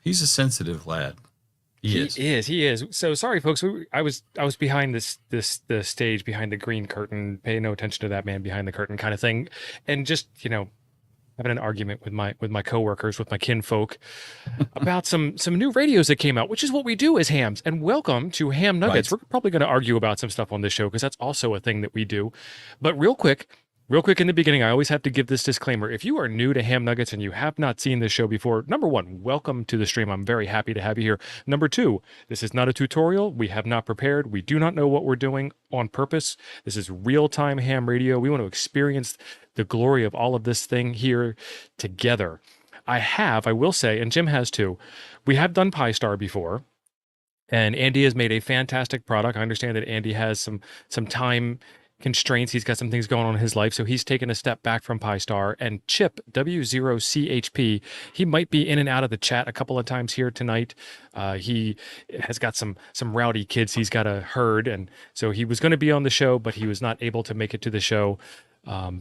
He's a sensitive lad. He is. He is. So sorry, folks. I was behind the stage, behind the green curtain. Pay no attention to that man behind the curtain, kind of thing, and just having an argument with my coworkers, with my kinfolk, about some new radios that came out, which is what we do as hams. And welcome to Ham Nuggets. Right. We're probably going to argue about some stuff on this show because that's also a thing that we do. But real quick in the beginning, I always have to give this disclaimer. If you are new to Ham Nuggets and you have not seen this show before, number one, welcome to the stream. I'm very happy to have you here. Number two, this is not a tutorial. We have not prepared. We do not know what we're doing on purpose. This is real-time ham radio. We want to experience the glory of all of this thing here together. I will say, and Jim has too, we have done Pi-Star before, and Andy has made a fantastic product. I understand that Andy has some time constraints. He's got some things going on in his life, so he's taken a step back from Pi-Star. And Chip, W0CHP, he might be in and out of the chat a couple of times here tonight. He has got some rowdy kids he's got a herd, and so he was going to be on the show, but he was not able to make it to the show.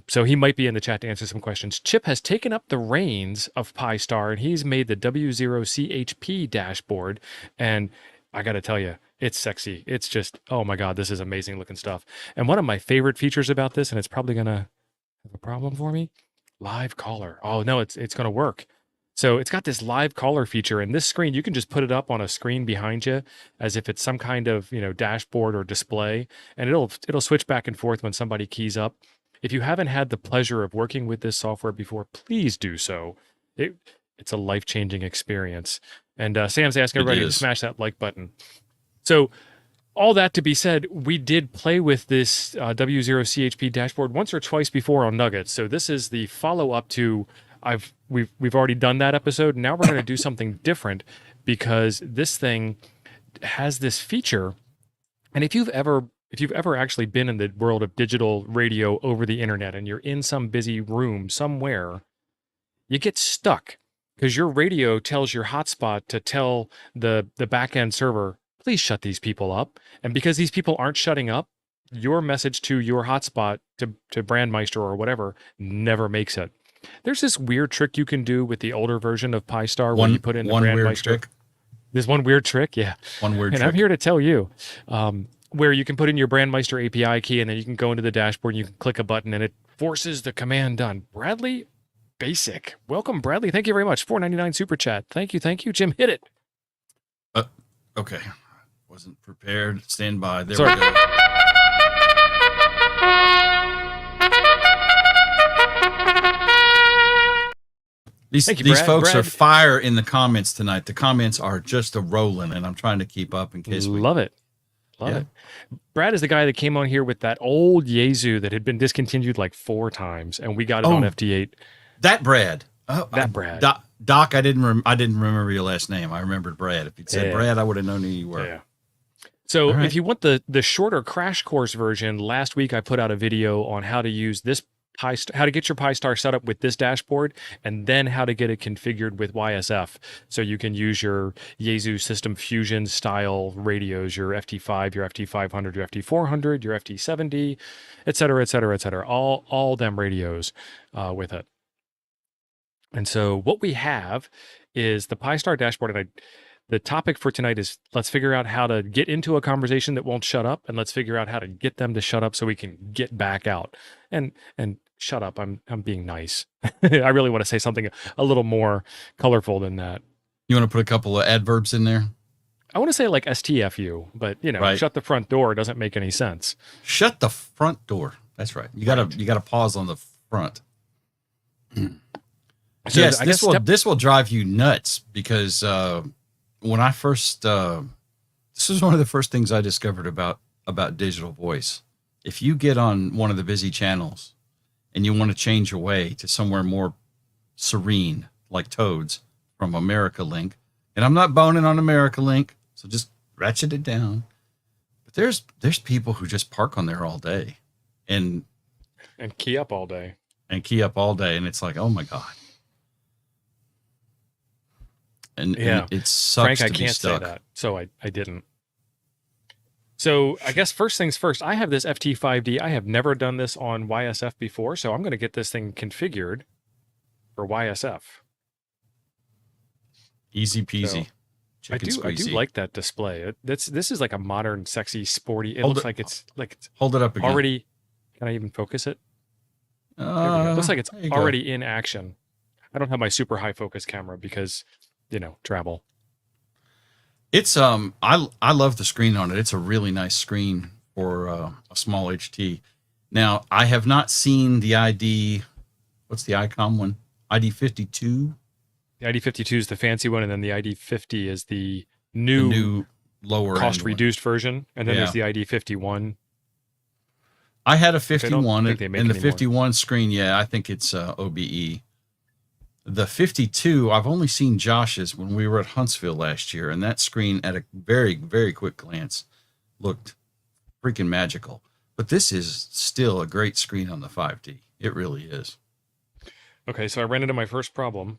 So he might be in the chat to answer some questions. Chip has taken up the reins of Pi-Star, and he's made the W0CHP dashboard. And I got to tell you, it's sexy. It's just, oh my God, this is amazing looking stuff. And one of my favorite features about this, and it's probably going to have a problem for me, live caller. Oh no, it's going to work. So it's got this live caller feature, and this screen, you can just put it up on a screen behind you as if it's some kind of, dashboard or display, and it'll switch back and forth when somebody keys up. If you haven't had the pleasure of working with this software before, please do so. It's a life-changing experience. And Sam's asking everybody to smash that like button. So all that to be said, we did play with this W0CHP dashboard once or twice before on Nuggets. So this is the follow-up to we've already done that episode. Now we're going to do something different because this thing has this feature. And if you've ever actually been in the world of digital radio over the internet and you're in some busy room somewhere, you get stuck because your radio tells your hotspot to tell the back-end server, please shut these people up. And because these people aren't shutting up, your message to your hotspot, to Brandmeister or whatever, never makes it. There's this weird trick you can do with the older version of Pi-Star where you put in the Brandmeister. There's one weird trick, yeah. One weird trick. And I'm here to tell you, where you can put in your Brandmeister API key and then you can go into the dashboard and you can click a button and it forces the command done. Bradley Basic. Welcome, Bradley. Thank you very much. $4.99 super chat. Thank you. Jim, hit it. Okay. Wasn't prepared. Stand by. There Sorry. we go. These folks are fire in the comments tonight. The comments are just a rolling, and I'm trying to keep up in case we love it. Love it. Brad is the guy that came on here with that old Yaesu that had been discontinued like 4 times, and we got it on FT8. That Brad. Brad. Doc, I didn't remember your last name. I remembered Brad. If you'd said Brad, I would have known who you were. Yeah. So if you want the shorter crash course version, last week I put out a video on how to use this how to get your Pi-Star set up with this dashboard, and then how to get it configured with YSF. So you can use your Yaesu System Fusion style radios, your FT5, your FT500, your FT400, your FT70, et cetera, et cetera, et cetera. All them radios with it. And so what we have is the Pi-Star dashboard. And the topic for tonight is let's figure out how to get into a conversation that won't shut up, and let's figure out how to get them to shut up so we can get back out. And shut up, I'm being nice. I really want to say something a little more colorful than that. You want to put a couple of adverbs in there? I want to say like STFU, but shut the front door doesn't make any sense. Shut the front door. That's right. You gotta pause on the front. So yes, this will drive you nuts because when I first this was one of the first things I discovered about digital voice. If you get on one of the busy channels and you want to change your way to somewhere more serene, like Toads from America Link, and I'm not boning on America Link, so just ratchet it down. But there's people who just park on there all day and key up all day. And it's like, oh my God. And it sucks Frank, to be stuck. I can't say that, so I didn't. So I guess first things first, I have this FT5D. I have never done this on YSF before, so I'm going to get this thing configured for YSF. Easy peasy. So I do like that display. This is like a modern, sexy, sporty. It looks like it's hold it up again. Already. Can I even focus it? There we go. It looks like it's already in action. I don't have my super high focus camera because, travel. It's I love the screen on it. It's a really nice screen for a small HT. Now I have not seen the ID. What's the ICOM one? ID52. The ID52 is the fancy one, and then the ID50 is the new lower cost reduced version, and then there's the ID51. I had a 51 and the 51 screen. Yeah, I think it's OBE. The 52, I've only seen Josh's when we were at Huntsville last year, and that screen at a very, very quick glance looked freaking magical. But this is still a great screen on the 5D. It really is. Okay, so I ran into my first problem.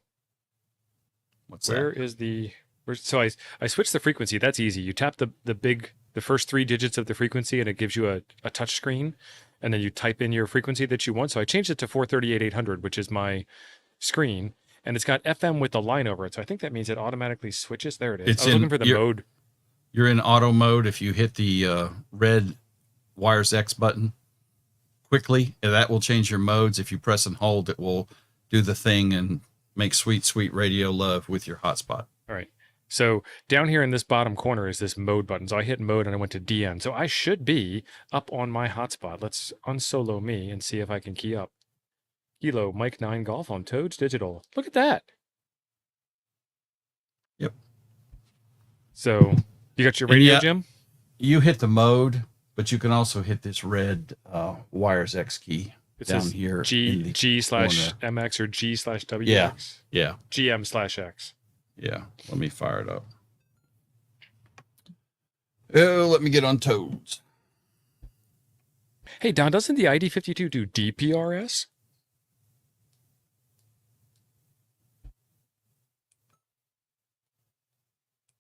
What's Where that? is the... So I switched the frequency. That's easy. You tap the first 3 digits of the frequency, and it gives you a touch screen, and then you type in your frequency that you want. So I changed it to 438,800, which is my screen, and it's got FM with the line over it. So I think that means it automatically switches. There it is. I was looking for the mode. You're in auto mode. If you hit the red Wires X button quickly, that will change your modes. If you press and hold, it will do the thing and make sweet, sweet radio love with your hotspot. All right. So down here in this bottom corner is this mode button. So I hit mode and I went to DN. So I should be up on my hotspot. Let's unsolo me and see if I can key up. Kilo Mike 9 Golf on Toads Digital. Look at that. Yep. So you got your radio, Jim? You hit the mode, but you can also hit this red Wires X key down here. G/MX or G/WX? Yeah. GM/X. Yeah. Let me fire it up. Oh, let me get on Toads. Hey, Don, doesn't the ID52 do DPRS?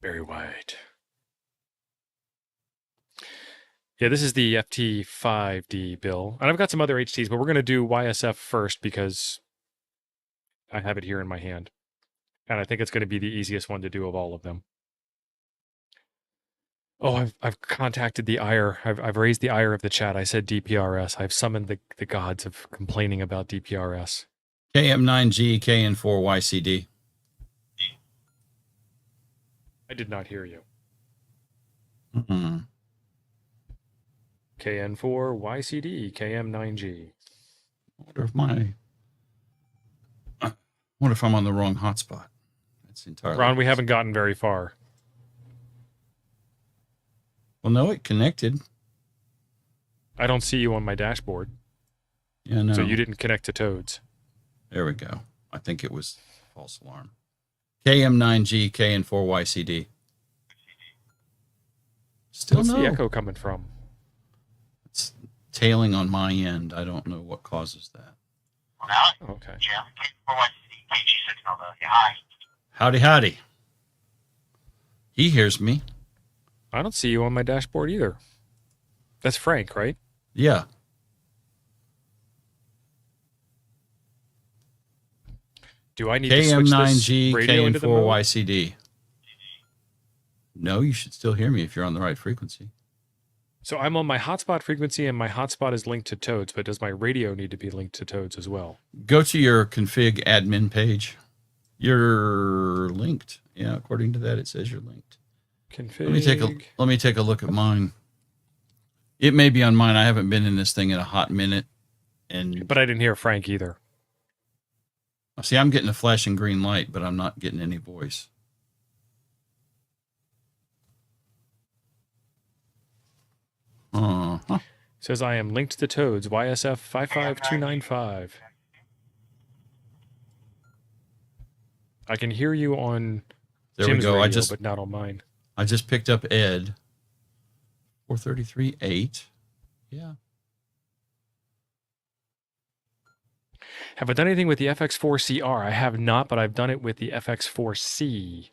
Very wide. Yeah, this is the FT5D bill. And I've got some other HTs, but we're going to do YSF first because I have it here in my hand. And I think it's going to be the easiest one to do of all of them. Oh, I've contacted the ire. I've raised the ire of the chat. I said DPRS. I've summoned the gods of complaining about DPRS. KM9G, KN4YCD. I did not hear you. Mm-hmm. KN4, YCD, KM9G. I wonder if I'm on the wrong hotspot. That's entirely. Ron, we haven't gotten very far. Well, no, it connected. I don't see you on my dashboard. Yeah, no. So you didn't connect to Toads. There we go. I think it was false alarm. KM9G, KN4YCD. Still What's no. the echo coming from? It's tailing on my end. I don't know what causes that. Okay. Yeah, KN4YCD, KG6 hi. Howdy, howdy. He hears me. I don't see you on my dashboard either. That's Frank, right? Yeah. Do I need to switch this KM9G, radio into the mode? KN4YCD. No, you should still hear me if you're on the right frequency. So I'm on my hotspot frequency, and my hotspot is linked to Toads, but does my radio need to be linked to Toads as well? Go to your config admin page. You're linked. Yeah, according to that, it says you're linked. Config. Let me take a look at mine. It may be on mine. I haven't been in this thing in a hot minute, But I didn't hear Frank either. See, I'm getting a flashing green light, but I'm not getting any voice. Says I am linked to Toads, YSF 55295. I can hear you on Jim's radio, but not on mine. I just picked up Ed. 433.8. Yeah. Have I done anything with the FX4CR? I have not, but I've done it with the FX4C.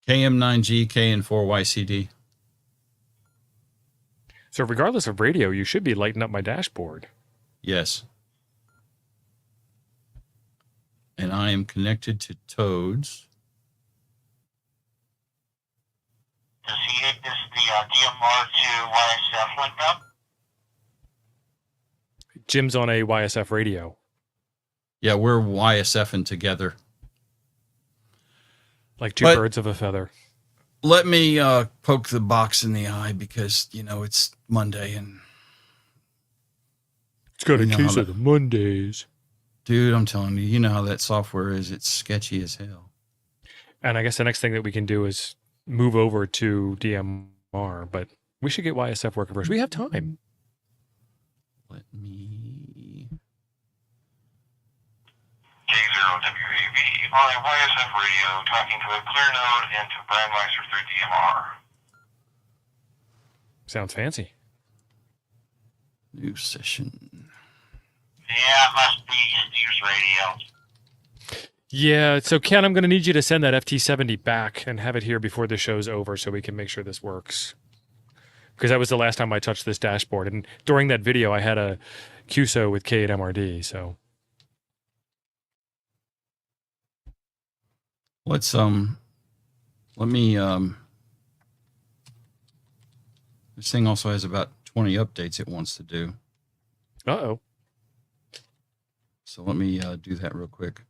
KM9G, KN4YCD. So regardless of radio, you should be lighting up my dashboard. Yes. And I am connected to Toads. Is the DMR to YSF linked up? Jim's on a YSF radio. Yeah, we're YSFing together. Like two birds of a feather. Let me poke the box in the eye because, it's Monday and... It's got a case of the Mondays. Dude, I'm telling you, you know how that software is. It's sketchy as hell. And I guess the next thing that we can do is move over to DMR, but we should get YSF working first. We have time. Let me... K0WAV on a YSF radio talking to a clear node and to Brandmeister through DMR. Sounds fancy. New session. Yeah, it must be Steve's radio. Yeah, so Ken, I'm going to need you to send that FT70 back and have it here before the show's over so we can make sure this works. Because that was the last time I touched this dashboard. And during that video, I had a QSO with K8MRD, so... Let's let me this thing also has about 20 updates it wants to do. Uh-oh. So let me do that real quick.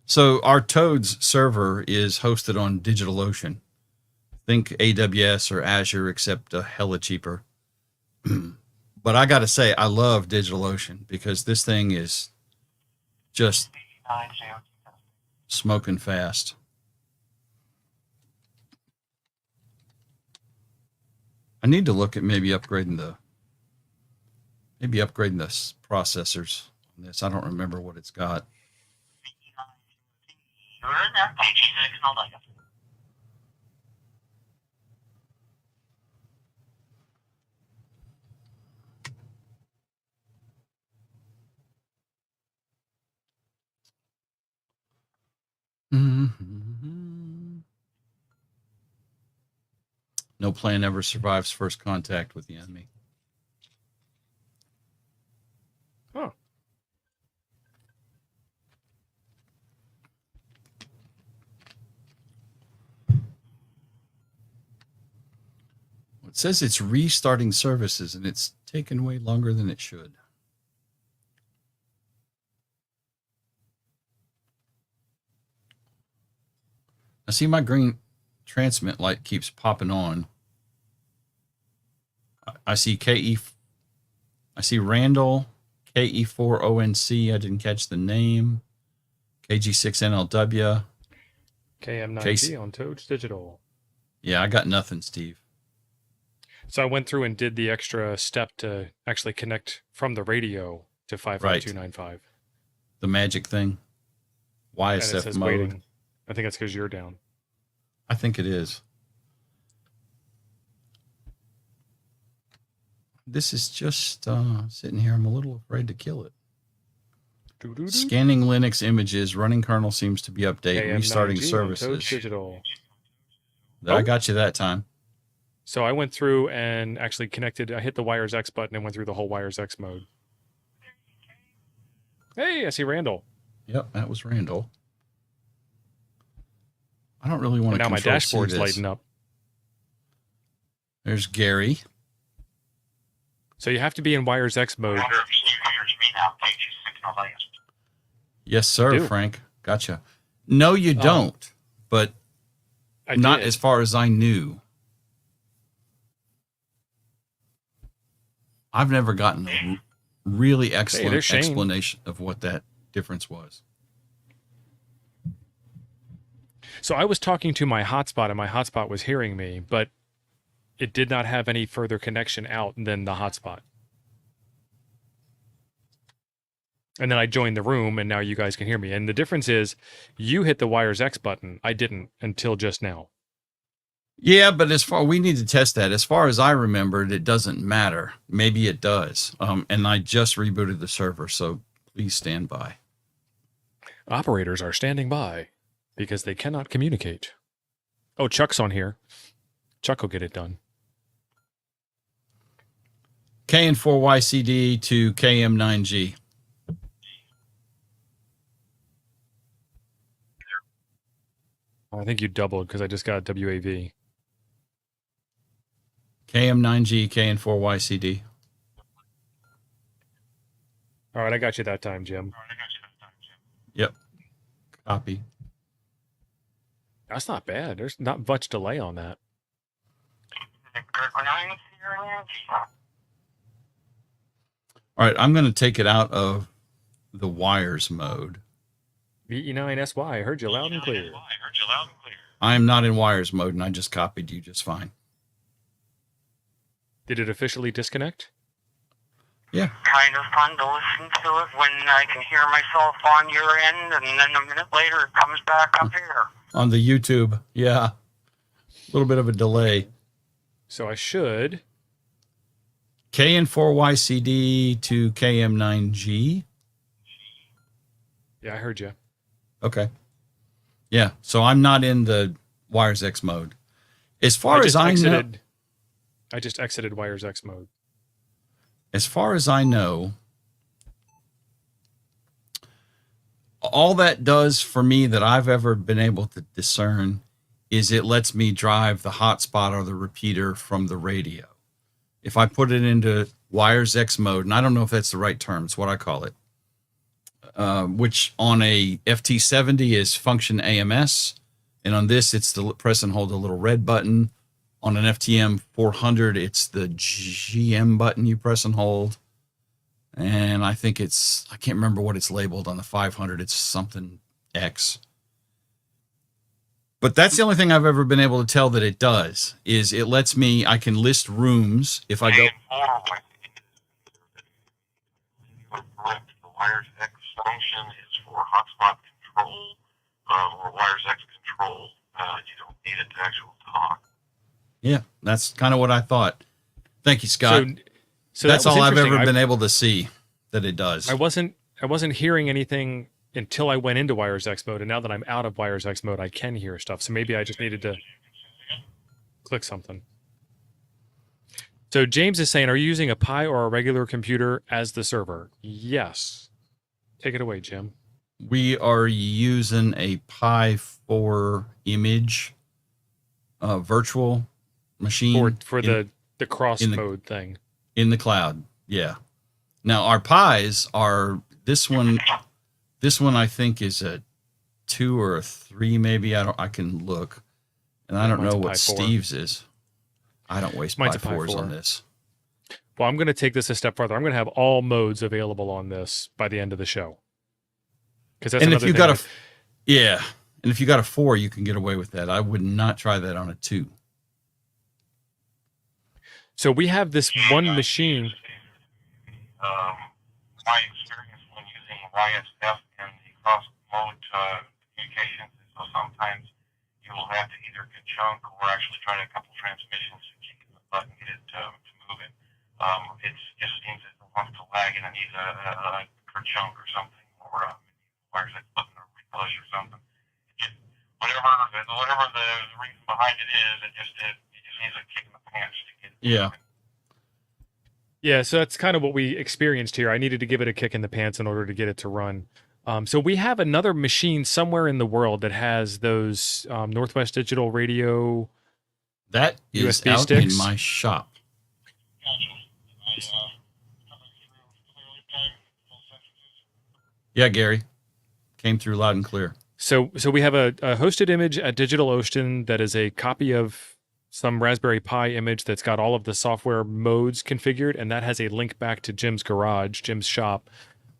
So our Toads server is hosted on DigitalOcean. Think AWS or Azure, except hella cheaper. But I got to say, I love DigitalOcean because this thing is just smoking fast. I need to look at maybe upgrading the processors on this. I don't remember what it's got. You're in there. KG6, no light. Mm-hmm. No plan ever survives first contact with the enemy. Oh. It says it's restarting services, and it's taken way longer than it should. I see my green transmit light keeps popping on. I see I see Randall, KE4ONC. I didn't catch the name. KG6NLW. KM9G on Toads Digital. Yeah, I got nothing, Steve. So I went through and did the extra step to actually connect from the radio to 55295. The magic thing. YSF mode. Waiting. I think that's because you're down. I think it is. This is just sitting here. I'm a little afraid to kill it. Doo-doo-doo. Scanning Linux images. Running kernel seems to be updated. KM9G Restarting on services. Toads Digital. I got you that time. So I went through and actually connected. I hit the Wires X button and went through the whole Wires X mode. Hey, I see Randall. Yep, that was Randall. I don't really want to. Now my dashboard's lighting up. There's Gary. So you have to be in Wires X mode. I wonder if Steve hears me now. KG6, no light. Yes, sir, Frank. Gotcha. No, you don't. But not as far as I knew. I've never gotten a really excellent explanation of what that difference was. So I was talking to my hotspot, and my hotspot was hearing me, but it did not have any further connection out than the hotspot. And then I joined the room, and now you guys can hear me. And the difference is you hit the Wires X button. I didn't until just now. Yeah, but we need to test that. As far as I remembered, it doesn't matter. Maybe it does. And I just rebooted the server, so please stand by. Operators are standing by because they cannot communicate. Oh, Chuck's on here. Chuck will get it done. KN4YCD to KM9G. I think you doubled because I just got WAV. KM9G, KN4YCD. All right, I got you that time, Jim. Yep. Copy. That's not bad. There's not much delay on that. All right, I'm going to take it out of the wires mode. VE9SY, I heard you loud and clear. I am not in wires mode, and I just copied you just fine. Did it officially disconnect? Yeah. Kind of fun to listen to it when I can hear myself on your end, and then a minute later it comes back up here. On the YouTube, yeah. A little bit of a delay. So I should... KN4YCD to KM9G. Yeah, I heard you. Okay. Yeah, so I'm not in the Wires X mode. As far as I know... I just exited Wires X mode. As far as I know, all that does for me that I've ever been able to discern is it lets me drive the hotspot or the repeater from the radio. If I put it into Wires X mode, and I don't know if that's the right term, it's what I call it, which on a FT70 is function AMS, and on this it's the press and hold the little red button. On an FTM 400, it's the GM button you press and hold. And I think I can't remember what it's labeled on the 500. It's something X. But that's the only thing I've ever been able to tell that it does, is it lets me, I can list rooms if I go. The Wires X function is for hotspot control or Wires X control. You don't need it to actually talk. Yeah, that's kind of what I thought. Thank you, Scott. So that's all I've ever been able to see that it does. I wasn't hearing anything until I went into Wires X mode, and now that I'm out of Wires X mode, I can hear stuff. So maybe I just needed to click something. So James is saying, are you using a Pi or a regular computer as the server? Yes. Take it away, Jim. We are using a Pi 4 image virtual machine for the cross mode thing in the cloud. Yeah. Now our Pis are this one I think is a 2 or a 3 maybe. I can look, and I don't know what Steve's is. I don't waste Pi 4s on this. Well, I'm going to take this a step further. I'm going to have all modes available on this by the end of the show. Because that's another thing. And if you got a 4, you can get away with that. I would not try that on a 2. So we have this one machine. My experience when using YSF and the cross-mode communications is so sometimes you will have to either chunk or actually try a couple transmissions to keep the button get it to move it. It just seems it wants to lag and it needs a chunk or something, or wires that button or push or something. Whatever the reason behind it is, it just needs a kick in the pants to get it. Yeah. Yeah, so that's kind of what we experienced here. I needed to give it a kick in the pants in order to get it to run. So we have another machine somewhere in the world that has those Northwest Digital Radio that is USB out sticks. In my shop. Yeah, Gary. Came through loud and clear. So we have a hosted image at DigitalOcean that is a copy of some Raspberry Pi image that's got all of the software modes configured, and that has a link back to Jim's garage, Jim's shop,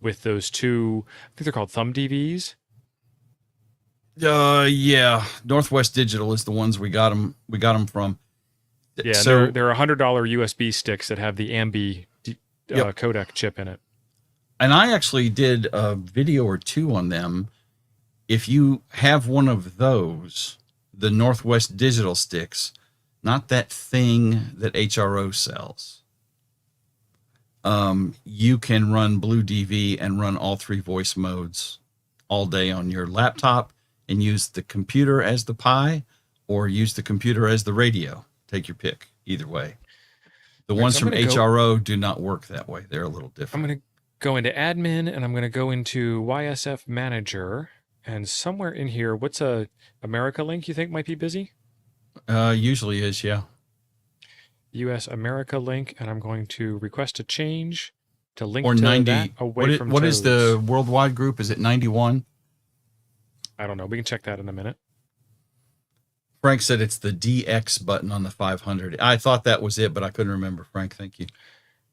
with those two, I think they're called thumb DVs. Yeah, Northwest Digital is the ones we got them from. Yeah, so they're $100 USB sticks that have the Ambi codec chip in it. And I actually did a video or 2 on them. If you have one of those, the Northwest Digital sticks, not that thing that HRO sells, you can run Blue DV and run all 3 voice modes all day on your laptop and use the computer as the Pi or use the computer as the radio. Take your pick, either way. The ones from HRO do not work that way. They're a little different. I'm going to go into admin and I'm going to go into YSF manager. And somewhere in here, what's a America link you think might be busy? Usually is, yeah. US America link, and I'm going to request a change to link or to 90. that away from what is Toads. the worldwide group? Is it 91? I don't know. We can check that in a minute. Frank said it's the DX button on the 500. I thought that was it, but I couldn't remember. Frank, thank you.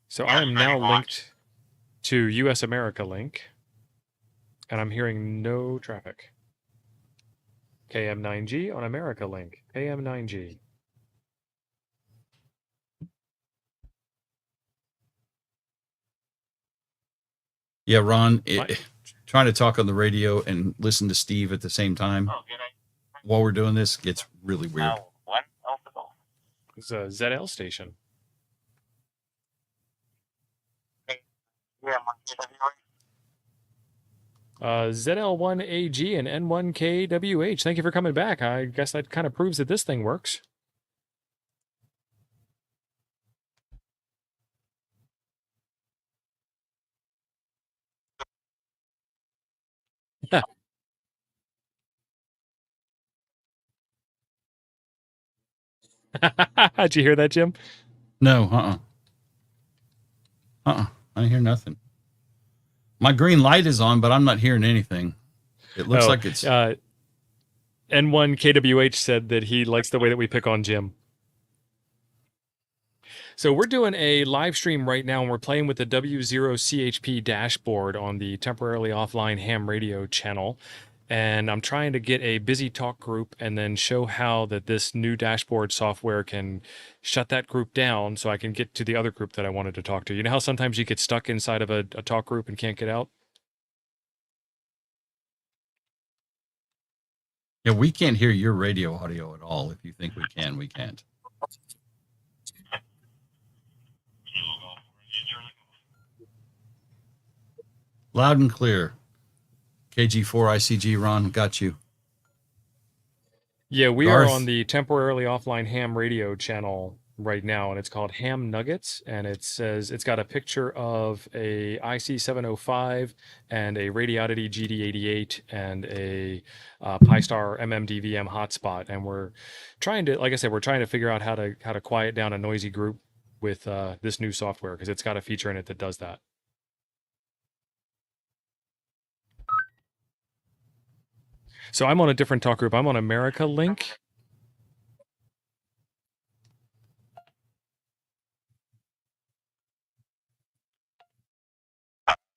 So I am now linked to US America link, and I'm hearing no traffic. KM9G on America link. KM9G. Yeah, Ron, trying to talk on the radio and listen to Steve at the same time while we're doing this gets really weird. It's a ZL station. ZL1AG and N1KWH. Thank you for coming back. I guess that kind of proves that this thing works. Did you hear that, Jim? No, I didn't hear nothing. My green light is on, but I'm not hearing anything. It looks like it's... N1KWH said that he likes the way that we pick on Jim. So we're doing a live stream right now, and we're playing with the W0CHP dashboard on the temporarily offline ham radio channel. And I'm trying to get a busy talk group and then show how that this new dashboard software can shut that group down so I can get to the other group that I wanted to talk to. You know how sometimes you get stuck inside of a talk group and can't get out? Yeah, we can't hear your radio audio at all. If you think we can, we can't. Loud and clear. KG4ICG, Ron, got you. Yeah, we are on the temporarily offline ham radio channel right now, and it's called Ham Nuggets, and it says it's got a picture of a IC705 and a Radiodity GD88 and a Pi-Star MMDVM hotspot, and we're trying to, like I said, we're trying to figure out how to quiet down a noisy group with this new software because it's got a feature in it that does that. So I'm on a different talk group. I'm on America Link.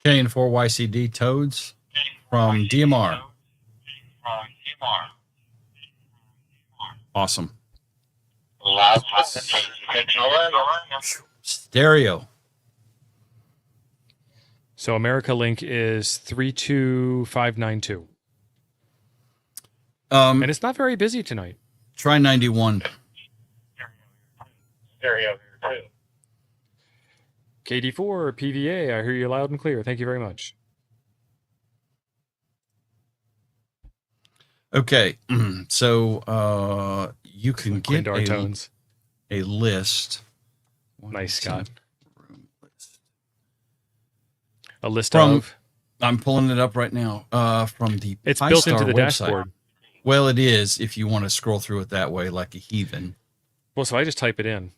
K4YCD Toads from DMR. Awesome. Stereo. So America Link is 32592. And it's not very busy tonight. Try 91. Stereo here too. KD4 PVA, I hear you loud and clear. Thank you very much. Okay, so you can get a list. Nice, Scott. Room list. A list of? I'm pulling it up right now. From the It's built into the website. dashboard. Well, it is if you want to scroll through it that way, like a heathen. Well, so I just type it in.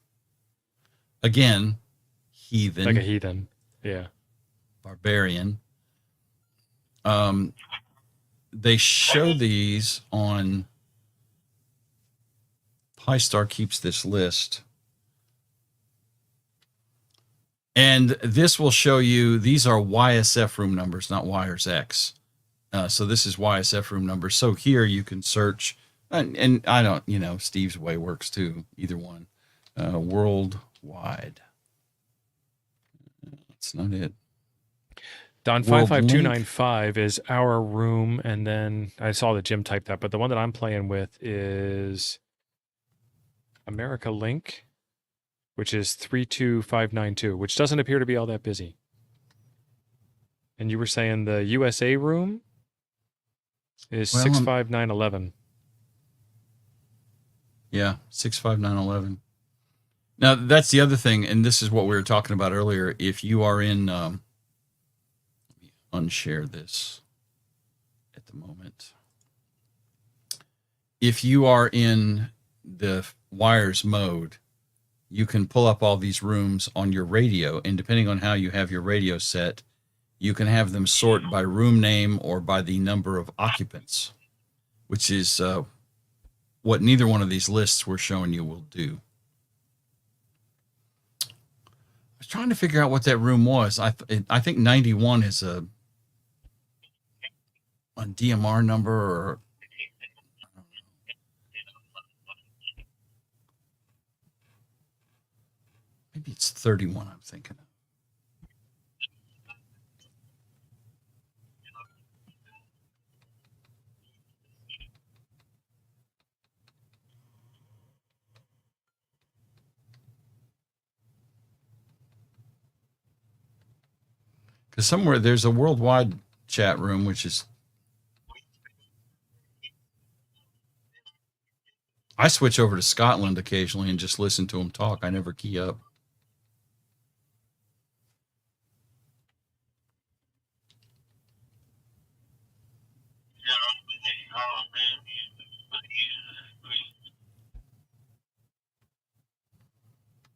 Again, heathen. Like a heathen. Yeah. Barbarian. They show these on... Pi-Star keeps this list. And this will show you, these are YSF room numbers, not Wires X. So this is YSF room numbers. So here you can search, and I don't, Steve's way works too, either one. Worldwide. That's not it. Don 55295 is our room, and then I saw that Jim typed that, but the one that I'm playing with is America Link, which is 32592, which doesn't appear to be all that busy. And you were saying the USA room is 65911. Yeah, 65911. Now, that's the other thing, and this is what we were talking about earlier. If you are in... let me unshare this at the moment. If you are in the wires mode, you can pull up all these rooms on your radio, and depending on how you have your radio set, you can have them sort by room name or by the number of occupants, which is what neither one of these lists we're showing you will do. I was trying to figure out what that room was. I think 91 is a DMR number, or maybe it's 31 I'm thinking of. Because somewhere there's a worldwide chat room, which is, I switch over to Scotland occasionally and just listen to them talk. I never key up.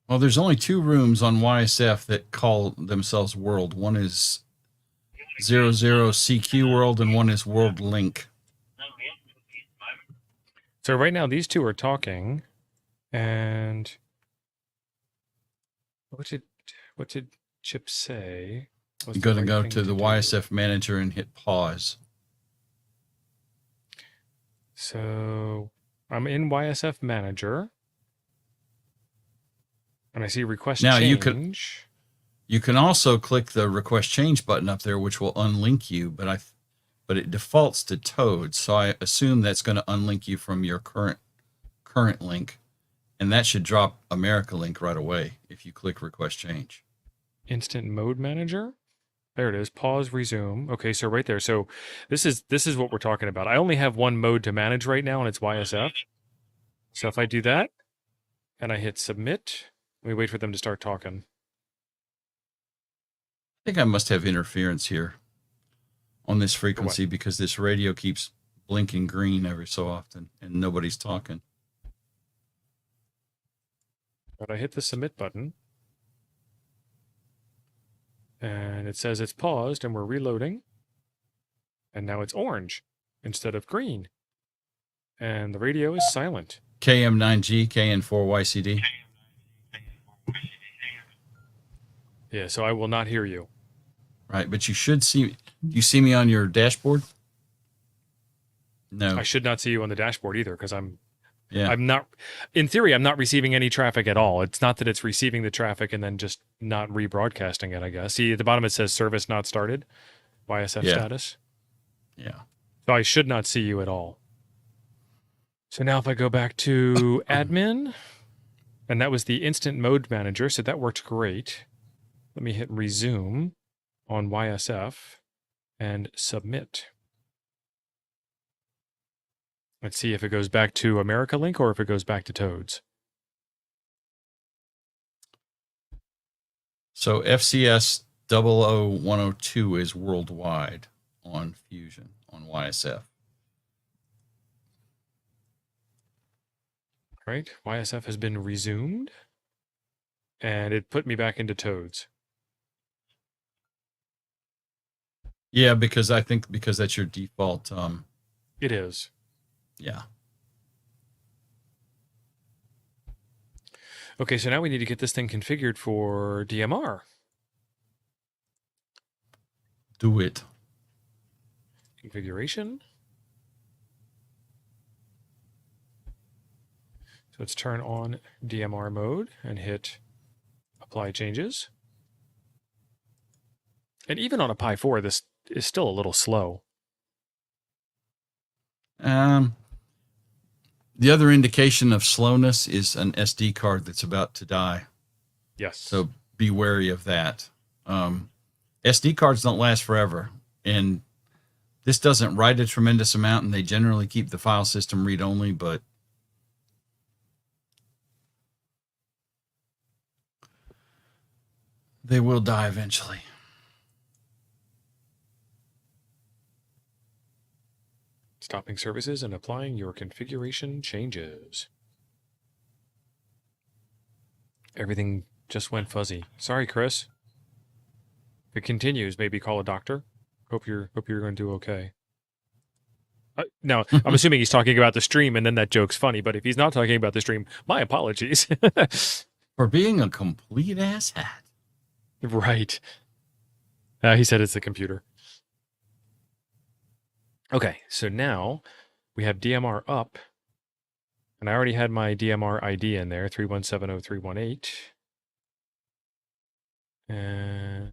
Well, there's only two rooms on YSF that call themselves World. One is 00CQ World, and one is World Link. So right now these two are talking, and what did Chip say? You're going to go to the YSF manager and hit pause. So I'm in YSF manager, and I see request now change. You can also click the request change button up there, which will unlink you, but it defaults to Toad, so I assume that's going to unlink you from your current link, and that should drop America Link right away if you click request change. Instant mode manager. There it is. Pause, resume. Okay, so right there. So this is what we're talking about. I only have one mode to manage right now, and it's YSF. So if I do that and I hit submit, we wait for them to start talking. I think I must have interference here on this frequency because this radio keeps blinking green every so often and nobody's talking. But I hit the submit button, and it says it's paused and we're reloading. And now it's orange instead of green. And the radio is silent. KM9G, KN4YCD. Yeah, so I will not hear you. Right, but you should see. Do you see me on your dashboard? No. I should not see you on the dashboard either, because I'm Yeah. not, in theory, I'm not receiving any traffic at all. It's not that it's receiving the traffic and then just not rebroadcasting it, I guess. See, at the bottom it says service not started, YSF status. Yeah. So I should not see you at all. So now if I go back to admin, and that was the instant mode manager, so that worked great. Let me hit resume on YSF and submit. Let's see if it goes back to America Link or if it goes back to Toads. So FCS 00102 is worldwide on Fusion on YSF. Right, YSF has been resumed, and it put me back into Toads. Yeah, because I think that's your default. It is. Yeah. Okay, so now we need to get this thing configured for DMR. Do it. Configuration. So let's turn on DMR mode and hit apply changes. And even on a Pi 4, this is still a little slow. The other indication of slowness is an SD card that's about to die. Yes. So be wary of that. SD cards don't last forever, and this doesn't write a tremendous amount, and they generally keep the file system read-only, but they will die eventually. Stopping services and applying your configuration changes. Everything just went fuzzy. Sorry, Chris. If it continues, maybe call a doctor. Hope you're going to do okay. Now, I'm assuming he's talking about the stream, and then that joke's funny. But if he's not talking about the stream, my apologies. For being a complete asshat. Right. He said it's the computer. Okay, so now we have DMR up, and I already had my DMR ID in there, 3170318. And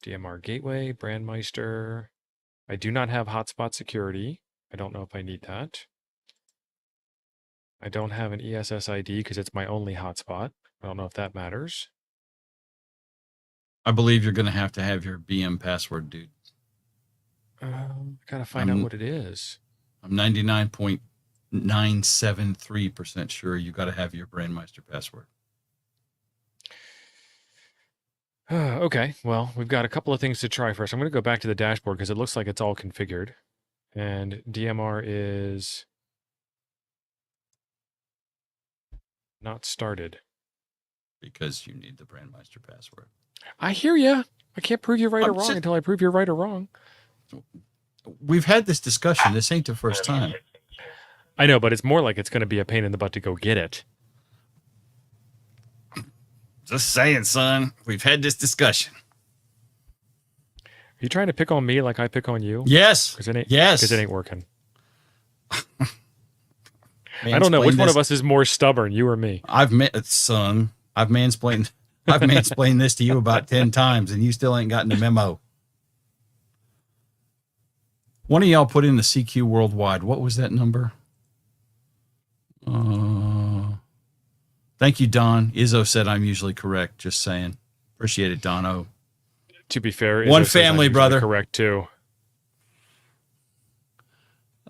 DMR Gateway, Brandmeister. I do not have hotspot security. I don't know if I need that. I don't have an ESS ID because it's my only hotspot. I don't know if that matters. I believe you're going to have your BM password, dude. Gotta find out what it is. I'm 99.973% sure you got to have your Brandmeister password. Okay, well, we've got a couple of things to try first. I'm going to go back to the dashboard because it looks like it's all configured. And DMR is not started. Because you need the Brandmeister password. I hear you. I can't prove you right or wrong until I prove you're right or wrong. We've had this discussion. This ain't the first time. I know, but it's more like it's going to be a pain in the butt to go get it. Just saying, son. We've had this discussion. Are you trying to pick on me like I pick on you? Yes. Because it yes. ain't working. I don't know which one of us is more stubborn, you or me. I've mansplained this to you about 10 times, and you still ain't gotten the memo. One of y'all put in the CQ Worldwide. What was that number? Thank you, Don. Izzo said I'm usually correct. Just saying. Appreciate it, Dono. To be fair, one Izzo family, brother. Correct too.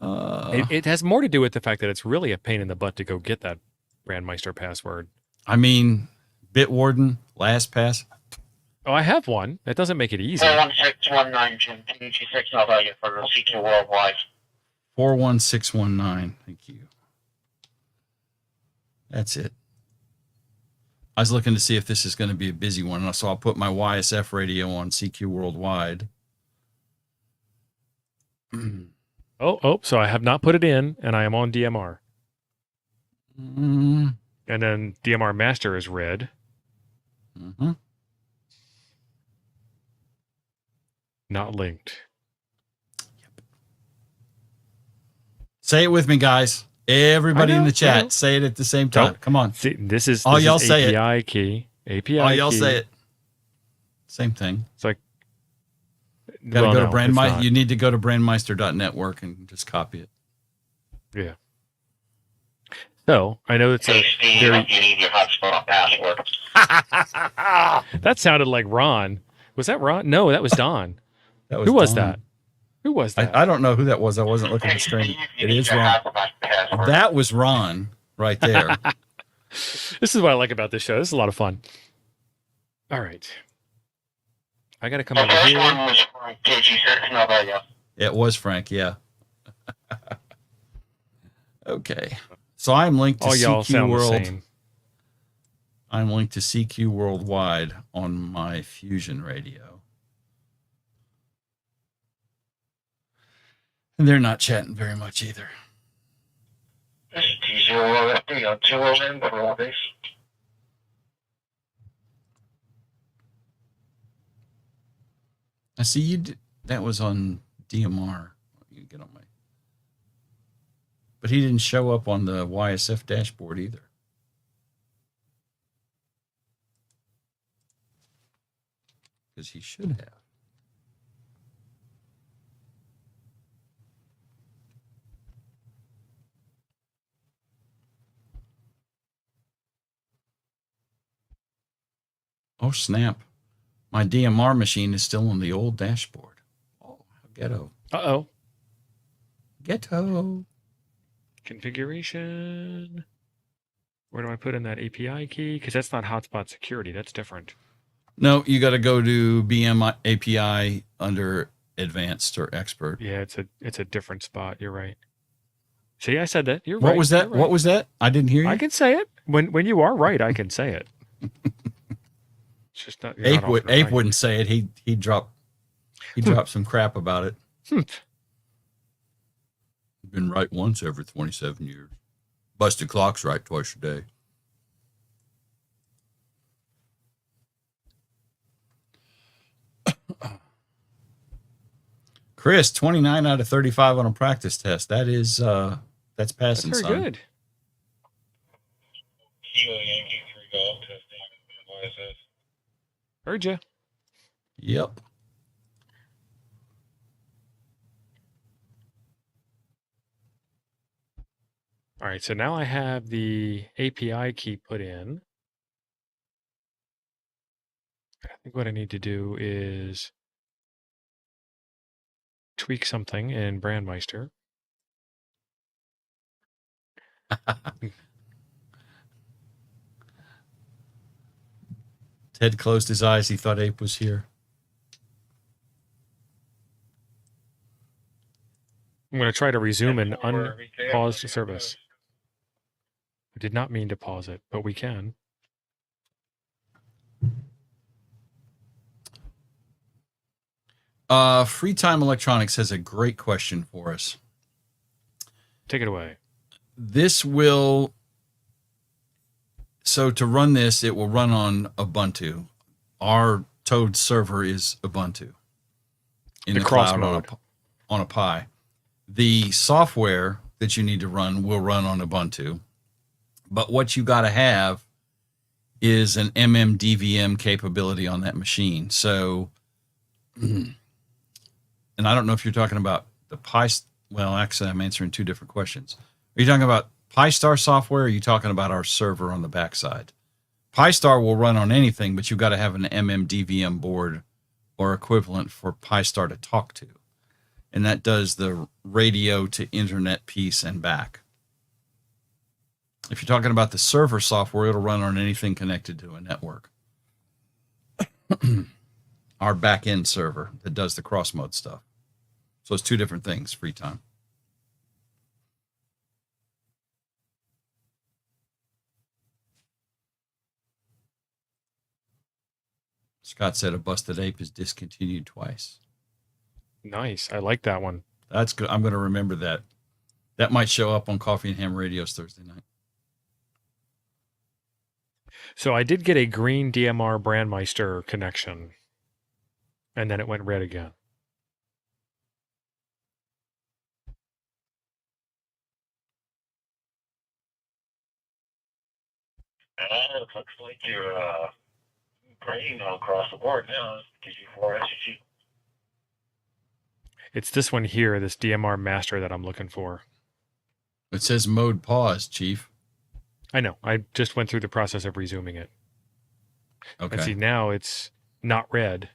It has more to do with the fact that it's really a pain in the butt to go get that Brandmeister password. I mean, Bitwarden, LastPass. Oh, I have one. That doesn't make it easy. 41619, Jim. P26, I'll tell you for the CQ Worldwide. 41619. Thank you. That's it. I was looking to see if this is going to be a busy one, so I'll put my YSF radio on CQ Worldwide. So I have not put it in, and I am on DMR. And then DMR Master is red. Not linked. Yep. Say it with me, guys. Everybody in the chat, say it at the same time. Come on. See, this is say API it. Key. API all y'all key. say it. Same thing. It's like gotta go to Brandmeister. You need to go to brandmeister.network and just copy it. Yeah. So I know it's a very. Your hotspot password. That sounded like Ron. Was that Ron? No, that was Don. Who was that? Who was that? I don't know who that was. I wasn't looking at the screen. It is Ron. That was Ron right there. This is what I like about this show. This is a lot of fun. All right. I got to come over here. It was Frank, yeah. Okay. So I'm linked to CQ World. I'm linked to CQ Worldwide on my Fusion radio. And they're not chatting very much either. I see you did, that was on DMR. You get on my, but he didn't show up on the YSF dashboard either. Because he should have. Oh, snap. My DMR machine is still on the old dashboard. Oh, ghetto. Uh-oh. Ghetto. Configuration. Where do I put in that API key? Because that's not hotspot security. That's different. No, you got to go to BM API under advanced or expert. Yeah, it's a different spot. You're right. See, I said that. You're what right. Was that? Right. What was that? I didn't hear you. I can say it when you are right. I can say it. It's just not. Ape wouldn't say it. He'd drop some crap about it. Been right once every 27 years. Busted clock's right twice a day. Chris, 29 out of 35 on a practice test. That's passing. That's very good. Heard you. Yep. All right, so now I have the API key put in. I think what I need to do is tweak something in Brandmeister. Ted closed his eyes. He thought Ape was here. I'm going to try to resume an unpaused service. I did not mean to pause it, but we can. Free Time Electronics has a great question for us. Take it away. So to run this, it will run on Ubuntu. Our Toad server is Ubuntu in the cloud on a Pi. The software that you need to run will run on Ubuntu. But what you got to have is an MMDVM capability on that machine. So, and I don't know if you're talking about the Pi. Well, actually, I'm answering two different questions. Are you talking about PiStar software, or are you talking about our server on the backside? PiStar will run on anything, but you've got to have an MMDVM board or equivalent for PiStar to talk to. And that does the radio to internet piece and back. If you're talking about the server software, it'll run on anything connected to a network. Our back-end server that does the cross-mode stuff. So it's two different things, Free Time. Scott said a busted ape is discontinued twice. Nice. I like that one. That's good. I'm going to remember that. That might show up on Coffee and Ham Radios Thursday night. So I did get a green DMR Brandmeister connection, and then it went red again. It looks like you're green across the board now. Gives you 4 SUG. It's this one here, this DMR Master that I'm looking for. It says mode pause, Chief. I know. I just went through the process of resuming it. Okay. And see, now it's not red.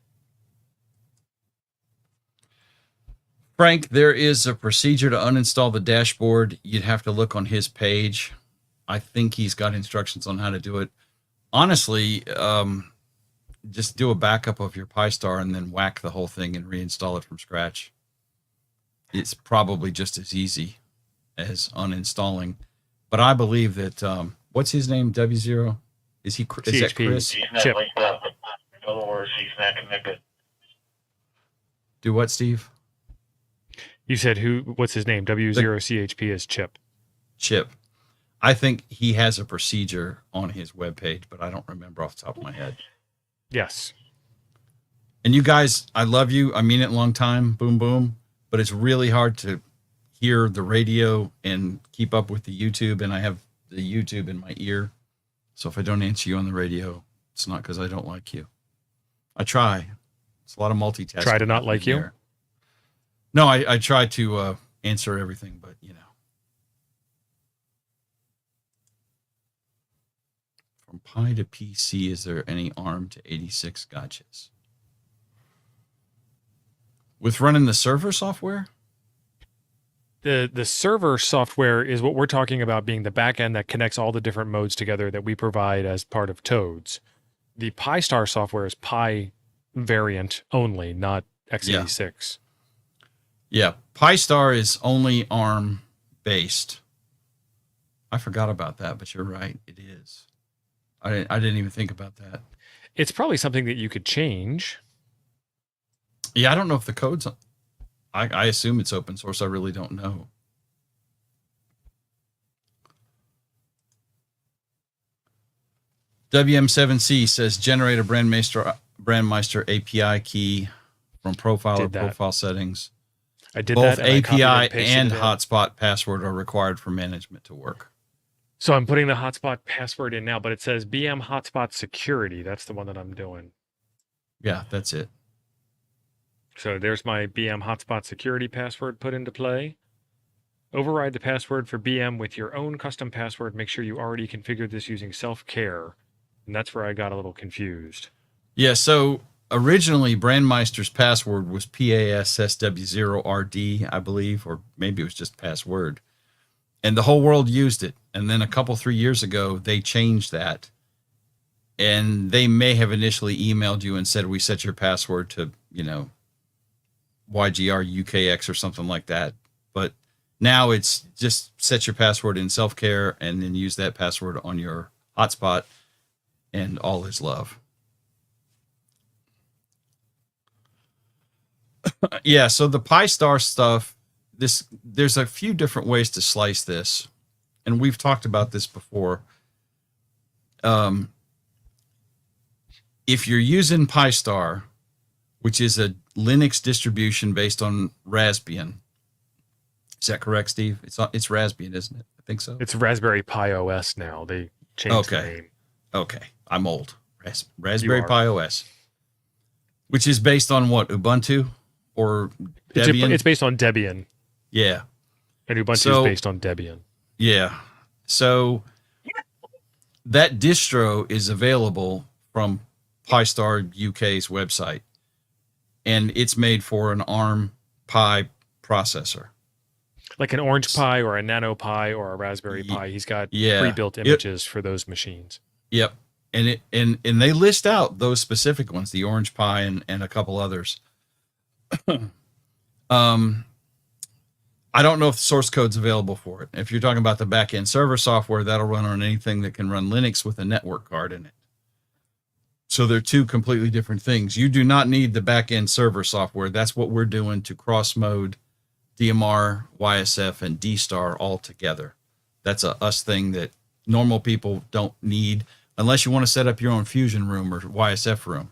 Frank, there is a procedure to uninstall the dashboard. You'd have to look on his page. I think he's got instructions on how to do it. Honestly, just do a backup of your PiStar and then whack the whole thing and reinstall it from scratch. It's probably just as easy as uninstalling. But I believe that, what's his name, W0? Is that Chris? He's not Chip. like that. In other words, he's not connected. Do what, Steve? You said what's his name? W0CHP is Chip. Chip. I think he has a procedure on his webpage, but I don't remember off the top of my head. Yes. And you guys, I love you. I mean it long time. Boom, boom. But it's really hard to hear the radio and keep up with the YouTube. And I have the YouTube in my ear. So if I don't answer you on the radio, it's not because I don't like you. I try. It's a lot of multitasking. Try to not like you? There. No, I try to answer everything, but you know. From Pi to PC, is there any ARM to 86 gotchas? With running the server software? The server software is what we're talking about being the back end that connects all the different modes together that we provide as part of Toads. The PiStar software is Pi variant only, not x86. Yeah, Pi-Star is only ARM based. I forgot about that, but you're right. It is. I didn't even think about that. It's probably something that you could change. Yeah, I don't know if the code's. I assume it's open source. I really don't know. WM7C says generate a Brandmeister API key from profile or profile settings. I did Both that. And API and hotspot password are required for management to work. So I'm putting the hotspot password in now, but it says BM hotspot security. That's the one that I'm doing. Yeah, that's it. So there's my BM hotspot security password put into play. Override the password for BM with your own custom password. Make sure you already configured this using self-care. And that's where I got a little confused. Yeah, so originally Brandmeister's password was PASSW0RD, I believe, or maybe it was just password. And the whole world used it. And then 3 years ago, they changed that. And they may have initially emailed you and said, we set your password to, YGR UKX or something like that. But now it's just set your password in self-care and then use that password on your hotspot, and all is love. Yeah, so the Pi-Star stuff, there's a few different ways to slice this, and we've talked about this before. If you're using Pi-Star, which is a Linux distribution based on Raspbian, is that correct, Steve? It's Raspbian, isn't it? I think so. It's Raspberry Pi OS now. They changed the name. Okay, I'm old. Raspberry Pi OS, which is based on what, Ubuntu or Debian? It's based on Debian. Yeah, and Ubuntu is based on Debian. Yeah, so that distro is available from Pi-Star UK's website, and it's made for an ARM Pi processor. Like an Orange Pi or a Nano Pi or a Raspberry Pi. He's got pre-built images for those machines. Yep. And they list out those specific ones, the Orange Pi and a couple others. I don't know if the source code's available for it. If you're talking about the back-end server software, that'll run on anything that can run Linux with a network card in it. So they're two completely different things. You do not need the back-end server software. That's what we're doing to cross-mode DMR, YSF, and D-Star all together. That's a us thing that normal people don't need unless you want to set up your own Fusion room or YSF room.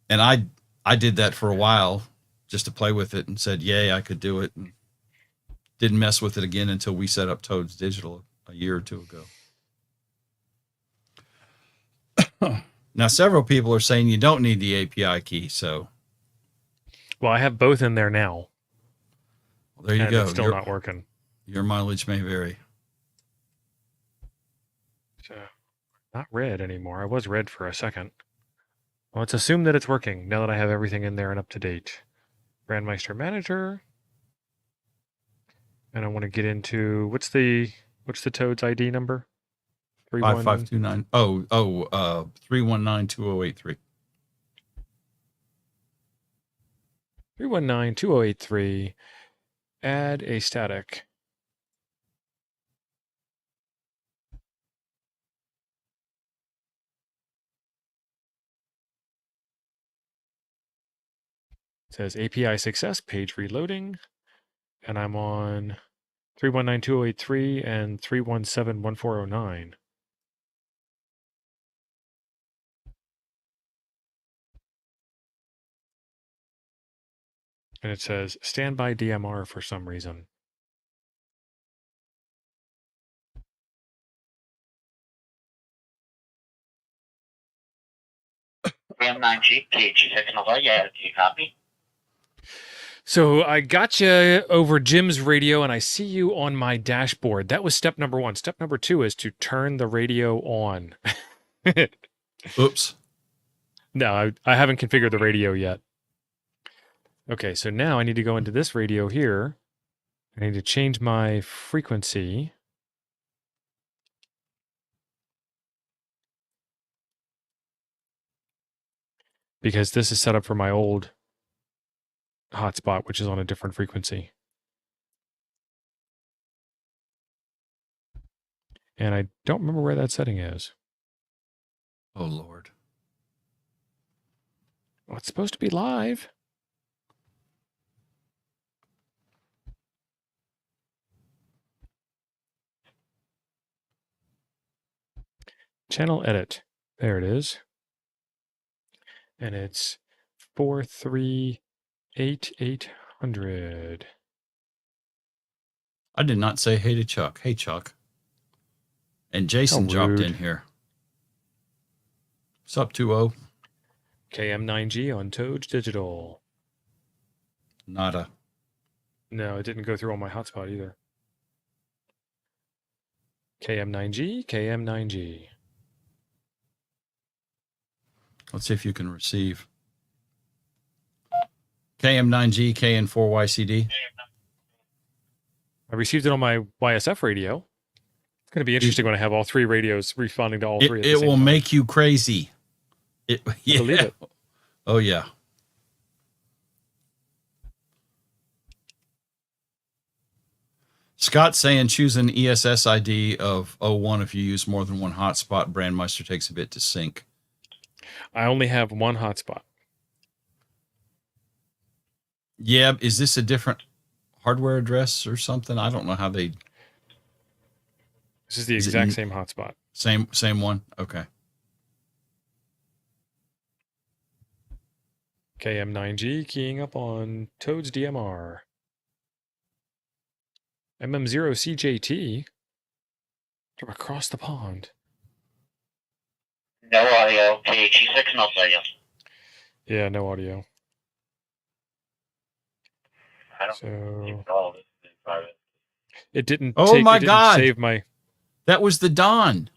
And I did that for a while just to play with it and said, yay, I could do it. And didn't mess with it again until we set up Toads Digital a year or two ago. Now, several people are saying you don't need the API key. So, well, I have both in there now. Well, there you go. It's still not working. Your mileage may vary. So, not red anymore. I was red for a second. Well, let's assume that it's working now that I have everything in there and up to date. Brandmeister Manager. And I want to get into what's the Toad's ID number? 5529. 319-2083. 319-2083. Add a static. It says API success, page reloading. And I'm on 319-2083 and 317-1409. And it says standby DMR for some reason. M9G, KG6 Nova, yeah, do you copy? So I got you over Jim's radio, and I see you on my dashboard. That was step number 1. Step number 2 is to turn the radio on. Oops. No, I haven't configured the radio yet. Okay, so now I need to go into this radio here. I need to change my frequency. Because this is set up for my old hotspot, which is on a different frequency. And I don't remember where that setting is. Oh, Lord. Well, it's supposed to be live. Channel edit. There it is. And it's 438,800. I did not say hey to Chuck. Hey, Chuck. And Jason dropped in here. What's up, 2-0? KM9G on Toads Digital. Nada. No, it didn't go through on my hotspot either. KM9G, KM9G. Let's see if you can receive. KM9G, KN4YCD. I received it on my YSF radio. It's going to be interesting when I have all three radios responding to all three at the same time. It will make you crazy. Yeah. I believe it. Oh, yeah. Scott's saying choose an ESS ID of 01 if you use more than one hotspot. Brandmeister takes a bit to sync. I only have one hotspot. Yeah, is this a different hardware address or something? I don't know how they... This is the exact same hotspot. Same one? Okay. KM9G keying up on Toads DMR. MM0CJT from across the pond. No audio. KHE6, no audio. Yeah, no audio. I don't so it didn't. Oh my God! Save my. That was the Don.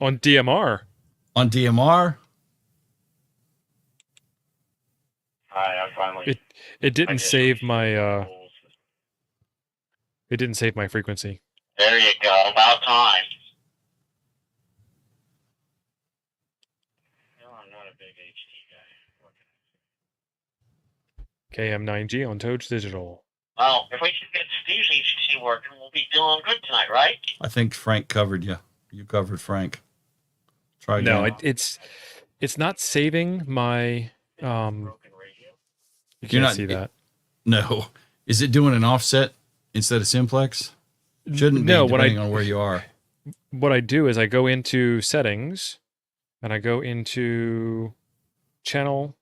On DMR. On DMR. I finally. It didn't save my. It didn't save my frequency. There you go. About time. No, I'm not a big HD guy. KM9G on Toads Digital. Well, if we can get Steve's HT working, we'll be doing good tonight, right? I think Frank covered you. You covered Frank. Try again. No, it's not saving my. You can't see that. No. Is it doing an offset instead of simplex? Shouldn't be, depending on where you are. What I do is I go into settings, and I go into channel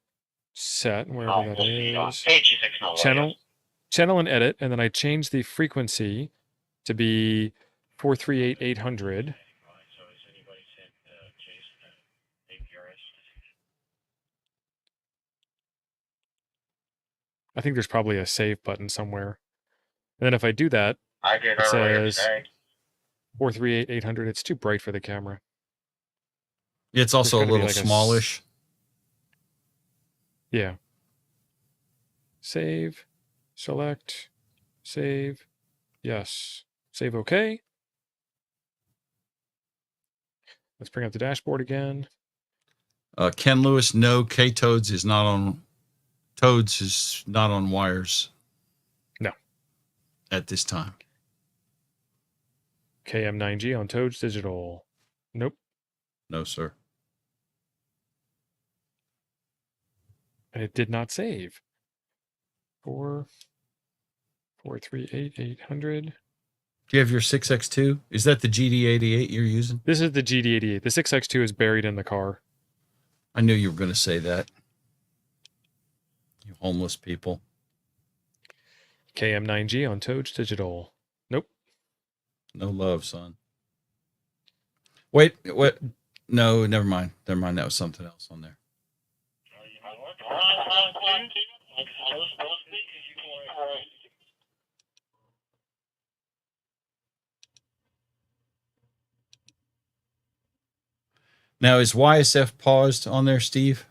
set, wherever that is. Channel and edit, and then I change the frequency to be 438,800. I think there's probably a save button somewhere. And then if I do that, it says 438,800. It's too bright for the camera. It's also a little smallish. Yeah. Save. Select. Save. Yes. Save OK. Let's bring up the dashboard again. Ken Lewis, no, K-Toads is not on... Toads is not on wires. No. At this time. KM9G on Toads Digital. Nope. No, sir. And it did not save. 438,800. Do you have your 6X2? Is that the GD88 you're using? This is the GD88. The 6X2 is buried in the car. I knew you were going to say that. You homeless people. KM9G on Toads Digital. Nope. No love, son. Wait, what? No, never mind. Never mind. That was something else on there. Now, is YSF paused on there, Steve?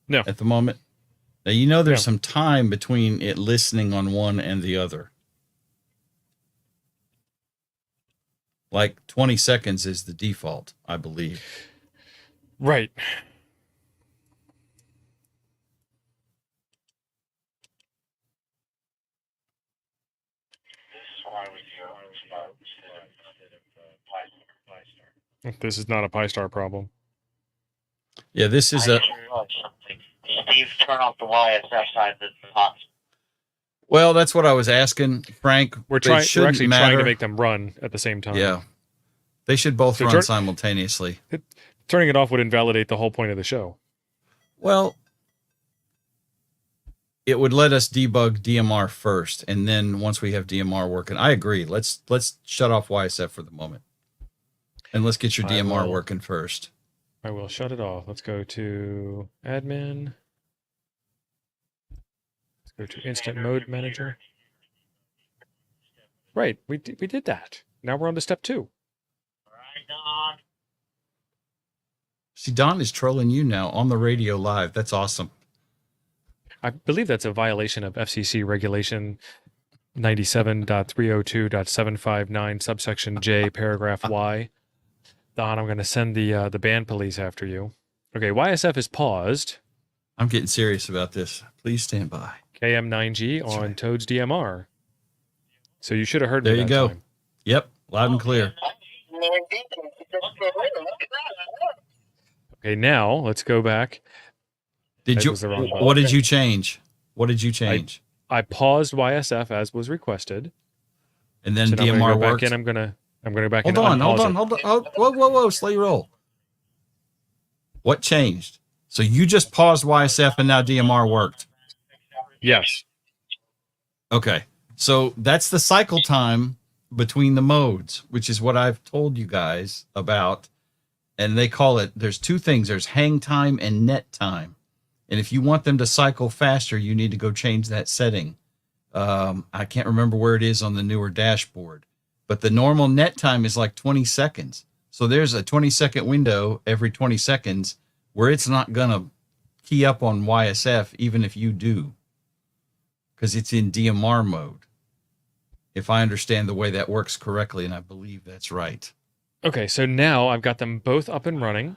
No. At the moment? Now, you know there's some time between it listening on one and the other. Like 20 seconds is the default, I believe. Right. This is not a Pi-Star problem. Yeah, this is a. Steve, turn off the YSF side. That's hot. Well, that's what I was asking, Frank. We're actually trying to make them run at the same time. Yeah, they should both run simultaneously. Turning it off would invalidate the whole point of the show. Well, it would let us debug DMR first, and then once we have DMR working, I agree. Let's shut off YSF for the moment, and let's get your DMR working first. I will shut it off. Let's go to admin. Let's go to instant mode manager. Right, we did that. Now we're on to step 2. All right, Don. See, Don is trolling you now on the radio live. That's awesome. I believe that's a violation of FCC regulation 97.302.759 subsection J paragraph Y. Don, I'm going to send the band police after you. Okay, YSF is paused. I'm getting serious about this. Please stand by. KM9G on Toad's DMR. So you should have heard me. There you go. Time. Yep, loud and clear. Okay, now let's go back. What did you change? What did you change? I paused YSF as was requested. And then so DMR back worked. in. I'm going to back in. Hold on. Whoa, slow your roll. What changed? So you just paused YSF and now DMR worked. Yes. Okay. So that's the cycle time between the modes, which is what I've told you guys about. And they call it, there's 2 things. There's hang time and net time. And if you want them to cycle faster, you need to go change that setting. I can't remember where it is on the newer dashboard, but the normal net time is like 20 seconds. So there's a 20-second window every 20 seconds where it's not going to key up on YSF, even if you do, because it's in DMR mode. If I understand the way that works correctly, and I believe that's right. Okay, so now I've got them both up and running.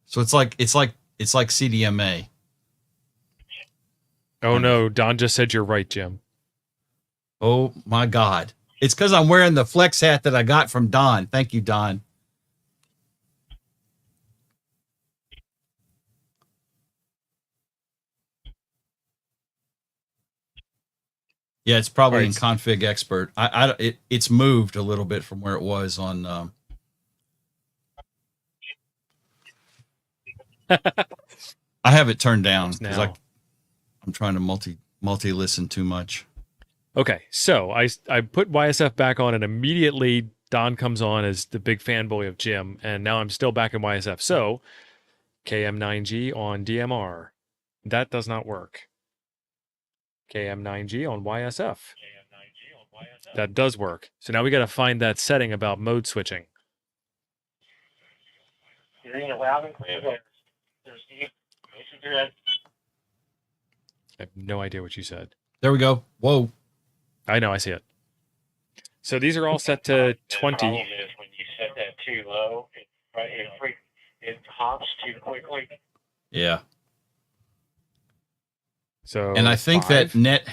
So it's like CDMA. Oh no, Don just said you're right, Jim. Oh my God. It's because I'm wearing the flex hat that I got from Don. Thank you, Don. Yeah, it's probably in Config Expert. It's moved a little bit from where it was on. I have it turned down because I'm trying to multi listen too much. Okay, so I put YSF back on, and immediately Don comes on as the big fanboy of Jim, and now I'm still back in YSF. So KM9G on DMR, that does not work. KM9G on YSF, that does work. So now we got to find that setting about mode switching. I have no idea what you said. There we go. Whoa. I know, I see it. So these are all set to 20. The problem is when you set that too low, it hops too quickly. Yeah. So and I think 5? that net.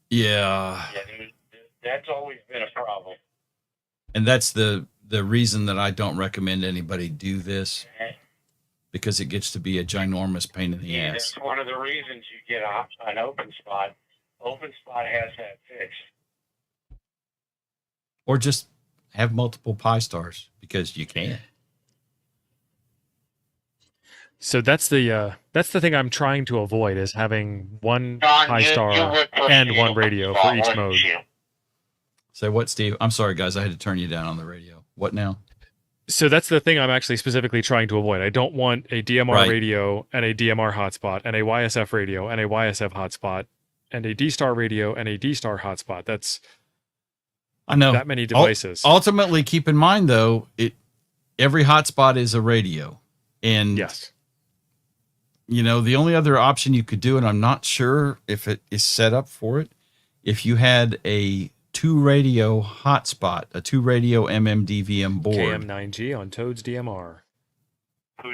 Yeah. That's always been a problem. And that's the reason that I don't recommend anybody do this, because it gets to be a ginormous pain in the ass. That's one of the reasons you get an open spot. Open spot has that fixed. Or just have multiple Pi stars, because you can. So that's the thing I'm trying to avoid, is having one Pi star and one radio for each mode. Say what, Steve? I'm sorry, guys. I had to turn you down on the radio. What now? So that's the thing I'm actually specifically trying to avoid. I don't want a DMR radio and a DMR hotspot and a YSF radio and a YSF hotspot and a D-Star radio and a D-Star hotspot. That's I know that many devices. Ultimately, keep in mind though, every hotspot is a radio, and yes, you know the only other option you could do, and I'm not sure if it is set up for it, if you had a 2-radio hotspot, a 2-radio MMDVM board. KM9G on Toad's DMR.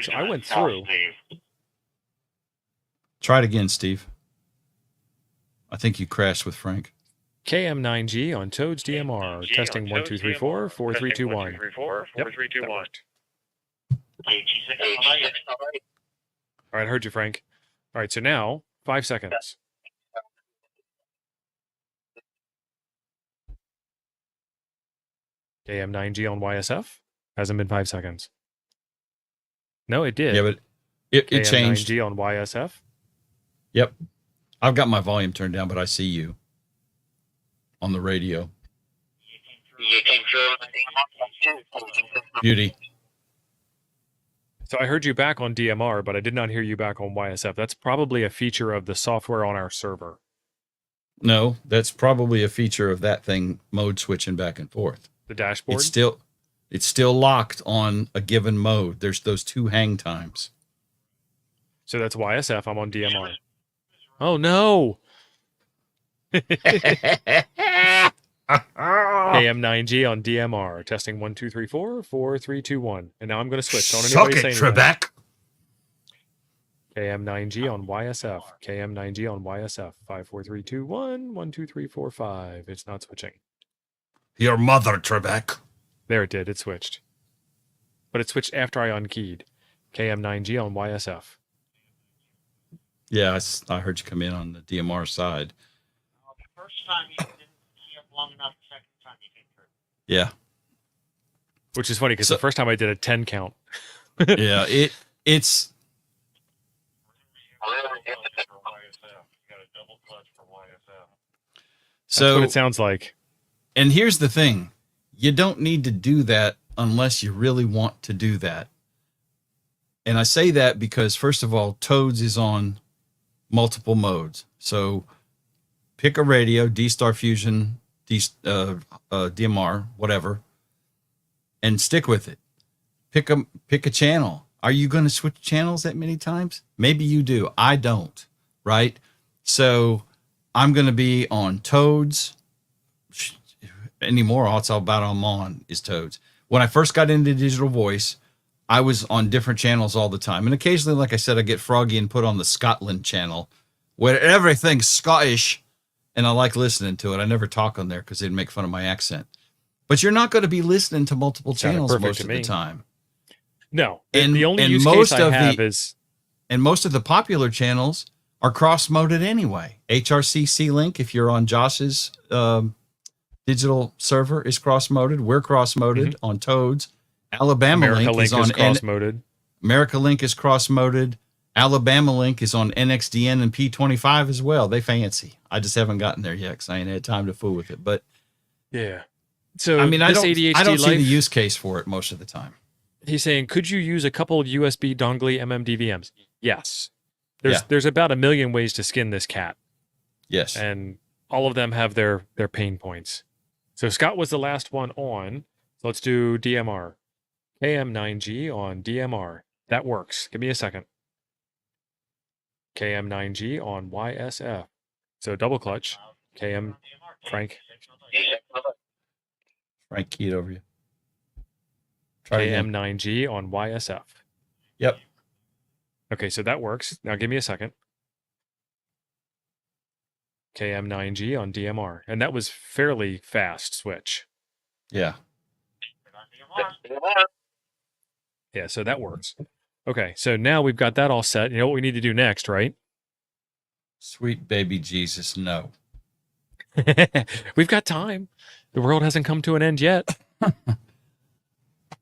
So I went through. Try it again, Steve. I think you crashed with Frank. KM9G on Toads DMR. Testing 1, 2, 3, 4, 4, 3, 2, 1. Yep, that worked. All right, I heard you, Frank. All right, so now 5 seconds. KM9G on YSF. Hasn't been 5 seconds. No, it did. Yeah, but it changed. KM9G on YSF. Yep. I've got my volume turned down, but I see you on the radio. Beauty. So I heard you back on DMR, but I did not hear you back on YSF. That's probably a feature of the software on our server. No, that's probably a feature of that thing mode switching back and forth. The dashboard? It's still locked on a given mode. There's those 2 hang times. So that's YSF. I'm on DMR. Oh, no. KM9G on DMR. Testing 1, 2, 3, 4, 4, 3, 2, 1. And now I'm going to switch. Don't anybody say anything. Trebek. KM9G on YSF. KM9G on YSF. 5, 4, 3, 2, 1. 1, 2, 3, 4, 5. It's not switching. Your mother, Trebek. There it did. It switched. But it switched after I unkeyed. KM9G on YSF. Yeah, I heard you come in on the DMR side. The first time you didn't key up long enough, the second time you came through. Yeah. Which is funny because the first time I did a 10 count. Yeah, it's. So that's what it sounds like. And here's the thing. You don't need to do that unless you really want to do that. And I say that because, first of all, Toads is on multiple modes. So pick a radio, D-Star Fusion, DMR, whatever, and stick with it. Pick a channel. Are you going to switch channels that many times? Maybe you do. I don't, right? So I'm going to be on Toads. Anymore, all it's all about I'm on is Toads. When I first got into digital voice, I was on different channels all the time. And occasionally, like I said, I get froggy and put on the Scotland channel where everything's Scottish and I like listening to it. I never talk on there because they'd make fun of my accent. But you're not going to be listening to multiple channels most of the time. No. And the only use case I have is... And most of the popular channels are cross-moded anyway. HRCC link, if you're on Josh's digital server, is cross-moded. We're cross-moded on Toads. Alabama America Link is on cross-moded. America Link is cross-moded. Alabama Link is on NXDN and P25 as well. They fancy. I just haven't gotten there yet because I ain't had time to fool with it. But yeah. So I mean, I don't see life, the use case for it most of the time. He's saying, could you use a couple USB dongle MMDVMs? Yes. There's about 1 million ways to skin this cat. Yes. And all of them have their pain points. So Scott was the last one on. So let's do DMR. KM9G on DMR. That works. Give me a second. KM9G on YSF. So double clutch. KM, Frank. Frank keyed over you. KM9G on YSF. Yep. Okay, so that works. Now give me a second. KM9G on DMR. And that was fairly fast switch. Yeah. Yeah, so that works. Okay, so now we've got that all set. You know what we need to do next, right? Sweet baby Jesus, no. We've got time. The world hasn't come to an end yet.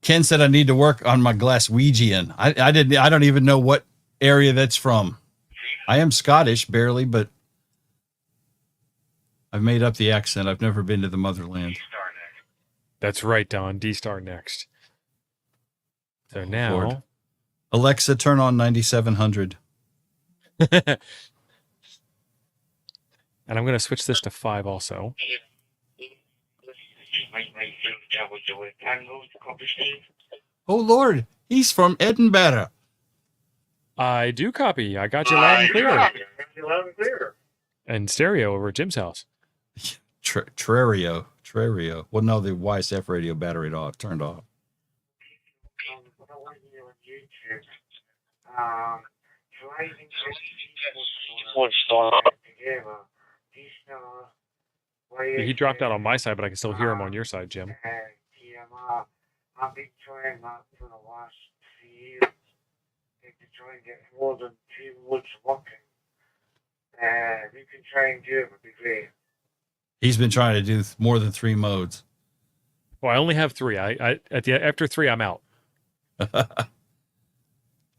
Ken said I need to work on my Glaswegian. I don't even know what area that's from. I am Scottish, barely, but I've made up the accent. I've never been to the motherland. That's right, Don. D-Star next. So now... Lord. Alexa, turn on 9700. And I'm going to switch this to 5 also. Oh, Lord. He's from Edinburgh. I do copy. I got you loud and clear. And stereo over at Jim's house. Trario. Well, no, the YSF radio battery turned off. He dropped out on my side, but I can still hear him on your side, Jim. DMR, I've been trying that for the last 3 years. To try and get more than 2 modes working. If you can try and do it, would be great. He's been trying to do more than 3 modes. Well, I only have 3. After 3, I'm out.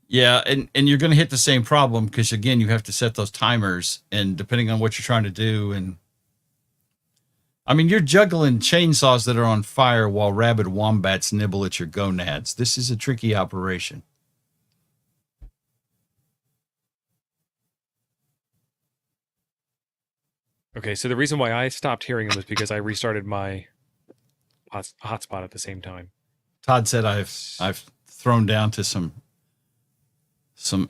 Yeah, and you're going to hit the same problem because, again, you have to set those timers, and depending on what you're trying to do. And I mean, you're juggling chainsaws that are on fire while rabid wombats nibble at your gonads. This is a tricky operation. Okay, so the reason why I stopped hearing him was because I restarted my hotspot at the same time. Todd said I've thrown down to some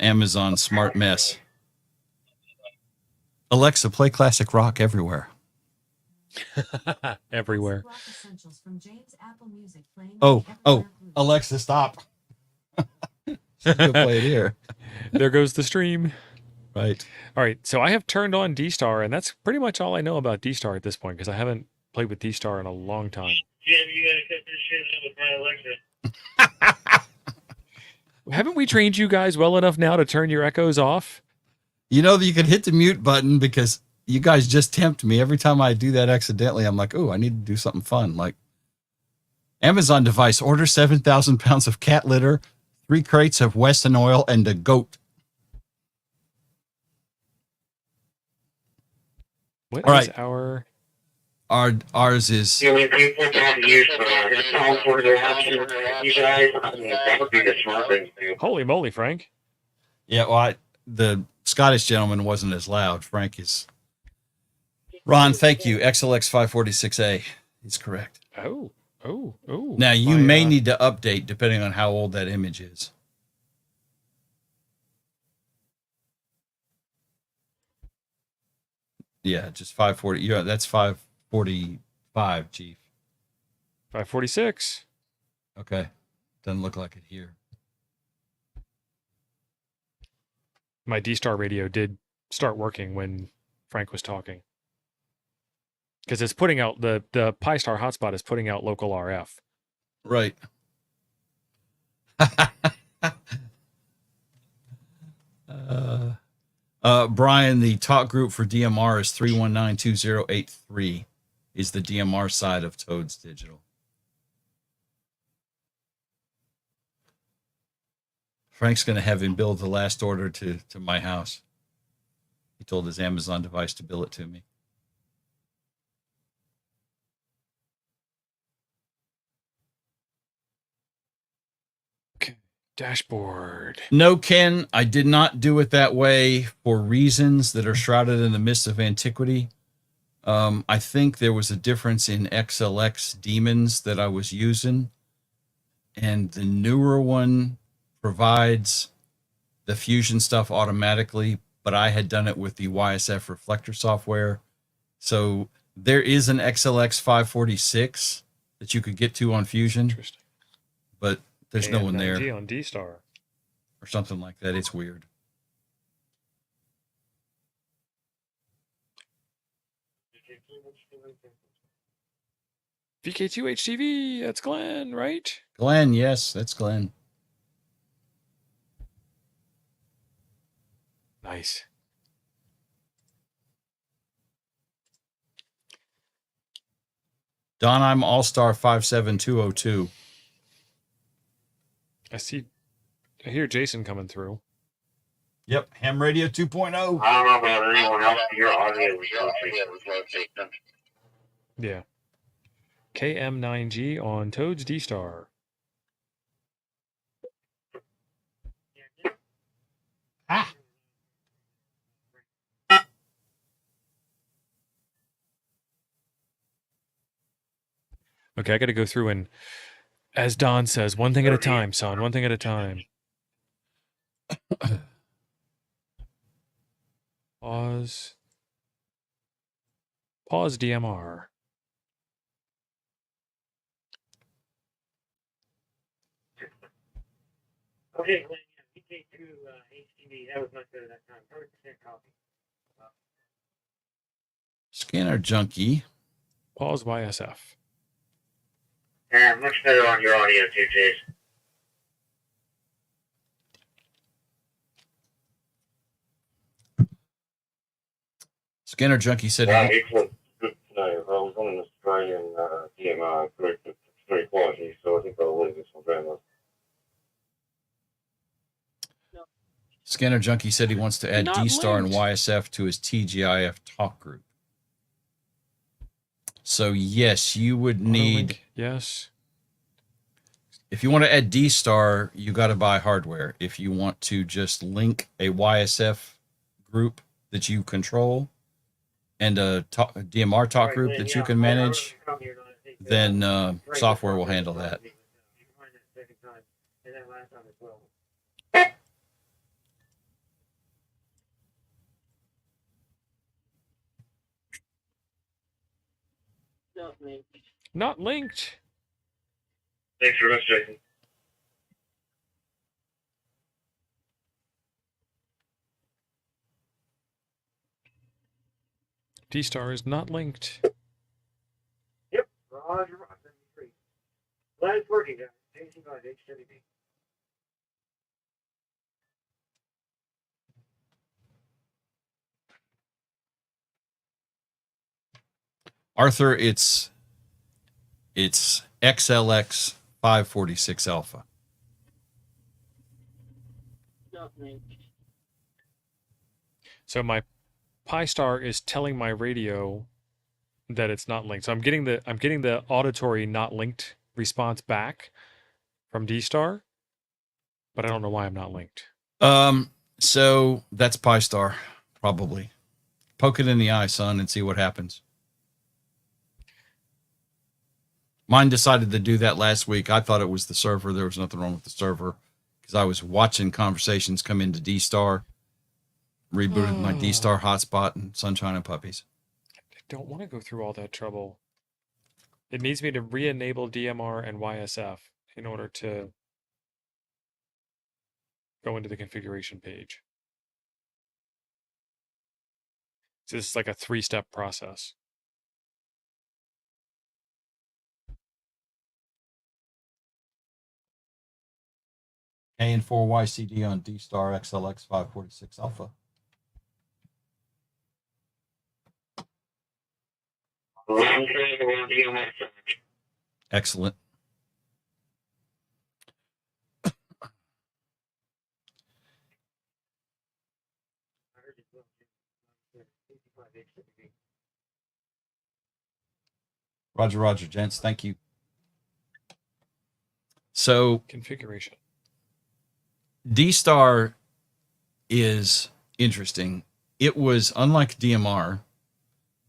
Amazon smart mess. Alexa, play classic rock everywhere. Everywhere. Oh, Alexa, stop. She's gonna play it here. There goes the stream. Right. All right, so I have turned on D-Star, and that's pretty much all I know about D-Star at this point because I haven't played with D-Star in a long time. Jim, you gotta cut this shit out with my Alexa. Haven't we trained you guys well enough now to turn your echoes off? You know that you can hit the mute button because you guys just tempt me. Every time I do that accidentally, I'm like, oh, I need to do something fun. Like Amazon device, order 7,000 pounds of cat litter, 3 crates of Weston oil, and a goat. What All is right. Ours is. The only people don't use the phone for their option. You guys, I mean, that would be the smart thing to do. Holy moly, Frank. Yeah, well, the Scottish gentleman wasn't as loud. Frank is. Ron, thank you. XLX546A. He's correct. Oh. Now, you may need to update depending on how old that image is. Yeah, just 540. Yeah, that's 545, Chief. 546. Okay. Doesn't look like it here. My D-Star radio did start working when Frank was talking. Because it's putting out, the Pi-Star hotspot is putting out local RF. Right. Brian, the talk group for DMR is 3192083 is the DMR side of Toads Digital. Frank's going to have him build the last order to my house. He told his Amazon device to bill it to me. Okay. Dashboard. No, Ken, I did not do it that way for reasons that are shrouded in the mist of antiquity. I think there was a difference in XLX demons that I was using, and the newer one provides the fusion stuff automatically, but I had done it with the YSF Reflector software. So there is an XLX 546 that you could get to on Fusion, Interesting. but there's no one there. On D-Star. Or something like that. It's weird. VK2HTV, that's Glenn, right? Glenn, yes, that's Glenn. Nice. Don, I'm All-Star 57202. I hear Jason coming through. Yep, Ham Radio 2.0. I don't know about anyone else, but your audio was rotating. Yeah. KM9G on Toads D-Star. Ah. Okay, I got to go through and, as Don says, one thing at a time, son. One thing at a time. Pause. Pause DMR. Okay, Glenn, yeah, VK2 HTV, that was much better that time. 100% copy. Scanner Junkie. Pause YSF. And much better on your audio too, Chase. Scanner Junkie said it's good to know. I was on an Australian DMR group that's very quality, so I think I'll leave this one down. Scanner Junkie said he wants to add Not D-Star and linked. YSF to his TGIF talk group. So yes, you would need. Auto-link, yes. If you want to add D-Star, you got to buy hardware. If you want to just link a YSF group that you control and a DMR talk group that you can manage, then software will handle that. Not linked. Thanks very much, Jason. D-Star is not linked. Yep, Roger. Glad it's working, guys. HWB. Arthur, it's XLX 546 Alpha. So my Pi-Star is telling my radio that it's not linked. So I'm getting the auditory not linked response back from D-Star, but I don't know why I'm not linked. So that's Pi-Star, probably. Poke it in the eye, son, and see what happens. Mine decided to do that last week. I thought it was the server. There was nothing wrong with the server because I was watching conversations come into D-Star, rebooted my D-Star hotspot and Sunshine and Puppies. I don't want to go through all that trouble. It needs me to re-enable DMR and YSF in order to go into the configuration page. So this is like a 3-step process. AN4YCD on D-Star XLX 546 Alpha. Excellent. Roger, gents. Thank you. So Configuration. D-Star is interesting. It was, unlike DMR,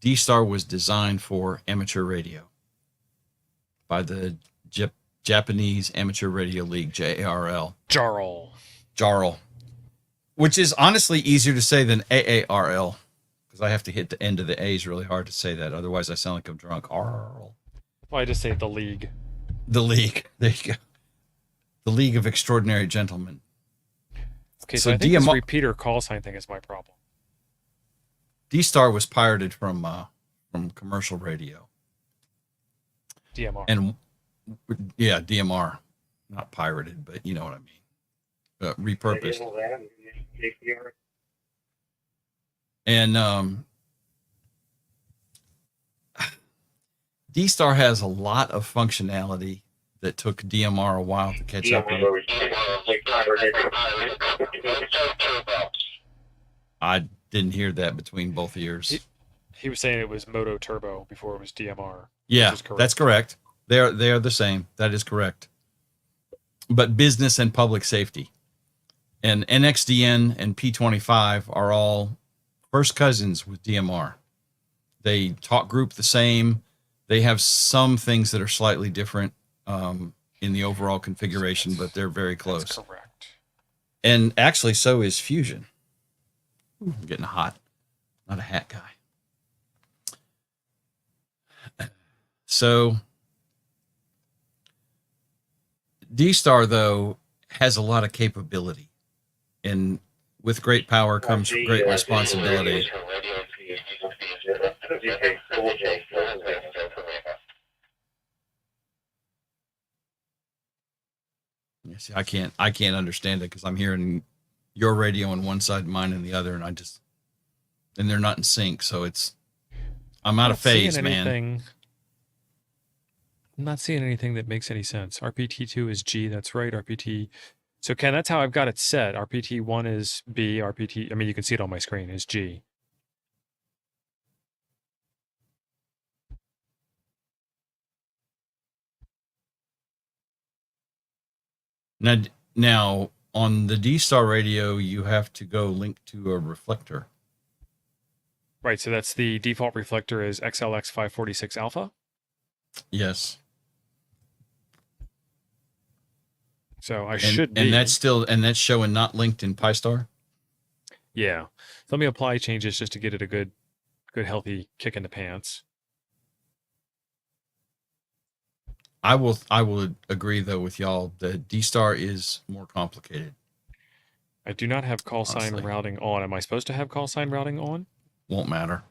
D-Star was designed for amateur radio by the Japanese Amateur Radio League, JARL. JARL. Which is honestly easier to say than AARL, because I have to hit the end of the A's really hard to say that. Otherwise, I sound like I'm drunk. Arl. Well, I just say the league. The League. There you go. The League of Extraordinary Gentlemen. Okay, so I think this repeater call sign thing is my problem. D-Star was pirated from commercial radio. DMR. And yeah, DMR, not pirated, but you know what I mean. Repurposed. And D-Star has a lot of functionality that took DMR a while to catch up with. I didn't hear that between both ears. He was saying it was Moto Turbo before it was DMR. Yeah, that's correct. They are the same. That is correct. But business and public safety. And NXDN and P25 are all first cousins with DMR. They talk group the same. They have some things that are slightly different in the overall configuration, but they're very close. That's correct. And actually, so is Fusion. Ooh, I'm getting hot. Not a hat guy. So D-Star, though, has a lot of capability. And with great power comes great responsibility. see, I can't understand it because I'm hearing your radio on one side, mine on the other, and they're not in sync. So I'm out of phase, man. I'm not seeing anything that makes any sense. RPT2 is G. That's right. RPT. So Ken, that's how I've got it set. RPT1 is B. RPT. I mean, you can see it on my screen. Is G. Now on the D-Star radio, you have to go link to a reflector. Right. So that's the default reflector is XLX546 alpha. Yes. So I should be. And that's showing not linked in Pi-Star? Yeah. So let me apply changes just to get it a good healthy kick in the pants. I will agree though with y'all that D-Star is more complicated. I do not have call sign routing on. Am I supposed to have call sign routing on? Won't matter.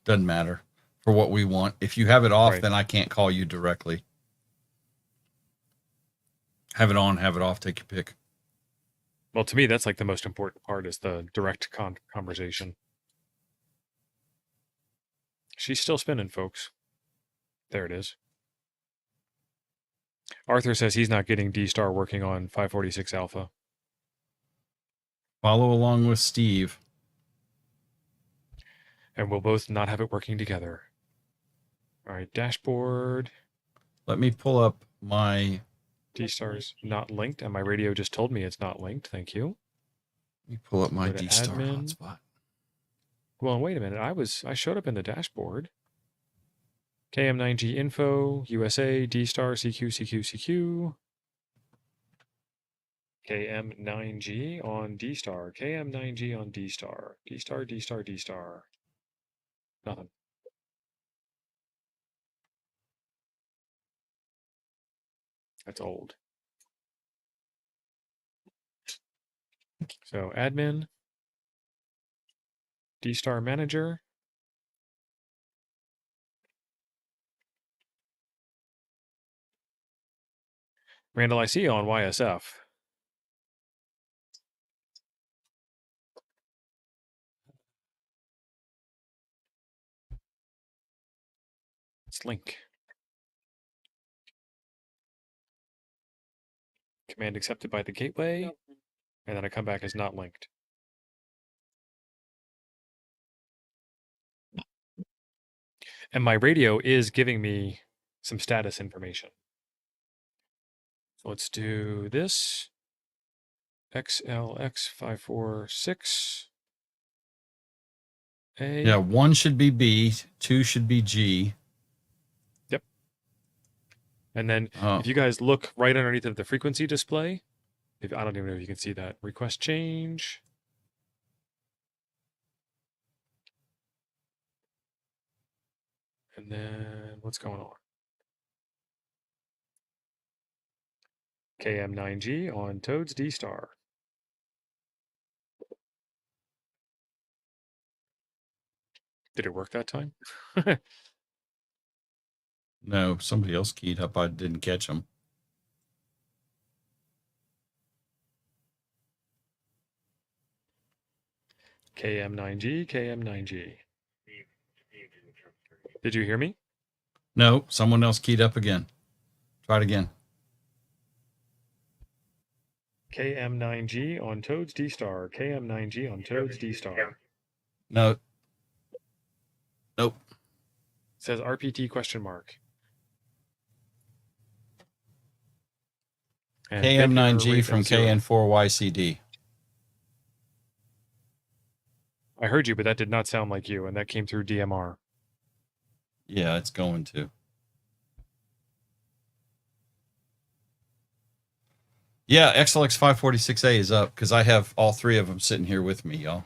Doesn't matter for what we want. If you have it off, then I can't call you directly. Have it on, have it off, take your pick. Well, to me, that's like the most important part is the direct conversation. She's still spinning, folks. There it is. Arthur says he's not getting D-Star working on 546 alpha. Follow along with Steve. And we'll both not have it working together. All right, dashboard. Let me pull up my... D-Star's not linked, and my radio just told me it's not linked. Thank you. Let me pull up my D-Star hotspot. Well, wait a minute. I showed up in the dashboard. KM9G info, USA, D-Star, CQ, CQ, CQ. KM9G on D-Star. KM9G on D-Star. D-Star, D-Star, D-Star. Nothing. That's old. So admin, D-Star manager. Randall, I see you on YSF. Let's link. Command accepted by the gateway, and then I come back as not linked. And my radio is giving me some status information. So let's do this. XLX546. A. Yeah, 1 should be B, 2 should be G. Yep. And then if you guys look right underneath of the frequency display, I don't even know if you can see that. Request change. And then what's going on? KM9G on Toads D-Star. Did it work that time? No, somebody else keyed up. I didn't catch them. KM9G, KM9G. Did you hear me? No, someone else keyed up again. Try it again. KM9G on Toads D-Star. KM9G on Toads D-Star. No. Nope. It says RPT question mark. And KM9G from KN4YCD. I heard you, but that did not sound like you, and that came through DMR. Yeah, it's going to. Yeah, XLX546A is up because I have all 3 of them sitting here with me, y'all.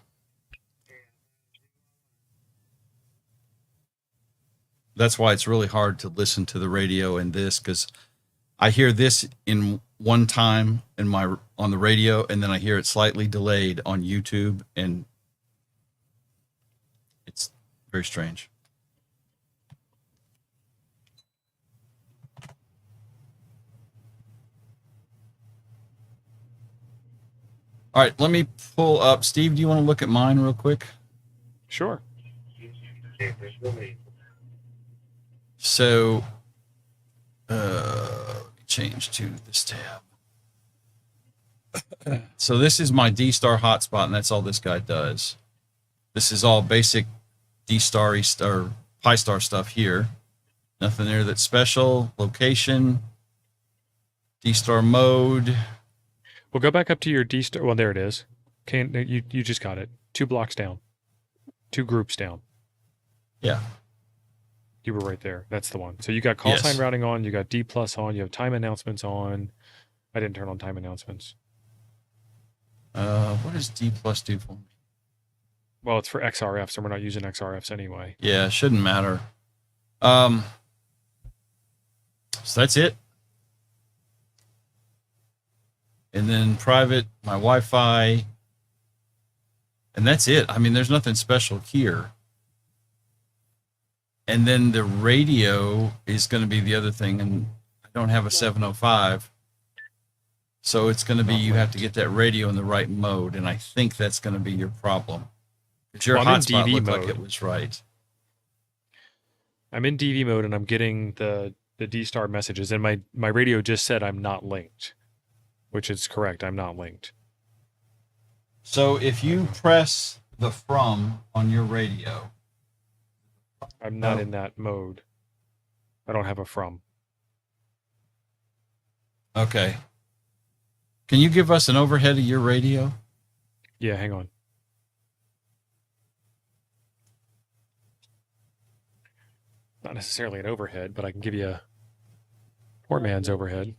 That's why it's really hard to listen to the radio and this, because I hear this in one time on the radio, and then I hear it slightly delayed on YouTube, and it's very strange. All right, let me pull up. Steve, do you want to look at mine real quick? Sure. So, change to this tab. So this is my D-Star hotspot, and that's all this guy does. This is all basic D-Star, E-Star, Pi-Star stuff here. Nothing there that's special. Location, D-Star mode. We'll go back up to your D-Star. Well, there it is. Okay, you just got it. 2 blocks down. 2 groups down. Yeah. You were right there. That's the one. So you got call sign routing on. You got D+ on. You have time announcements on. I didn't turn on time announcements. What does D+ do for me? Well, it's for XRFs, and we're not using XRFs anyway. Yeah, shouldn't matter. So that's it. And then private, my Wi-Fi. And that's it. I mean, there's nothing special here. And then the radio is going to be the other thing. And I don't have a 705. So it's going to be, you have to get that radio in the right mode. And I think that's going to be your problem. Because your hotspot looked like it was right. I'm in DV mode, and I'm getting the D-Star messages. And my radio just said I'm not linked, which is correct. I'm not linked. So if you press the from on your radio. I'm not in that mode. I don't have a from. Okay. Can you give us an overhead of your radio? Yeah, hang on. Not necessarily an overhead, but I can give you a poor man's overhead.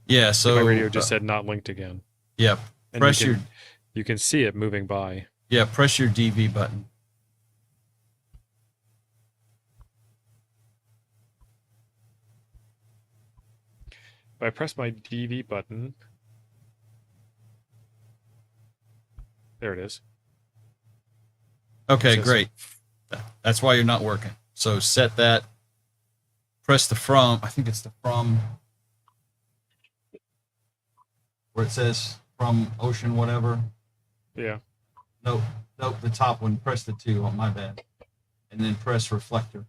Yeah, so my radio just said not linked again. Yeah, and you can see it moving by. Yeah, press your DV button. If I press my DV button, there it is. Okay, great. That's why you're not working. So set that. Press the from. I think it's the from. Where it says from ocean whatever. Yeah. Nope, the top one. Press the 2. Oh, my bad. And then press reflector.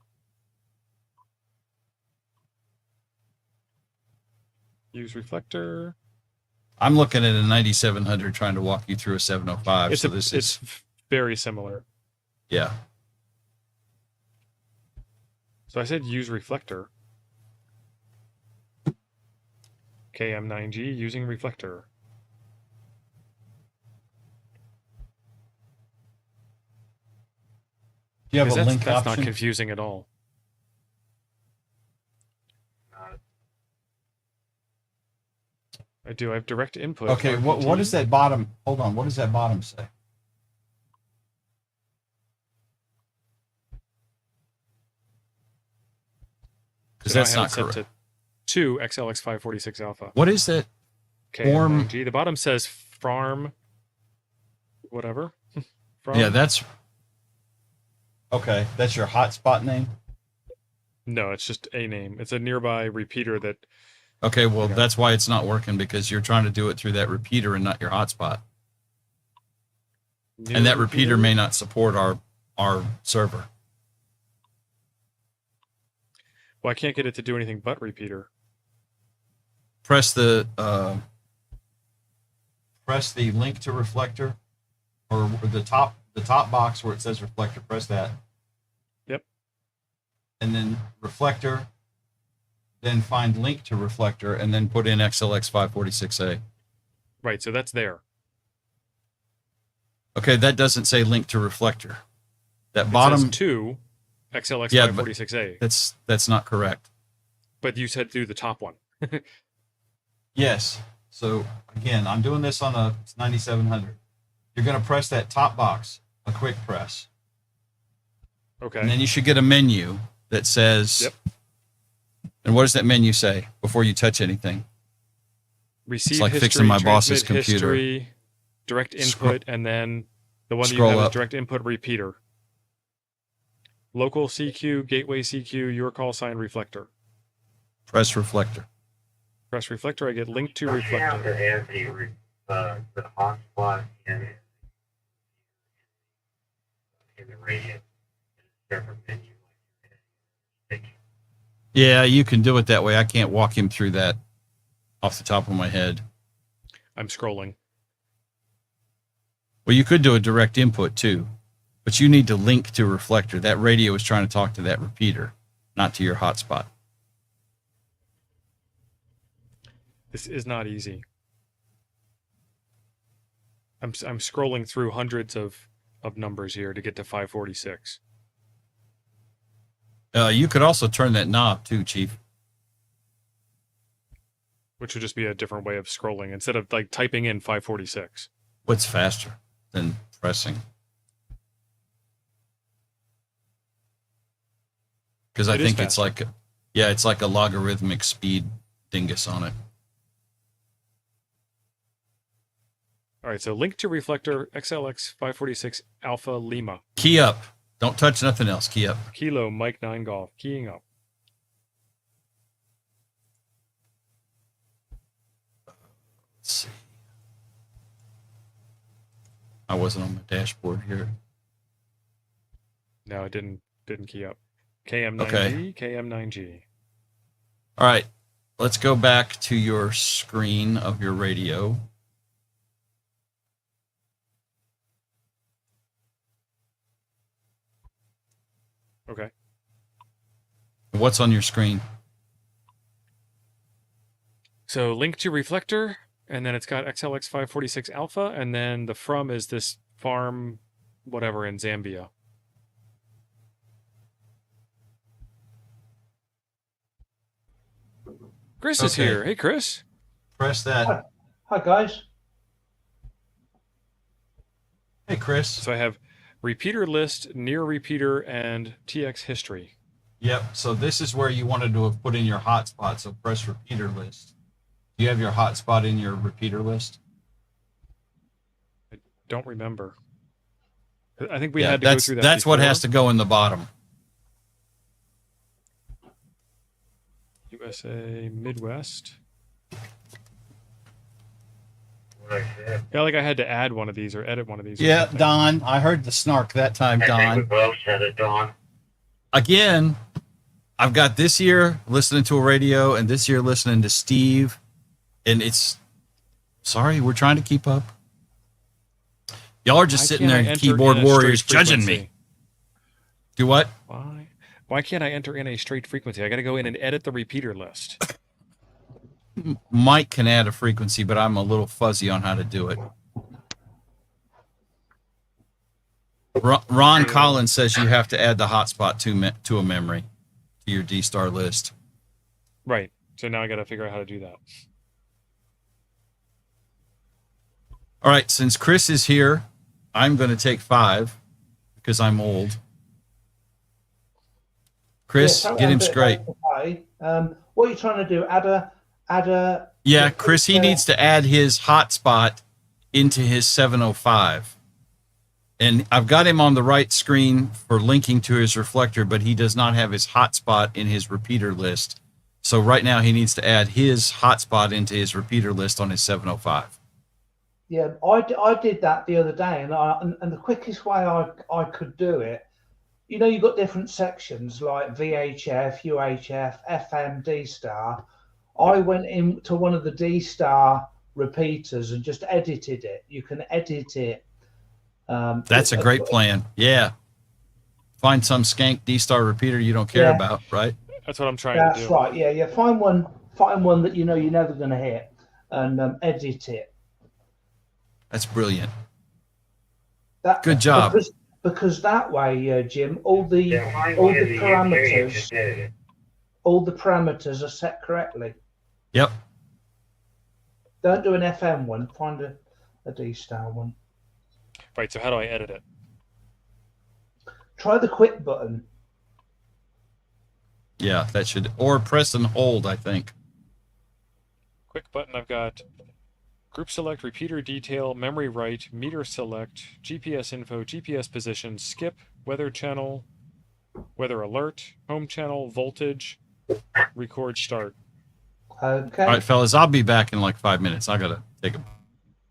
Use reflector. I'm looking at a 9700 trying to walk you through a 705. It's very similar. Yeah. So I said use reflector. KM9G using reflector. Do you have a link that's option? Not confusing at all. I do. I have direct input. Okay, what is that bottom? Hold on. What does that bottom say? Because that's not correct. Set to 2 XLX546 alpha. What is that? Form. The bottom says farm. Whatever. From. Yeah, that's. Okay, that's your hotspot name? No, it's just a name. It's a nearby repeater that. Okay, well, that's why it's not working, because you're trying to do it through that repeater and not your hotspot. And that repeater may not support our server. Well, I can't get it to do anything but repeater. Press the link to reflector, or the top box where it says reflector. Press that. Yep. And then reflector. Then find link to reflector, and then put in XLX546A. Right, so that's there. Okay, that doesn't say link to reflector. That it bottom says 2 XLX546A. Yeah, that's not correct. But you said do the top one. Yes. So again, I'm doing this on a 9700. You're going to press that top box, a quick press. Okay. And then you should get a menu that says. Yep. And what does that menu say before you touch anything? Receive it's like history, fixing my boss's computer. History, direct input, and then the one that you have is direct input repeater. Local CQ, gateway CQ, your call sign reflector. Press reflector. Press reflector, I get linked to Don't reflector. you have to add the hotspot Yeah, you can do it that way. I can't walk him through that off the top of my head. I'm scrolling. Well, you could do a direct input too, but you need to link to Reflector. That radio is trying to talk to that repeater, not to your hotspot. This is not easy. I'm scrolling through hundreds of numbers here to get to 546. You could also turn that knob too, Chief. Which would just be a different way of scrolling instead of like typing in 546. What's faster than pressing? Because I think it's like, it's like a logarithmic speed dingus on it. All right, so link to Reflector XLX 546 Alpha Lima. Key up. Don't touch nothing else. Key up. Kilo Mike 9 Golf. Keying up. Let's see. I wasn't on my dashboard here. No, it didn't key up. KM9G, Okay. KM9G. All right. Let's go back to your screen of your radio. Okay. What's on your screen? So link to Reflector, and then it's got XLX 546 Alpha, and then the from is this farm whatever in Zambia. Chris is here. Hey, Chris. Press that. Hi, guys. Hey, Chris. So I have repeater list, near repeater, and TX history. Yep. So this is where you wanted to have put in your hotspot. So press repeater list. Do you have your hotspot in your repeater list? I don't remember. I think we had to go through that. That's what before. has to go in the bottom. USA Midwest. Right there. Yeah, like I had to add one of these or edit one of these. Yeah, Don. I heard the snark that time, I think we Don. both said it, Don. Again, I've got this year listening to a radio and this year listening to Steve. And it's, sorry, we're trying to keep up. Y'all are just sitting there, keyboard warriors, judging me. Do what? Why can't I enter in a straight frequency? I got to go in and edit the repeater list. Mike can add a frequency, but I'm a little fuzzy on how to do it. Ron Collins says you have to add the hotspot to a memory, to your D-Star list. Right. So now I got to figure out how to do that. All right. Since Chris is here, I'm going to take 5 because I'm old. Chris, Yeah, get him straight. What are you trying to do? Add a. Yeah, Chris, he needs to add his hotspot into his 705. And I've got him on the right screen for linking to his reflector, but he does not have his hotspot in his repeater list. So right now he needs to add his hotspot into his repeater list on his 705. Yeah, I did that the other day, and the quickest way I could do it, you know, you've got different sections like VHF, UHF, FM, D-Star. I went into one of the D-Star repeaters and just edited it. You can edit it. That's a great plan. Yeah. Find some skank D-Star repeater you don't care about, right? That's what I'm trying to do. That's right. Yeah. Find one that you know you're never going to hit, and edit it. That's brilliant. Good job. Because that way, Jim, all the parameters are set correctly. Yep. Don't do an FM one. Find a D-Star one. Right. So how do I edit it? Try the quit button. Yeah, that should, or press and hold, I think. Quick button. I've got group select, repeater detail, memory write, meter select, GPS info, GPS position, skip, weather channel, weather alert, home channel, voltage, record start. Okay. All right, fellas, I'll be back in like 5 minutes. I got to take a...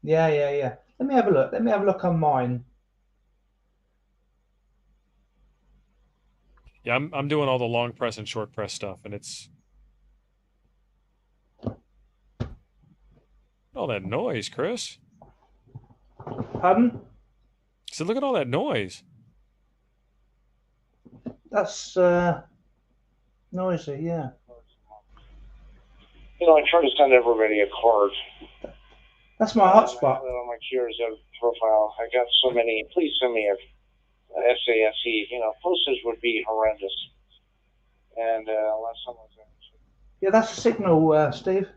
Yeah. Let me have a look. Let me have a look on mine. Yeah, I'm doing all the long press and short press stuff, and it's all that noise, Chris. Pardon? So look at all that noise. That's noisy, yeah. You know, I try to send everybody a card. That's my hotspot. On my Cures profile, I got so many. Please send me a SASE. You know, postage would be horrendous. And unless someone's Yeah, that's a signal, Steve.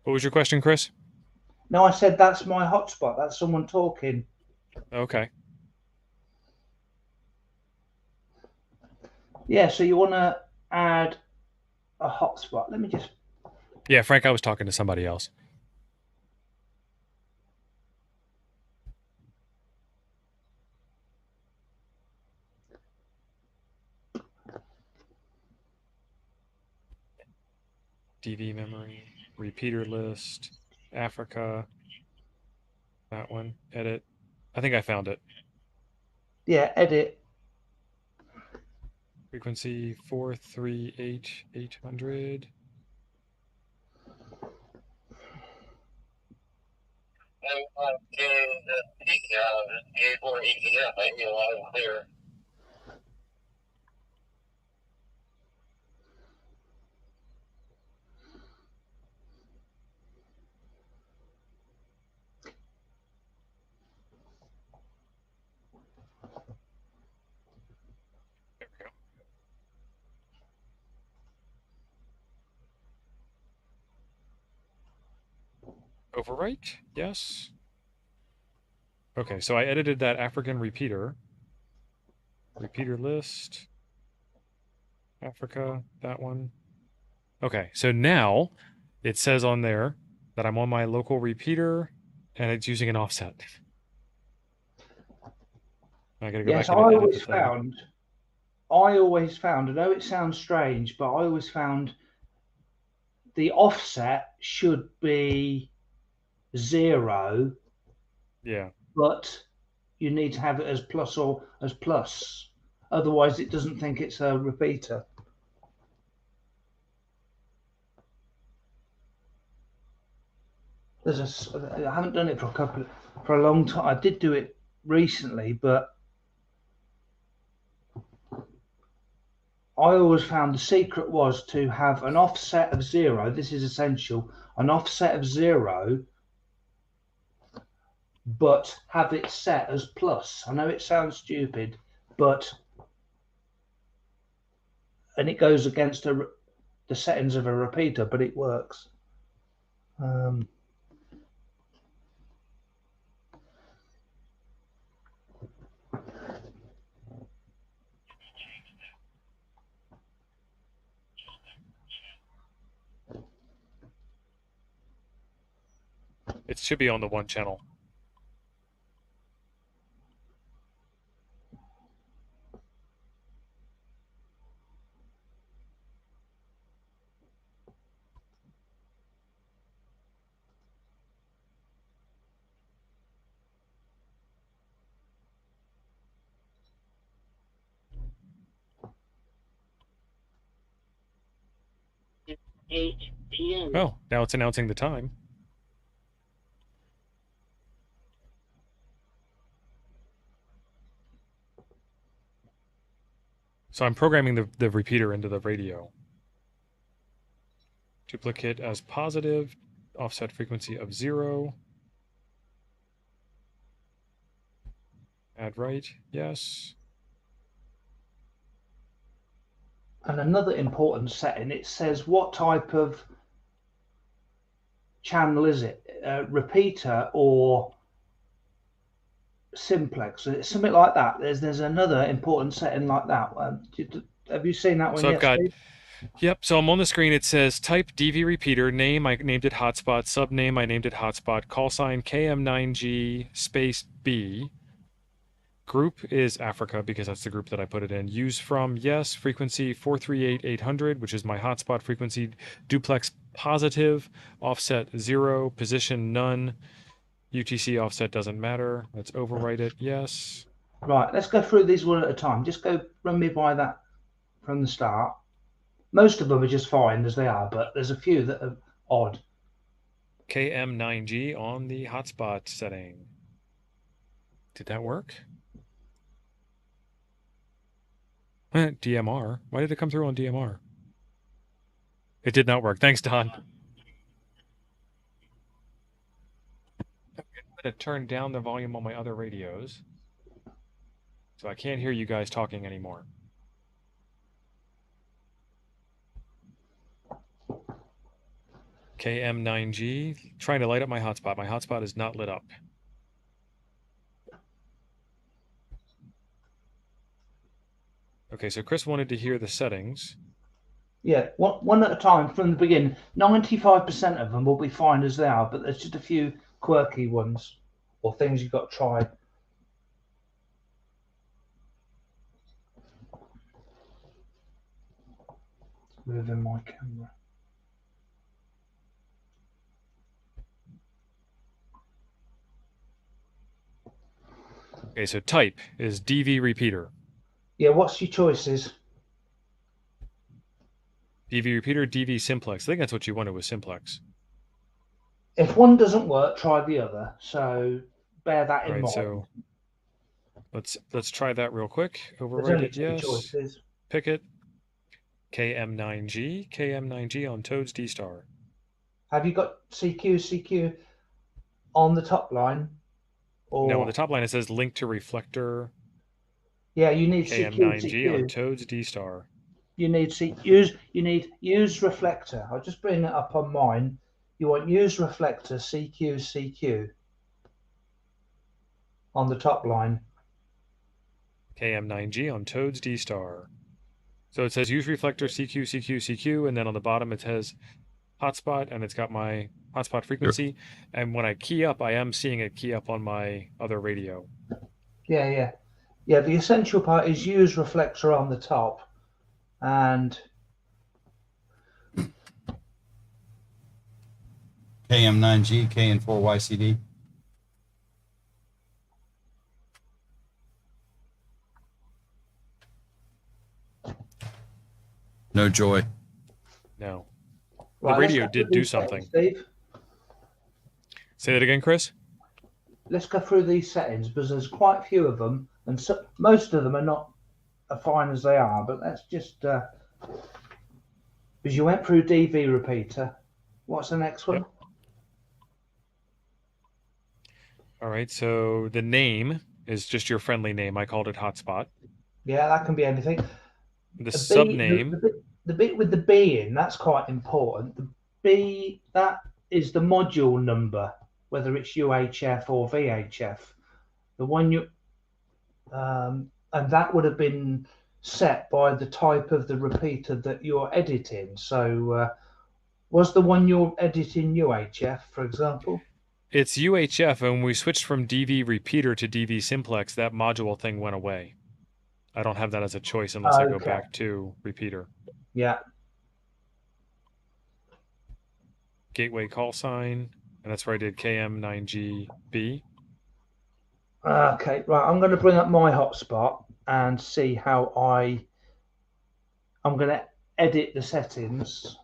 What was your question, Chris? No, I said that's my hotspot. That's someone talking. Okay. Yeah, so you want to add a hotspot. Let me just... Yeah, Frank, I was talking to somebody else. DV memory, repeater list, Africa, that one, edit. I think I found it. Yeah, edit. Frequency 438,800. There we go. Overwrite, yes. Okay, so I edited that African repeater. Repeater list. Africa, that one. Okay, so now it says on there that I'm on my local repeater and it's using an offset. I gotta go Yes, back I and edit always the thing. found, I know it sounds strange, but I always found the offset should be 0. Yeah. But you need to have it as plus or as plus. Otherwise, it doesn't think it's a repeater. I haven't done it for a long time. I did do it recently, but I always found the secret was to have an offset of 0. This is essential. An offset of 0, but have it set as plus. I know it sounds stupid, and it goes against the settings of a repeater, but it works. It should be on the one channel. p.m. Oh, now it's announcing the time. So I'm programming the repeater into the radio. Duplicate as positive, offset frequency of 0. Add right, yes. And another important setting, it says what type of channel is it? Repeater or simplex? Something like that. There's another important setting like that. Have you seen that one So yet, I've got, Steve? yep, so I'm on the screen. It says type DV repeater, name, I named it hotspot, subname, I named it hotspot, call sign KM9G space B. Group is Africa because that's the group that I put it in. Use from, yes, frequency 438,800, which is my hotspot frequency, duplex positive, offset 0, position none, UTC offset doesn't matter. Let's overwrite it. Yes. Right, let's go through these one at a time. Just go run me by that from the start. Most of them are just fine as they are, but there's a few that are odd. KM9G on the hotspot setting. Did that work? DMR. Why did it come through on DMR? It did not work. Thanks, Don. I'm going to turn down the volume on my other radios, so I can't hear you guys talking anymore. KM9G, trying to light up my hotspot. My hotspot is not lit up. Okay, so Chris wanted to hear the settings. Yeah, one at a time from the beginning. 95% of them will be fine as they are, but there's just a few quirky ones or things you've got to try. Moving my camera. Okay, so type is DV repeater. Yeah, what's your choices? DV repeater, DV simplex. I think that's what you wanted with simplex. If one doesn't work, try the other. So bear that in mind. So let's try that real quick. There's Overwrite only it. two Yes. choices. Pick it. KM9G on Toads D-Star. Have you got CQ on the top line? Or... No, on the top line it says link to Reflector. Yeah, you need KM9G on Toads D-Star. You need use Reflector. I'll just bring it up on mine. You want use Reflector CQ on the top line. KM9G on Toads D-Star. So it says use Reflector CQ, and then on the bottom it says hotspot, and it's got my hotspot frequency. Sure. And when I key up, I am seeing it key up on my other radio. Yeah. The essential part is use Reflector on the top, and KM9G, KN4YCD. No joy. No. The radio did do something. Steve. Say that again, Chris? Let's go through these settings because there's quite a few of them, and so, most of them are not as fine as they are, but that's just because you went through DV repeater. What's the next one? Yep. All right, so the name is just your friendly name. I called it hotspot. Yeah, that can be anything. The subname. The bit with the B in, that's quite important. The B, that is the module number, whether it's UHF or VHF. The one you, and that would have been set by the type of the repeater that you're editing. So was the one you're editing UHF, for example? It's UHF, and when we switched from DV repeater to DV simplex, that module thing went away. I don't have that as a choice unless I go back to repeater. Yeah. Gateway call sign, and that's where I did KM9GB. Okay, right. I'm going to bring up my hotspot and see how I'm going to edit the settings.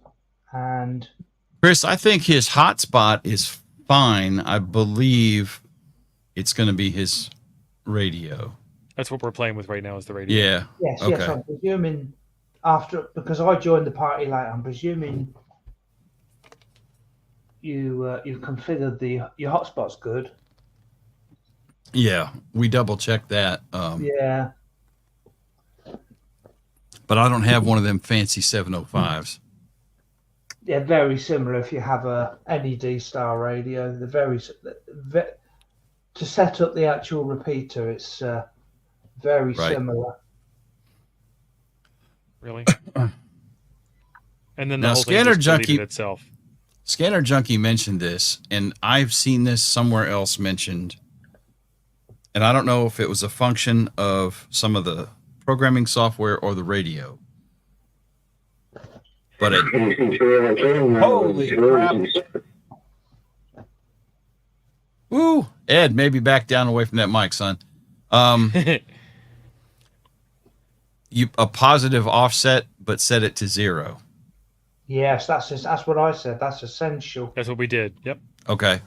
And Chris, I think his hotspot is fine. I believe it's going to be his radio. That's what we're playing with right now is the radio. Yeah. Yes, okay. Yes. I'm presuming because I joined the party late, I'm presuming you configured your hotspot's good. Yeah, we double checked that. Yeah. But I don't have one of them fancy 705s. Yeah, very similar. If you have any D-Star radio, they're to set up the actual repeater, it's very similar. Really? And then the now, whole Scanner thing just Junkie itself. Scanner Junkie mentioned this, and I've seen this somewhere else mentioned. And I don't know if it was a function of some of the programming software or the radio. but holy crap. Woo! Ed, maybe back down away from that mic, son. A positive offset, but set it to 0. Yes, that's what I said. That's essential. That's what we did. Yep. Okay.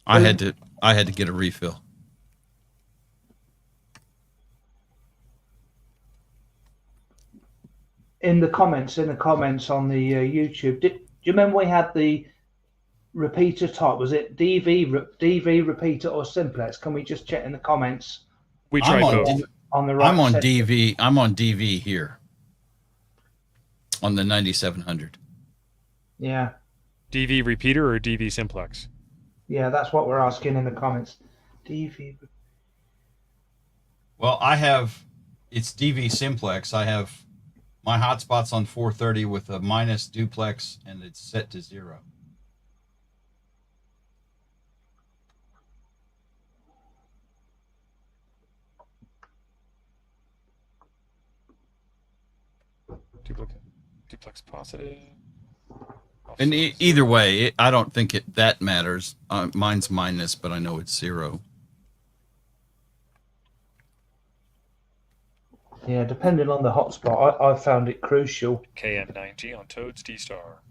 I had to get a refill. In the comments on the YouTube, do you remember we had the repeater type? Was it DV repeater or simplex? Can we just check in the comments? We tried both. On the right. I'm on DV. I'm on DV here. On the 9700. Yeah. DV repeater or DV simplex? Yeah, that's what we're asking in the comments. DV. Well, it's DV simplex. I have my hotspot's on 430 with a minus duplex, and it's set to 0. Duplex positive. And either way, I don't think that matters. Mine's minus, but I know it's 0. Yeah, depending on the hotspot, I found it crucial. KM9G on Toads D-Star.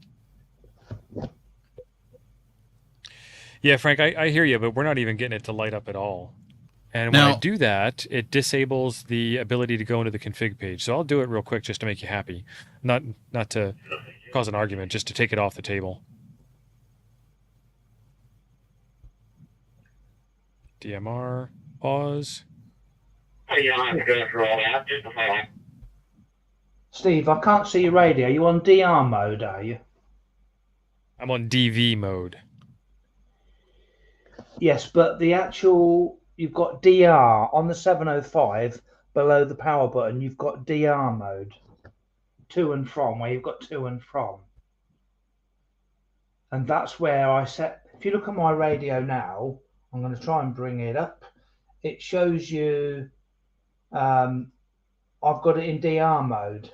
Yeah, Frank, I hear you, but we're not even getting it to light up at all. And when I do that, it disables the ability to go into the config page. So I'll do it real quick just to make you happy. Not to cause an argument, just to take it off the table. DMR, pause. Steve, I can't see your radio. Are you on DR mode, are you? I'm on DV mode. Yes, but the actual... You've got DR on the 705 below the power button. You've got DR mode, to and from, where you've got to and from. And that's where I set... If you look at my radio now, I'm going to try and bring it up. It shows you... I've got it in DR mode.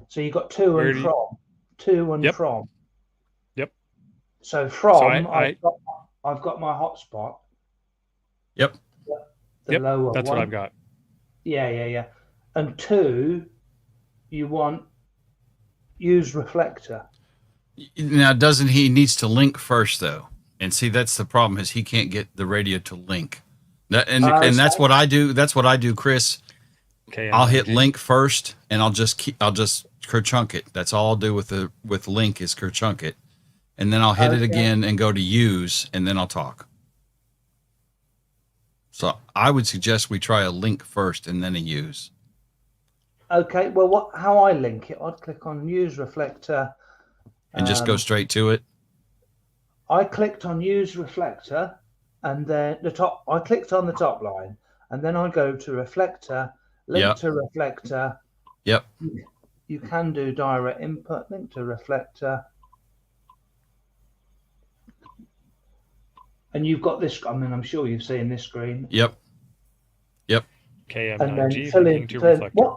So you've got to and from. To and from. Yep. So from, I've got my hotspot. Yep. The lower that's one. what I've got. Yeah. And 2, you want use reflector. Now, he needs to link first, though. And see, that's the problem, is he can't get the radio to link. And that's what I do. That's what I do, Chris. Okay, I'll hit link first, and I'll just kerchunk it. That's all I'll do with link is kerchunk it. And then I'll hit it again and go to use, and then I'll talk. So I would suggest we try a link first and then a use. Okay, well, how I link it, I'd click on use reflector. And just go straight to it? I clicked on use reflector, and then I clicked on the top line, and then I go to reflector, link to reflector. Yep. You can do direct input, link to reflector. And you've got this. I mean, I'm sure you've seen this screen. Yep. KM9G linking to reflector.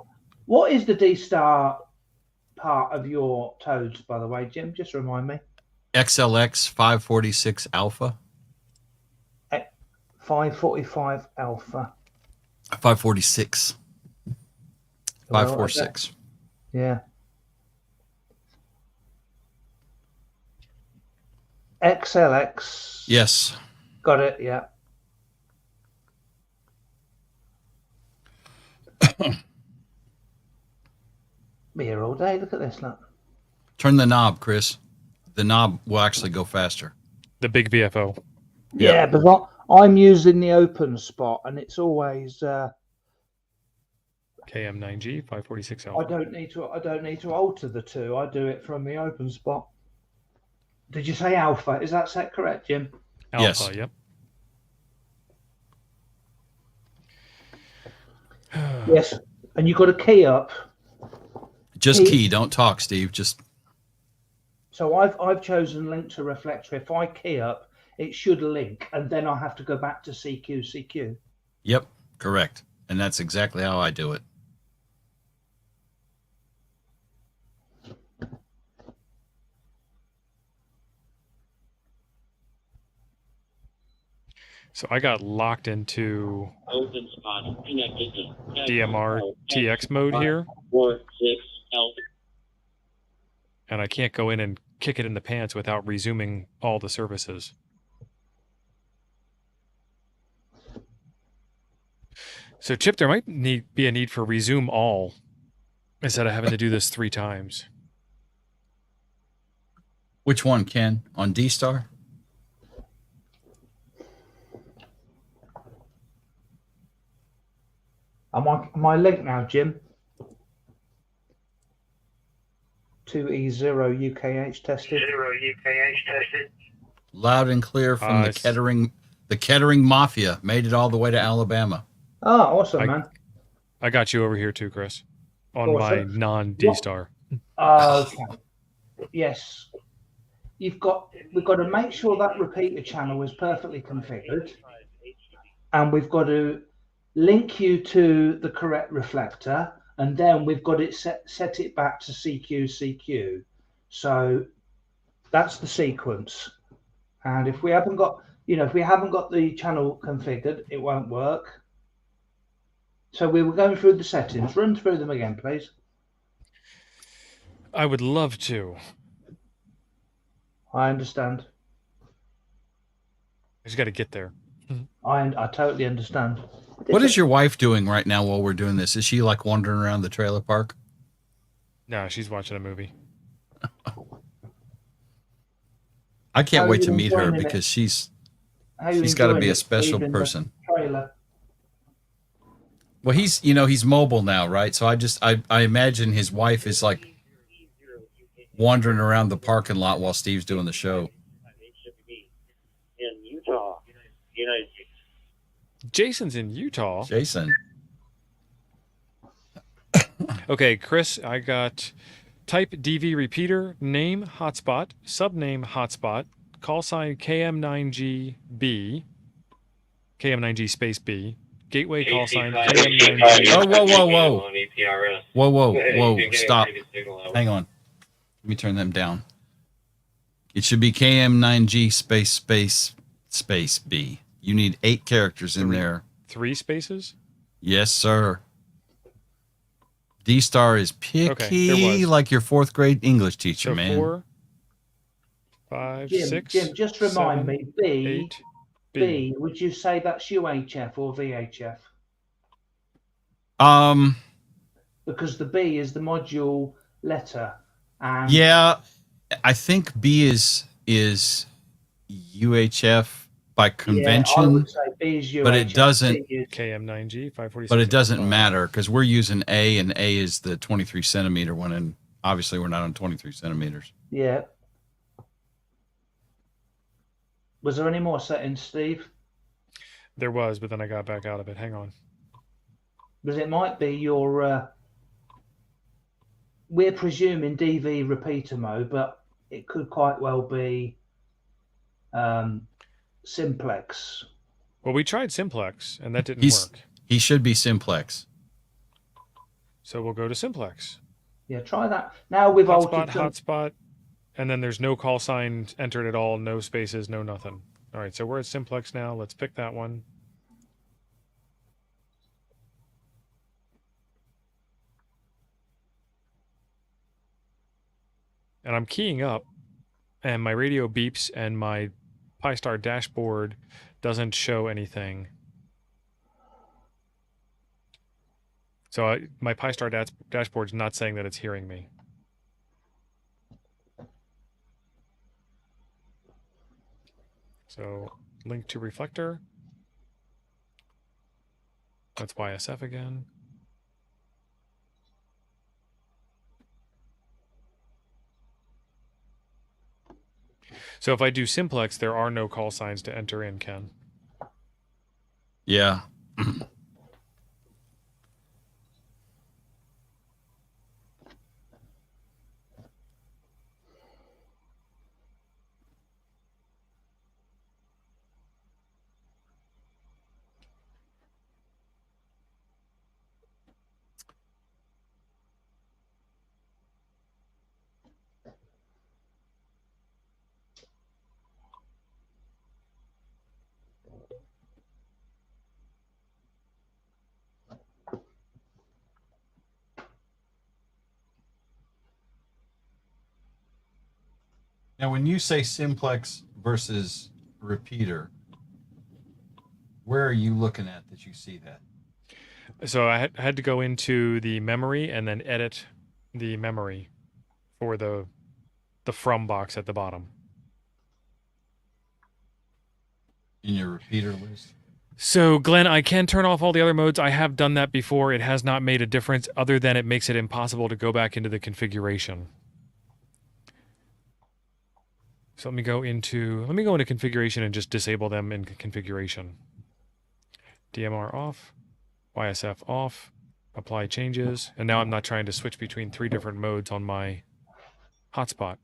What is the D-Star part of your Toads, by the way, Jim? Just remind me. XLX 546 Alpha. 545 Alpha. 546. 546. Yeah. XLX. Yes. Got it, yeah. Be here all day. Look at this, look. Turn the knob, Chris. The knob will actually go faster. The big VFO. Yeah, but I'm using the open spot, and it's always KM9G 546 Alpha. I don't need to alter the 2. I do it from the open spot. Did you say Alpha? Is that set correct, Jim? Alpha, yes. Yep. Yes, and you've got a key up. Just key, don't talk, Steve. Just. So I've chosen link to reflector. If I key up, it should link, and then I'll have to go back to CQ. Yep, correct. And that's exactly how I do it. So I got locked into Open spot connected to DMR TX mode here. 46L. And I can't go in and kick it in the pants without resuming all the services. So, Chip, there might be a need for resume all instead of having to do this 3 times. Which one, Ken? On D-Star? Am I linked now, Jim? 2E0 UKH tested. Loud and clear from the Kettering Mafia. Made it all the way to Alabama. Oh, awesome, man. I got you over here too, Chris, on my non-D-Star. Okay. Yes. We've got to make sure that repeater channel is perfectly configured. And we've got to link you to the correct reflector. And then we've got it set it back to CQ. So that's the sequence. And if we haven't got, the channel configured, it won't work. So we were going through the settings. Run through them again, please. I would love to. I understand. I just got to get there. I totally understand. What is your wife doing right now while we're doing this? Is she like wandering around the trailer park? No, she's watching a movie. I can't wait to meet her because she's got to be a special person. Well, he's mobile now, right? So I imagine his wife is like wandering around the parking lot while Steve's doing the show. In Utah, United States. Jason's in Utah. Jason. Okay, Chris, I got type DV repeater, name hotspot, subname hotspot, call sign KM9GB, KM9G space B, gateway call sign KM9G. Oh, whoa. Stop. Hang on. Let me turn them down. It should be KM9G space B. You need 8 characters in there. 3 spaces? Yes, sir. D-Star is picky like your 4th grade English teacher, so man. 4, 5, Jim, 6. Jim, just remind 7, me. 8, B. Would you say that's UHF or VHF? Because the B is the module letter. And yeah, I think B is UHF by convention. Yeah, I would say B is UHF, but it doesn't. KM9G 546. But it doesn't matter because we're using A, and A is the 23 centimeter one, and obviously we're not on 23 centimeters. Yeah. Was there any more settings, Steve? There was, but then I got back out of it. Hang on. Because it might be your. We're presuming DV repeater mode, but it could quite well be simplex. Well, we tried simplex, and that didn't work. He should be simplex. So we'll go to simplex. Yeah, try that. Now we've altered hotspot, and then there's no call sign entered at all, no spaces, no nothing. All right, so we're at simplex now. Let's pick that one. And I'm keying up, and my radio beeps, and my Pi-Star dashboard doesn't show anything. So my Pi-Star dashboard is not saying that it's hearing me. So link to Reflector. That's YSF again. So if I do simplex, there are no call signs to enter in, Ken. Yeah. Now, when you say simplex versus repeater, where are you looking at that you see that? So I had to go into the memory and then edit the memory for the from box at the bottom. In your repeater list? So, Glenn, I can turn off all the other modes. I have done that before. It has not made a difference other than it makes it impossible to go back into the configuration. So let me go into configuration and just disable them in configuration. DMR off, YSF off, apply changes, and now I'm not trying to switch between 3 different modes on my hotspot.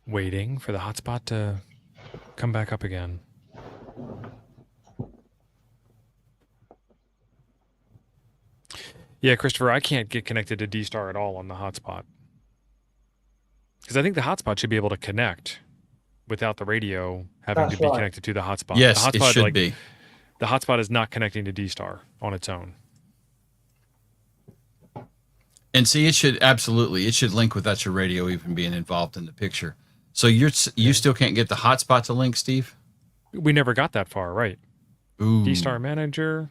Waiting for the hotspot to come back up again. Yeah, Christopher, I can't get connected to D-Star at all on the hotspot. Because I think the hotspot should be able to connect without the radio having to be connected to the hotspot. Yes, the hotspot, it should be. The hotspot is not connecting to D-Star on its own. And see, it should link without your radio even being involved in the picture. So you still can't get the hotspot to link, Steve? We never got that far, right? Ooh. D-Star Manager,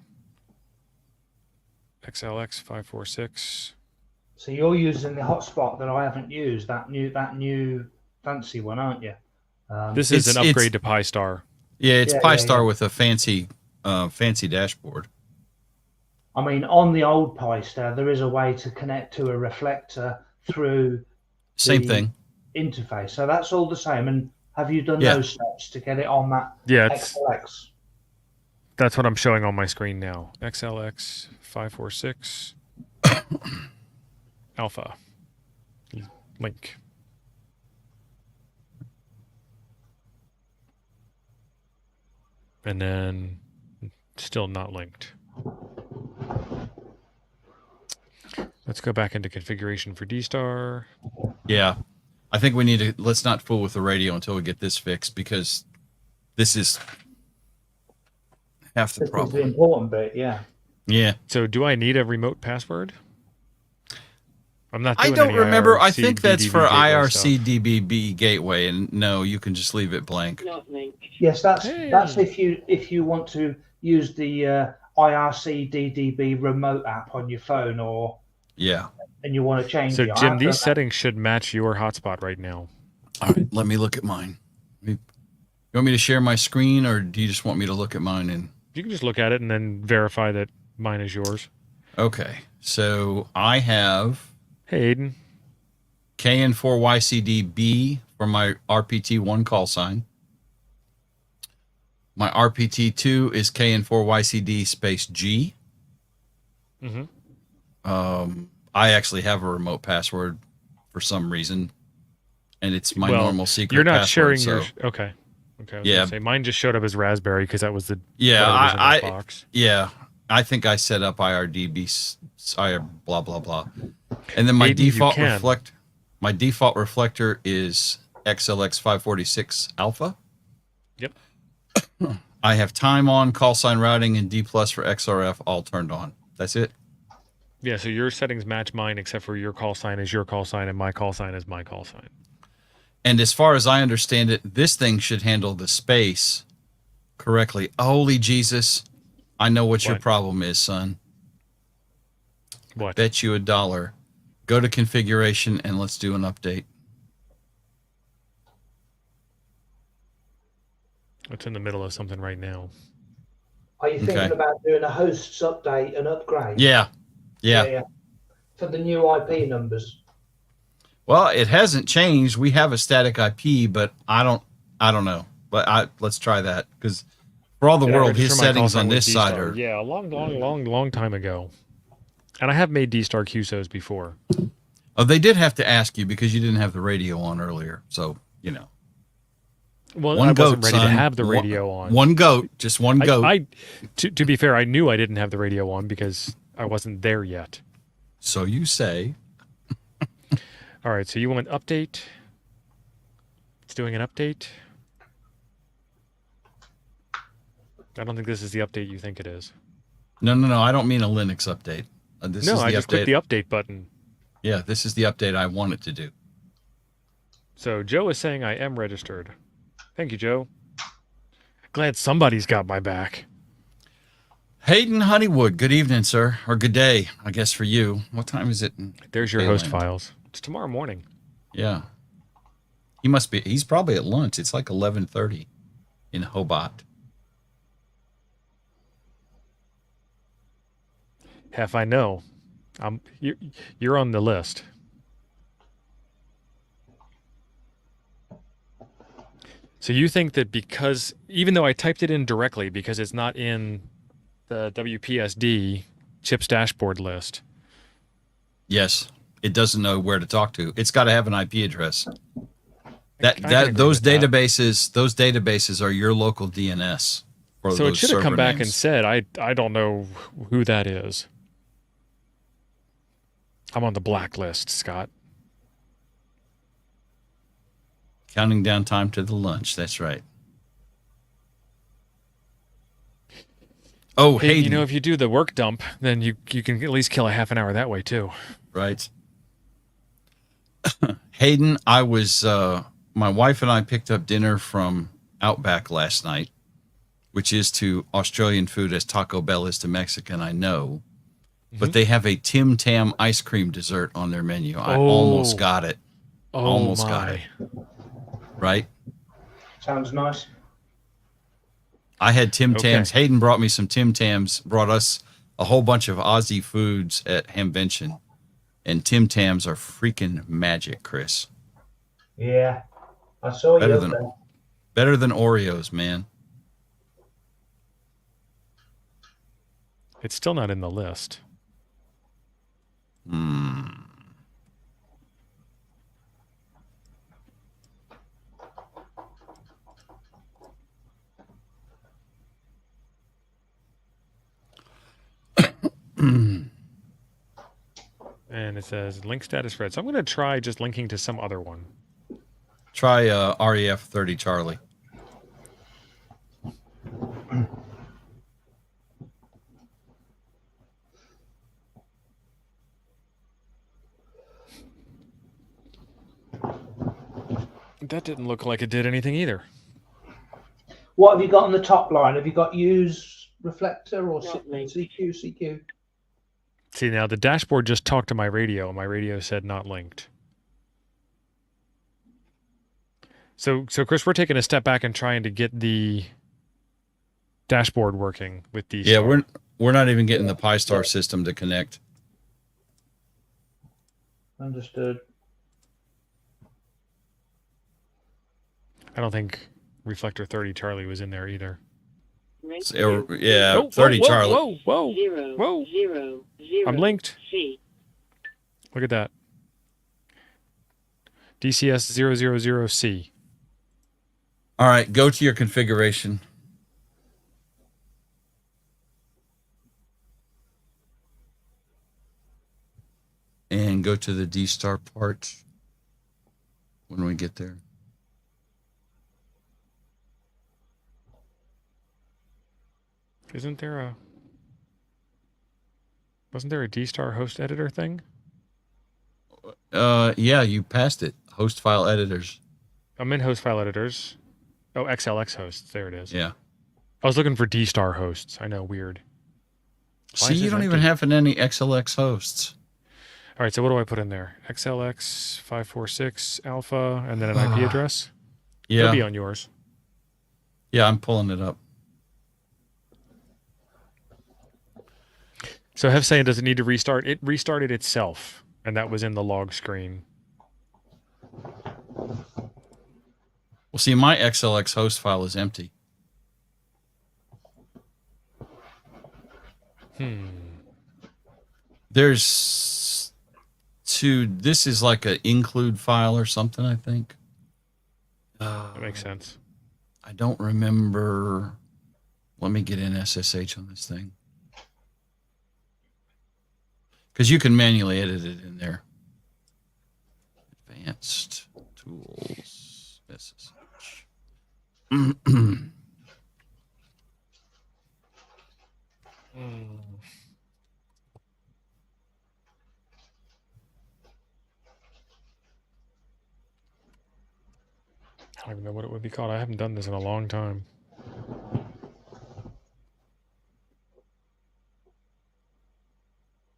XLX 546. So you're using the hotspot that I haven't used, that new fancy one, aren't you? This is an upgrade to Pi-Star. Yeah, it's Pi-Star with a fancy dashboard. I mean, on the old Pi-Star, there is a way to connect to a reflector through Same thing. Interface. So that's all the same. And have you done those steps to get it on that XLX? That's what I'm showing on my screen now. XLX 546 Alpha link. And then still not linked. Let's go back into configuration for D-Star. Yeah. I think we need to, let's not fool with the radio until we get this fixed, because this is half the problem. This is the important bit, yeah. Yeah. So do I need a remote password? I'm not doing I don't any remember. IRC I think that's DDB for gateway IRC stuff. DBB gateway, and no, you can just leave it blank. Yes, that's if you want to use the IRC DDB remote app on your phone, or and you want to change So it. Jim, these settings should match your hotspot right now. All right, let me look at mine. You want me to share my screen, or do you just want me to look at mine? And you can just look at it and then verify that mine is yours. Okay, so I have Hey, Aiden. KN4YCDB for my RPT1 call sign. My RPT2 is KN4YCD space G. Mm-hmm. I actually have a remote password for some reason, and it's my normal secret. You're not password, sharing your. Okay. I was gonna say, mine just showed up as Raspberry because that was the box. I think I set up IRDB, blah blah blah, and then my default reflector is XLX 546 Alpha. Yep. I have time on, call sign routing, and D+ for XRF all turned on. That's it. Yeah, so your settings match mine, except for your call sign is your call sign and my call sign is my call sign. And as far as I understand it, this thing should handle the space correctly. Holy Jesus. I know what your problem is, son. What? Bet you $1. Go to configuration and let's do an update. It's in the middle of something right now. Are you thinking about doing a hosts update and upgrade? Yeah. For the new IP numbers. Well, it hasn't changed. We have a static IP, but I don't know. But let's try that, because for all the world, his settings on this side are a long time ago. And I have made D-Star QSOs before. Oh, they did have to ask you because you didn't have the radio on earlier. So, Well, I wasn't ready to have the radio on. One goat, just one goat. To be fair, I knew I didn't have the radio on because I wasn't there yet. So you say. All All right, so you want update? It's doing an update. I don't think this is the update you think it is. No. I don't mean a Linux update. This is the I just clicked the update button. Yeah, this is the update I want it to do. So Joe is saying I am registered. Thank you, Joe. Glad somebody's got my back. Hayden Honeywood, good evening, sir. Or good day, I guess, for you. What time is it? There's your host files. It's tomorrow morning. Yeah. He's probably at lunch. It's like 11:30 in Hobart. Half I know. You're on the list. So you think that because, even though I typed it in directly because it's not in the WPSD chips dashboard list. Yes, it doesn't know where to talk to. It's got to have an IP address. Those databases are your local DNS. So it should have come back and said, I don't know who that is. I'm on the blacklist, Scott. Counting down time to the lunch. That's right. Oh, hey, Hayden. you know, if you do the work dump, then you can at least kill a half an hour that way too. Right. Hayden, I was my wife and I picked up dinner from Outback last night, which is to Australian food as Taco Bell is to Mexican, I know. But they have a Tim Tam ice cream dessert on their menu. I almost got it. Got it. Right? Sounds nice. I had Tim Tams. Hayden brought me some Tim Tams, brought us a whole bunch of Aussie foods at Hamvention. And Tim Tams are freaking magic, Chris. Yeah. I saw better you than, there. Better than Oreos, man. It's still not in the list. And it says link status read. So I'm going to try just linking to some other one. Try REF 30 Charlie. That didn't look like it did anything either. What have you got on the top line? Have you got use reflector or CQ? See, now the dashboard just talked to my radio, and my radio said not linked. So Chris, we're taking a step back and trying to get the dashboard working with these. Yeah, we're not even getting the Pi-Star system to connect. Understood. I don't think Reflector 30 Charlie was in there either. Yeah, 30 Charlie. Whoa. I'm linked. Look at that. DCS 000C. All right, go to your configuration. And go to the D-Star part when we get there. Wasn't there a D-Star host editor thing? Yeah, you passed it. Host file editors. I'm in host file editors. Oh, XLX hosts. There it is. Yeah. I was looking for D-Star hosts. I know, weird. See, you don't even have any XLX hosts. All right, so what do I put in there? XLX 546 alpha and then an IP address? Yeah. It'll be on yours. Yeah, I'm pulling it up. So Hef saying, does it need to restart? It restarted itself, and that was in the log screen. Well, see, my XLX host file is empty. There's two. This is like an include file or something, I think. That makes sense. I don't remember. Let me get in SSH on this thing. Because you can manually edit it in there. Advanced tools. SSH. I don't even know what it would be called. I haven't done this in a long time.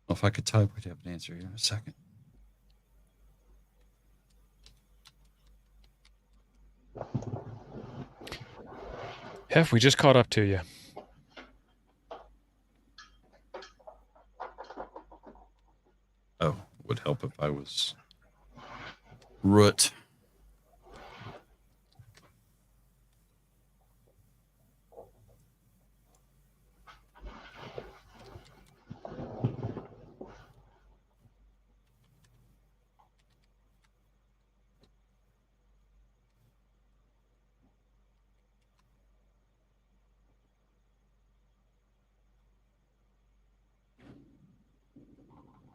Well, if I could type, we'd have an answer here in a second. Hef, we just caught up to you. Oh, would help if I was root.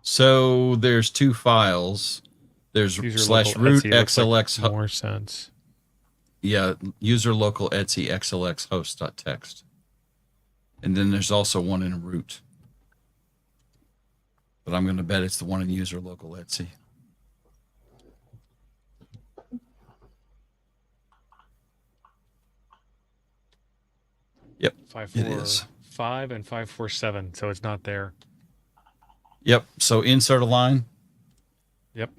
So there's two files. There's slash root xlx like more sense. Yeah, user local etsy xlx host.txt. And then there's also one in root. But I'm going to bet it's the one in user local etsy. Yep, it is. 545 and 547, so it's not there. Yep, so insert a line. Yep.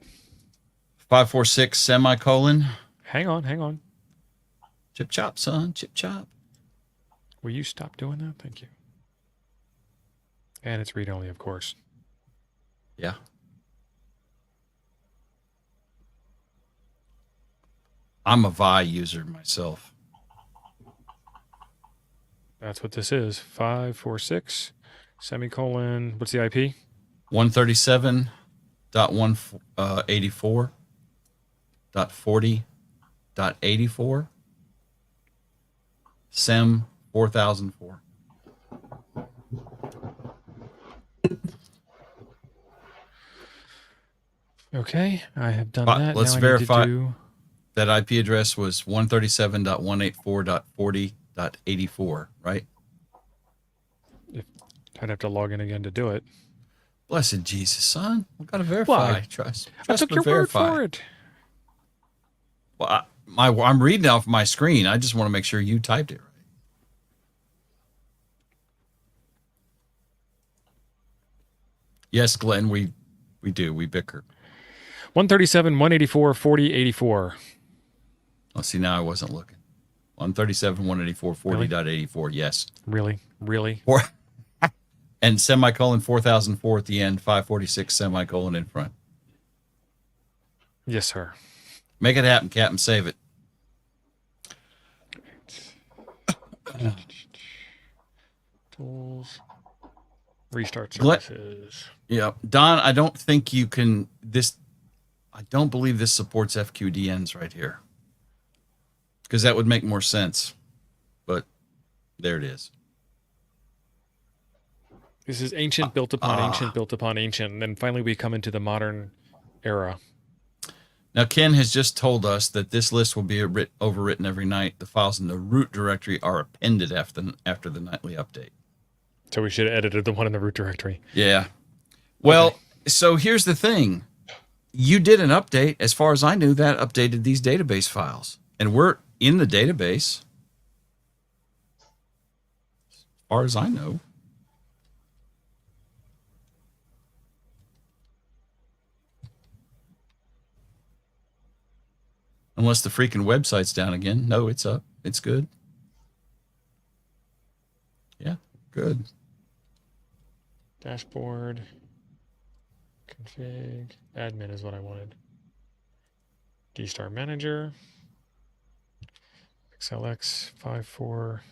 546 semicolon. Hang on. Chip chop, son, chip chop. Will you stop doing that? Thank you. And it's read-only, of course. Yeah. I'm a Vi user myself. That's what this is. 546 semicolon. What's the IP? 137.184.40.84 SEM 4004. Okay, I have done that. Let's now verify that IP address was 137.184.40.84, right? I'd have to log in again to do it. Blessed Jesus, son. We've got to verify. Why? Trust I took your verify. word for it. Well, I'm reading off my screen. I just want to make sure you typed it right. Yes, Glenn, we do. We bicker. 137, 184, 40, 84. Oh, see, now I wasn't looking. 137, 184, 40.84. Yes. Really? And semicolon 4004 at the end, 546 semicolon in front. Yes, sir. Make it happen, Captain. Save it. Tools. Restart services. Yeah. Don, I don't think you can I don't believe this supports FQDNs right here. Because that would make more sense. But there it is. This is ancient built upon ancient built upon ancient. And then finally we come into the modern era. Now, Ken has just told us that this list will be overwritten every night. The files in the root directory are appended after the nightly update. So we should have edited the one in the root directory. Yeah. Well, okay. So here's the thing. You did an update. As far as I knew, that updated these database files. And we're in the database. As far as I know. Unless the freaking website's down again. No, it's up. It's good. Yeah, good. Dashboard. Config. Admin is what I wanted. D-Star Manager. XLX 54.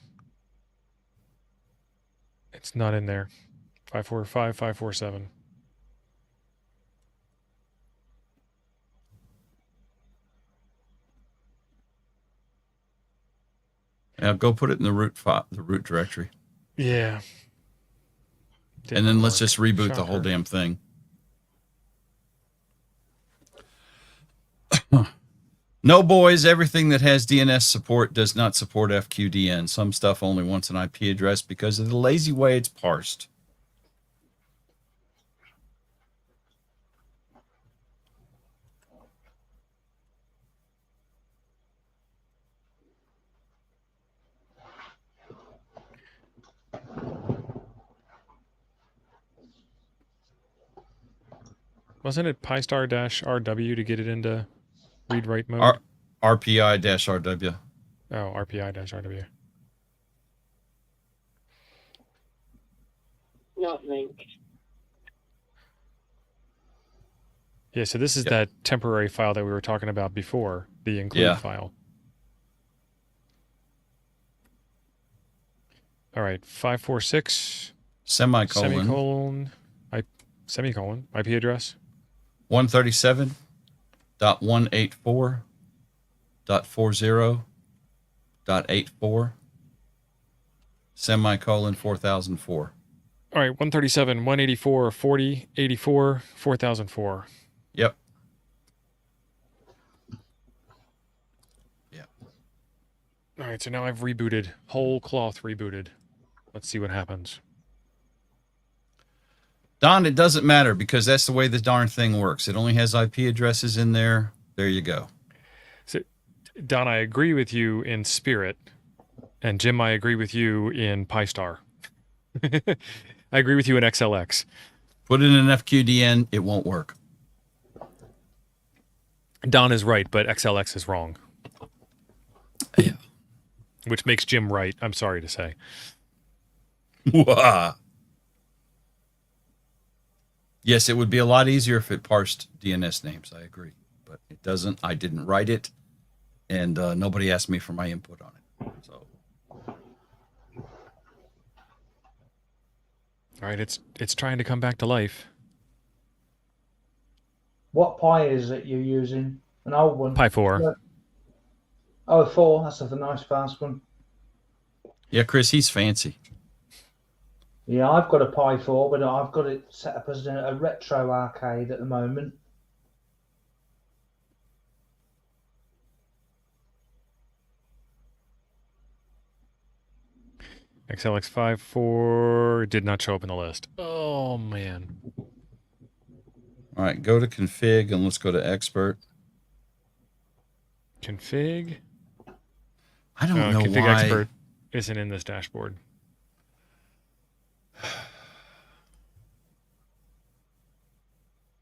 It's not in there. 545, 547. Now go put it in the root directory. Yeah. And then let's just reboot the whole damn thing. No, boys, everything that has DNS support does not support FQDN. Some stuff only wants an IP address because of the lazy way it's parsed. Wasn't it pi*-RW to get it into read-write mode? RPI-RW. Oh, RPI-RW. Not linked. Yeah, so this is that temporary file that we were talking about before, the include file. All right, 546 semicolon IP address 137.184.40.84 semicolon 4004. All right, 137.184.40.84 4004. Yep. Yeah. All right, so now I've rebooted, whole cloth rebooted. Let's see what happens. Don, it doesn't matter because that's the way the darn thing works. It only has IP addresses in there. There you go. So, Don, I agree with you in spirit. And Jim, I agree with you in Pi*. I agree with you in XLX. Put in an FQDN, it won't work. Don is right, but XLX is wrong. Yeah. Which makes Jim right, I'm sorry to say. Yes, it would be a lot easier if it parsed DNS names. I agree. But it doesn't. I didn't write it. And nobody asked me for my input on it. So. All right, it's trying to come back to life. What Pi is it you're using? An old one? Pi 4. Oh, 4. That's a nice fast one. Yeah, Chris, he's fancy. Yeah, I've got a Pi 4, but I've got it set up as a retro arcade at the moment. XLX 5.4 did not show up in the list. Oh, man. All right, go to config and let's go to expert. Config? I don't know config why. expert isn't in this dashboard.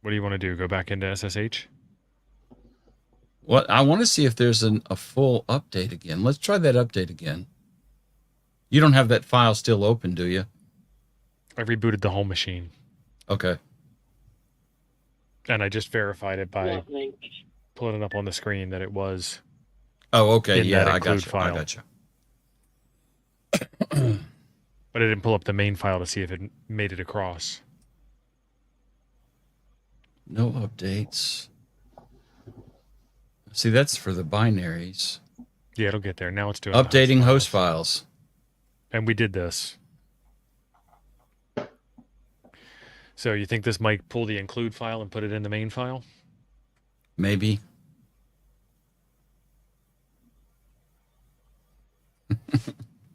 What do you want to do? Go back into SSH? What I want to see if there's a full update again. Let's try that update again. You don't have that file still open, do you? I rebooted the whole machine. Okay. And I just verified it by pulling it up on the screen that it was. Oh, okay. In Yeah, that I got you. file. I got you. But I didn't pull up the main file to see if it made it across. No updates. See, that's for the binaries. Yeah, it'll get there. Now it's doing Updating host files. And we did this. So you think this might pull the include file and put it in the main file? Maybe.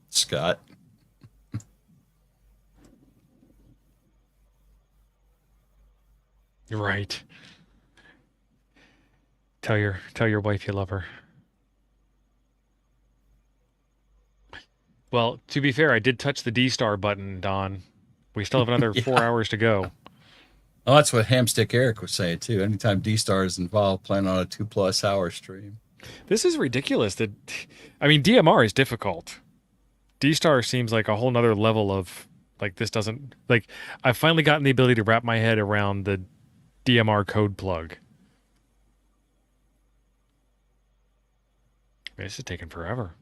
Scott. Right. Tell your wife you love her. Well, to be fair, I did touch the D* button, Don. We still have another 4 hours to go. Oh, that's what Hamstick Eric was saying too. Anytime D* is involved, plan on a 2+ hour stream. This is ridiculous. I mean, DMR is difficult. D* seems like a whole nother level of like this doesn't like. I've finally gotten the ability to wrap my head around the DMR code plug. Man, this is taking forever.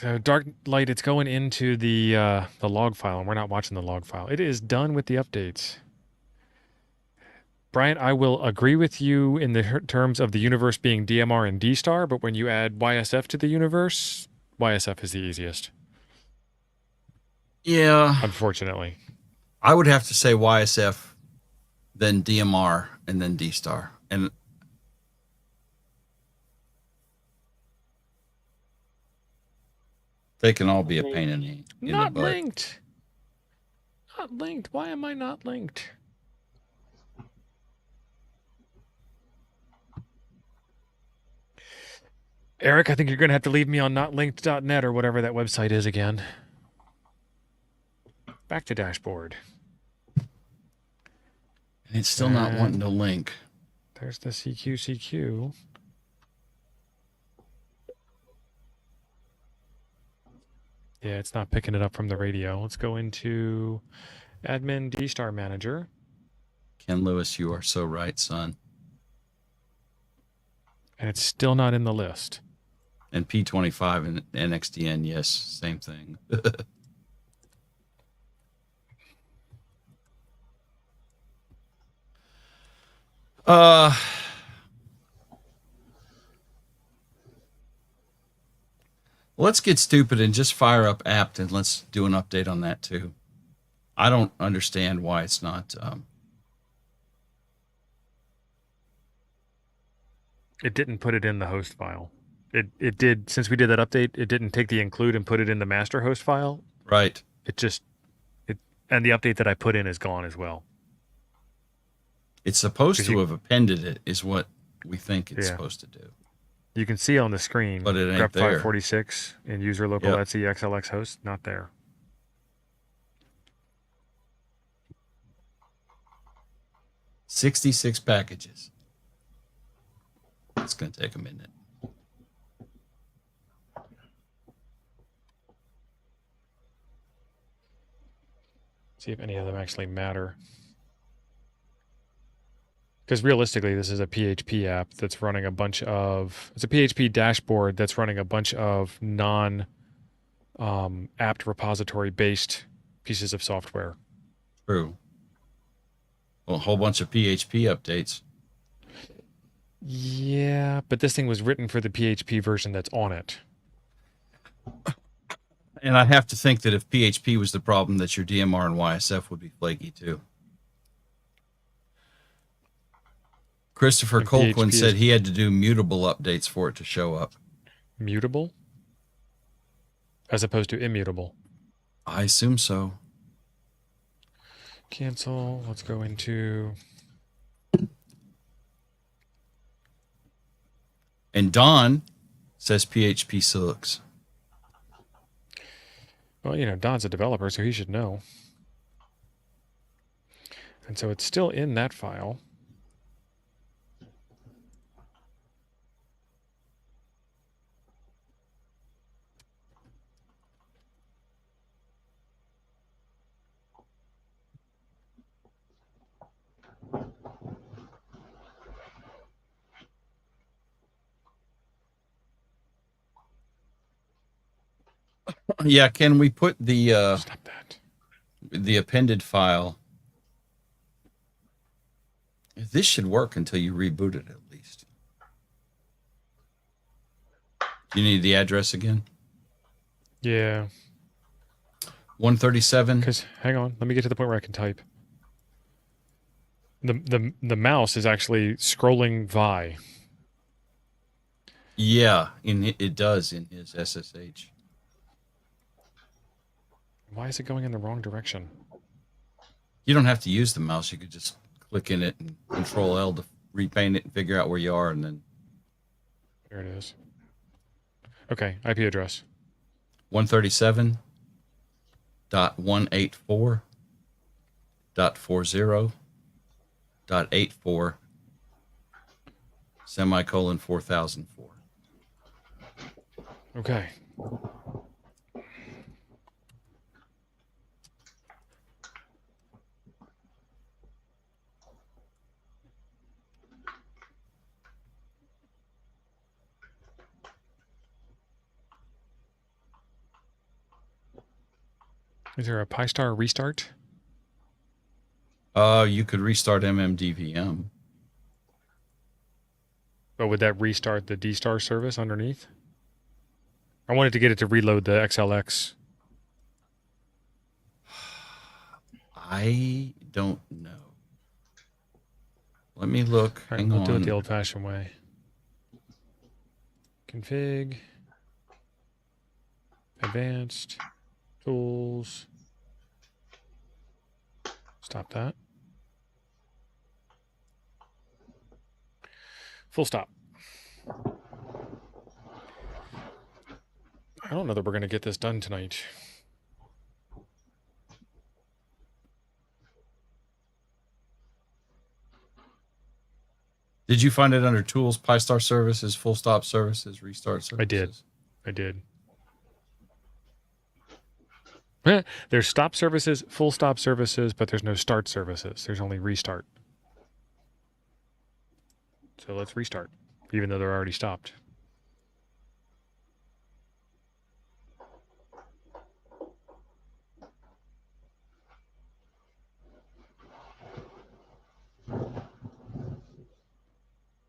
So dark light, it's going into the log file, and we're not watching the log file. It is done with the updates. Brian, I will agree with you in the terms of the universe being DMR and D-Star, but when you add YSF to the universe, YSF is the easiest. Yeah. Unfortunately. I would have to say YSF, then DMR, and then D-Star. And they can all be a pain in the Not butt. linked. Not linked. Why am I not linked? Eric, I think you're going to have to leave me on notlinked.net or whatever that website is again. Back to dashboard. And it's still not wanting to link. There's the CQCQ. Yeah, it's not picking it up from the radio. Let's go into admin D-Star manager. Ken Lewis, you are so right, son. And it's still not in the list. And P25 and NXDN, yes, same thing. Let's get stupid and just fire up apt and let's do an update on that too. I don't understand why it's not. It didn't put it in the host file. It did, since we did that update, it didn't take the include and put it in the master host file. Right. And the update that I put in is gone as well. It's supposed to have appended it, is what we think it's supposed to do. You can see on the screen, but it ain't grep there. 546 in user local etc xlx host, not there. $66 packages. It's going to take a minute. See if any of them actually matter. Because realistically, this is a PHP app that's running a bunch of... It's a PHP dashboard that's running a bunch of non-apt repository-based pieces of software. True. Well, a whole bunch of PHP updates. Yeah, but this thing was written for the PHP version that's on it. And I have to think that if PHP was the problem, that your DMR and YSF would be flaky too. Christopher Colquhoun said he had to do mutable updates for it to show up. Mutable? As opposed to immutable? I assume so. Cancel. Let's go into... And Don says PHP sucks. Well, you know, Don's a developer, so he should know. And so it's still in that file. Yeah, can we put the Stop that. The appended file? This should work until you reboot it at least. Do you need the address again? Yeah. 137. Because hang on, let me get to the point where I can type. The mouse is actually scrolling Vi. Yeah, it does in his SSH. Why is it going in the wrong direction? You don't have to use the mouse. You could just click in it and Control L to repaint it and figure out where you are, and then. There it is. Okay, IP address. 137.184.40.84 semicolon 4004. Okay. Is there a PyStar restart? You could restart MMDVM. But would that restart the D-Star service underneath? I wanted to get it to reload the XLX. I don't know. Let me look. All right, Hang we'll on. do it the old-fashioned way. Config. Advanced. Tools. Stop that. Full stop. I don't know that we're going to get this done tonight. Did you find it under Tools, PyStar Services, Full Stop Services, Restart Services? I did. There's stop services, full stop services, but there's no start services. There's only restart. So let's restart, even though they're already stopped.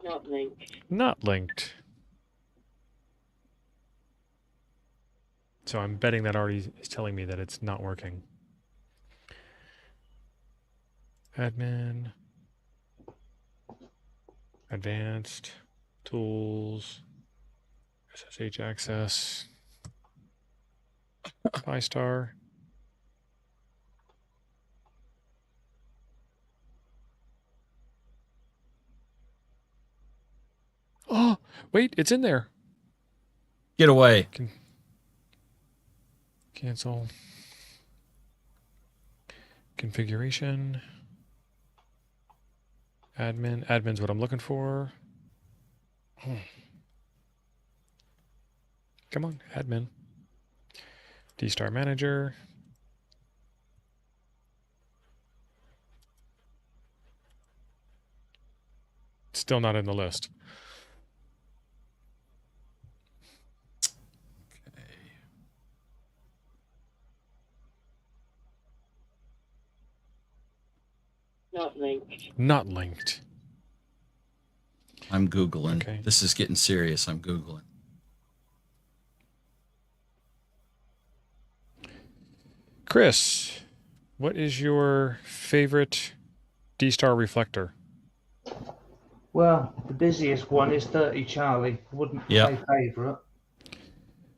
Not linked. Not linked. So I'm betting that already is telling me that it's not working. Admin. Advanced. Tools. SSH access. PyStar. Oh, wait, it's in there. Get away. Cancel. Configuration. Admin. Admin's what I'm looking for. Come on, admin. D-Star Manager. Still not in the list. Not linked. Not linked. I'm Googling. Okay. This is getting serious. I'm Googling. Chris, what is your favorite D-Star reflector? Well, the busiest one is 30 Charlie. Wouldn't say favourite.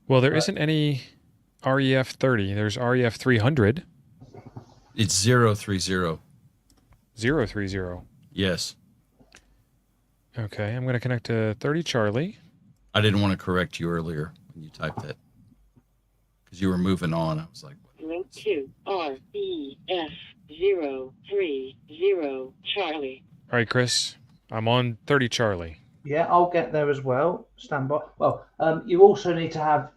Well, there isn't any REF 30. There's REF 300. It's 030. 030. Yes. Okay, I'm going to connect to 30 Charlie. I didn't want to correct you earlier when you typed that because you were moving on. I was like, Link to REF 030 Charlie. All right, Chris, I'm on 30 Charlie. Yeah, I'll get there as well. Stand by. Well, you also need to have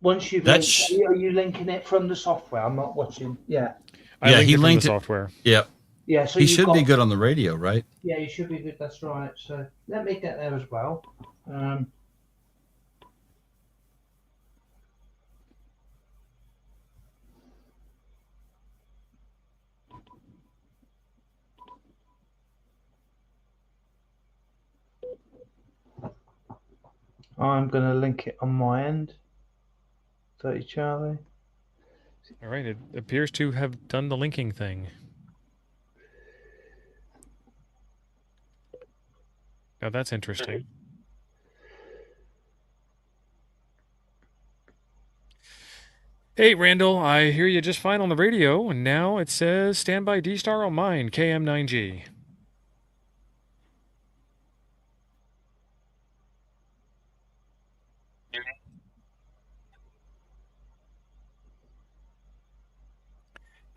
once you've linked, are you linking it from the software? I'm not watching. Yeah. He linked the software. Yep. Yeah, so he should be good on the radio, right? Yeah, you should be good. That's right. So let me get there as well. I'm going to link it on my end. 30 Charlie. All right, it appears to have done the linking thing. Now that's interesting. Hey, Randall, I hear you just fine on the radio, and now it says standby D-Star on mine, KM9G.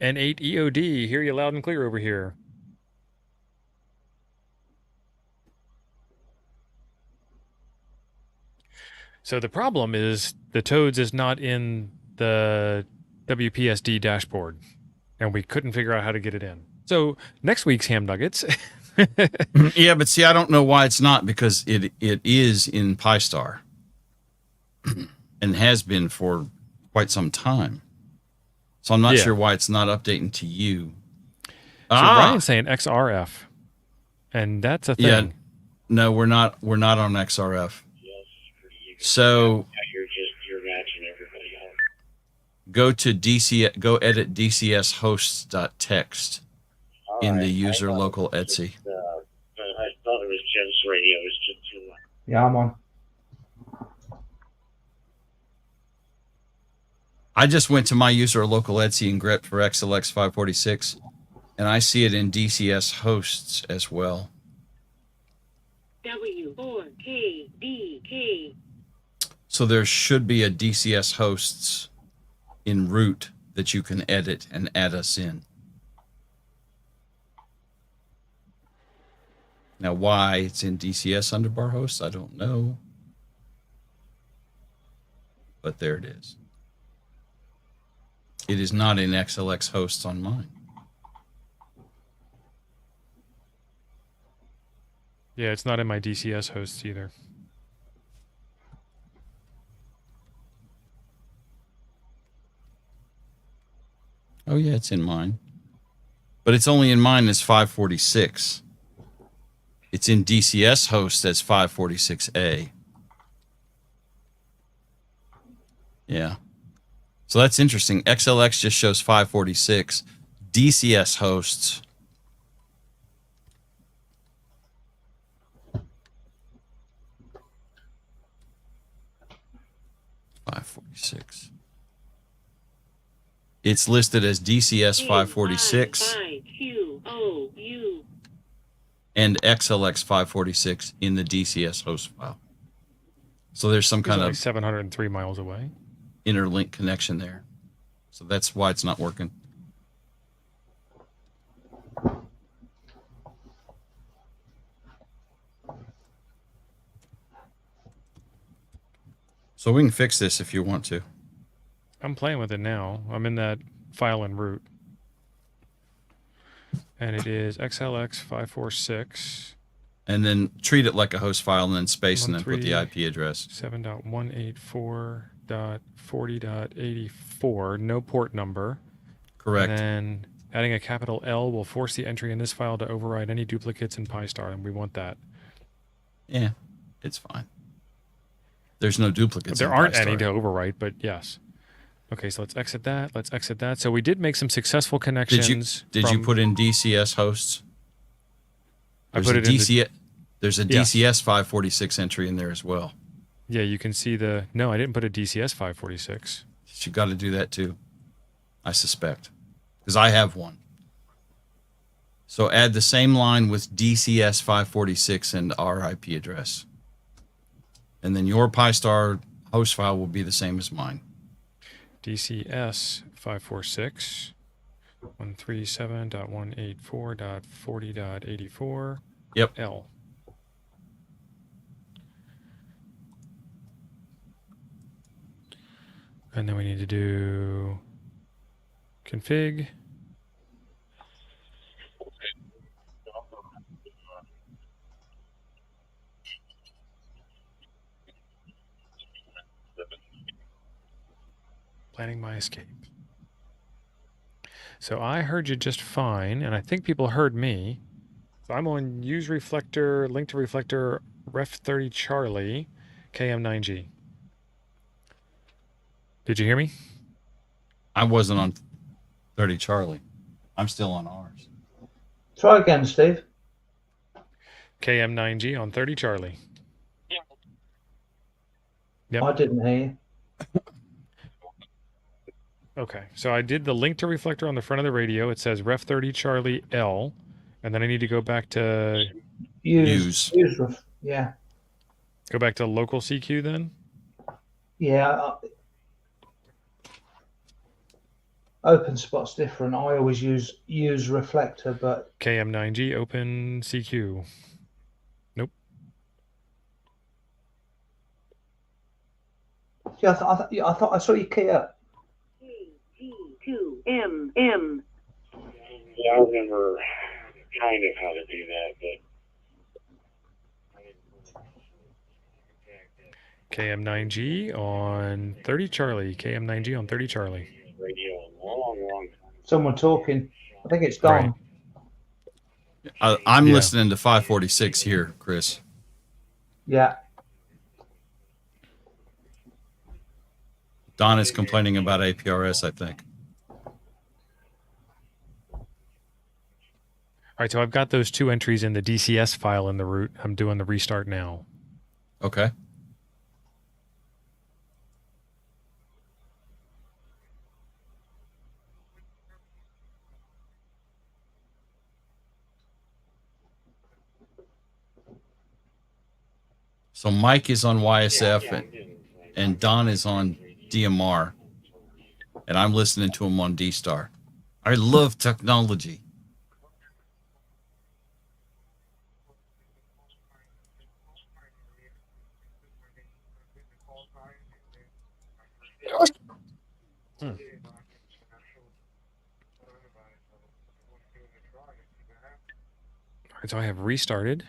N8 EOD, hear you loud and clear over here. So the problem is the Toads is not in the WPSD dashboard, and we couldn't figure out how to get it in. So next week's Ham Nuggets. Yeah, but see, I don't know why it's not, because it is in PyStar and has been for quite some time. So I'm not sure why it's not updating to you. Ryan's saying XRF, and that's a thing. Yeah, no, we're not on XRF. So you're matching everybody else. Go to go edit dcshosts.txt in the user local Etsy. I thought it was Jim's radio. It was just too much. Yeah, I'm on. I just went to my user local Etsy and grepped for XLX 546, and I see it in DCS hosts as well. W4KDK. So there should be a DCS hosts in root that you can edit and add us in. Now, why it's in DCS underbar hosts, I don't know. But there it is. It is not in XLX hosts on mine. Yeah, it's not in my DCS hosts either. Oh, yeah, it's in mine. But it's only in mine as 546. It's in DCS hosts as 546A. Yeah. So that's interesting. XLX just shows 546. DCS hosts. $546. It's listed as DCS 546 and XLX 546 in the DCS host file. So there's some kind like of 703 miles away. Interlink connection there. So that's why it's not working. So we can fix this if you want to. I'm playing with it now. I'm in that file and root. And it is XLX 546. And then treat it like a host file and then space and then put the IP address. 7.184.40.84. No port number. Correct. And then adding a capital L will force the entry in this file to override any duplicates in PyStar, and we want that. Yeah, it's fine. There's no duplicates. There aren't any to overwrite, but yes. Okay, so let's exit that. Let's exit that. So we did make some successful connections. Did you put in DCS hosts? I put it in There's a DCS 546 entry in there as well. Yeah, you can see the... No, I didn't put a DCS 546. You got to do that too, I suspect, because I have one. So add the same line with DCS 546 and our IP address. And then your PyStar host file will be the same as mine. DCS 546 137.184.40.84. Yep. L. And then we need to do config. Planning my escape. So I heard you just fine, and I think people heard me. So I'm on use Reflector, link to Reflector, Ref30 Charlie, KM9G. Did you hear me? I wasn't on 30 Charlie. I'm still on ours. Try again, Steve. KM9G on 30 Charlie. Yep. I didn't hear you. Okay, so I did the link to Reflector on the front of the radio. It says Ref30 Charlie L, and then I need to go back to use. Yeah. Go back to local CQ then. Yeah. Open spot's different. I always use Reflector, but KM9G open CQ. Nope. Yeah, I thought I saw you key up. G2MM. Yeah, I remember kind of how to do that, but KM9G on 30 Charlie. KM9G on 30 Charlie. Radio a long time. Someone talking. I think it's Don. Right. I'm Yeah. listening to 546 here, Chris. Yeah. Don is complaining about APRS, I think. All right, so I've got those 2 entries in the DCS file in the root. I'm doing the restart now. Okay. So Mike is on YSF and Don is on DMR, and I'm listening to him on D-Star. I love technology. Hmm. All right, so I have restarted.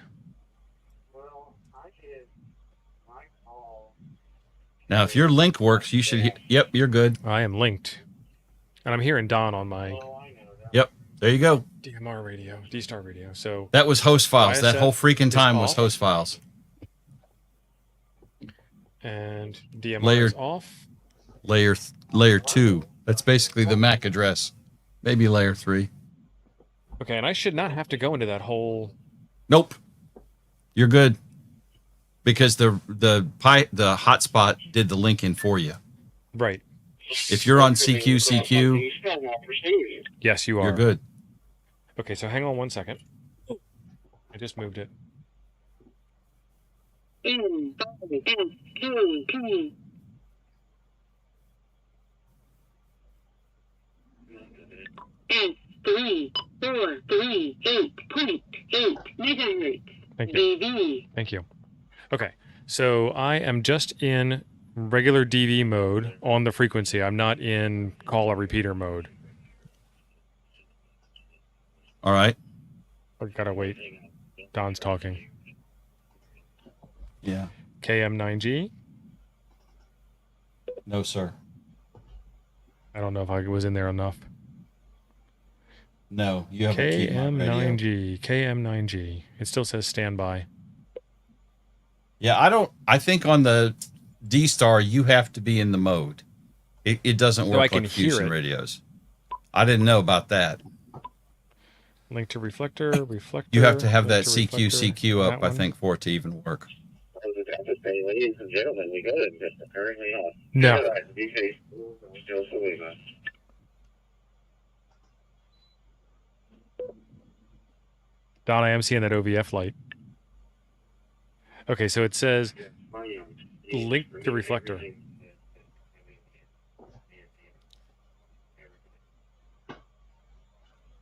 Now, if your link works, you should. Yep, you're good. I am linked. And I'm hearing Don on my Yep, there you go. DMR radio, D-Star radio. So That was host files. That YSF whole freaking time is was off. host files. And DMR Layer- is off. Layer 2. That's basically the MAC address. Maybe layer 3. Okay, and I should not have to go into that whole. Nope. You're good. Because the hotspot did the link in for you. Right. If you're on CQ, Yes, you are. you're good. Okay, so hang on 1 second. I just moved it. megahertz. Thank you. DV. Thank you. Okay, so I am just in regular DV mode on the frequency. I'm not in call or repeater mode. All right. I gotta wait. Don's talking. Yeah. KM9G. No, sir. I don't know if I was in there enough. No, you have a key on radio. KM9G. KM9G. It still says standby. Yeah, I think on the D-Star, you have to be in the mode. It doesn't So I work can on hear Fusion it. radios. I didn't know about that. Link to reflector. Reflector. You have to have link that to reflector, CQ up, that I one. think, for it to even work. I was about to say, ladies and gentlemen, we got it just apparently off. No. Still believe us. Don, I am seeing that OVF light. Okay, so it says link to reflector.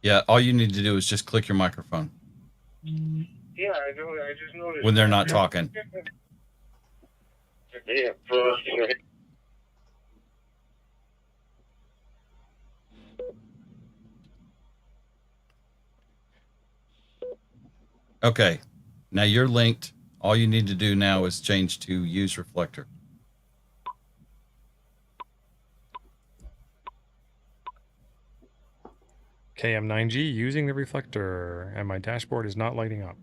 Yeah, all you need to do is just click your microphone Yeah, I just noticed. when they're not talking. Yeah, right. Okay, now you're linked. All you need to do now is change to use reflector. KM9G using the reflector, and my dashboard is not lighting up.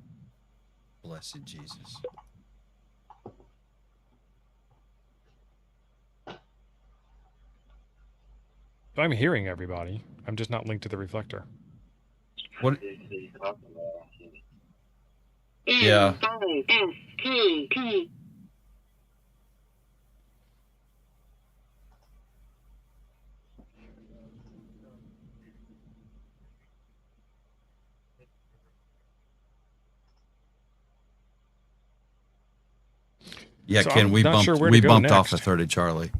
Blessed Jesus. I'm hearing everybody. I'm just not linked to the reflector. What? Yeah. SKP. Yeah, So Ken, I'm we not bumped sure where to we go bumped off next. a 30 Charlie.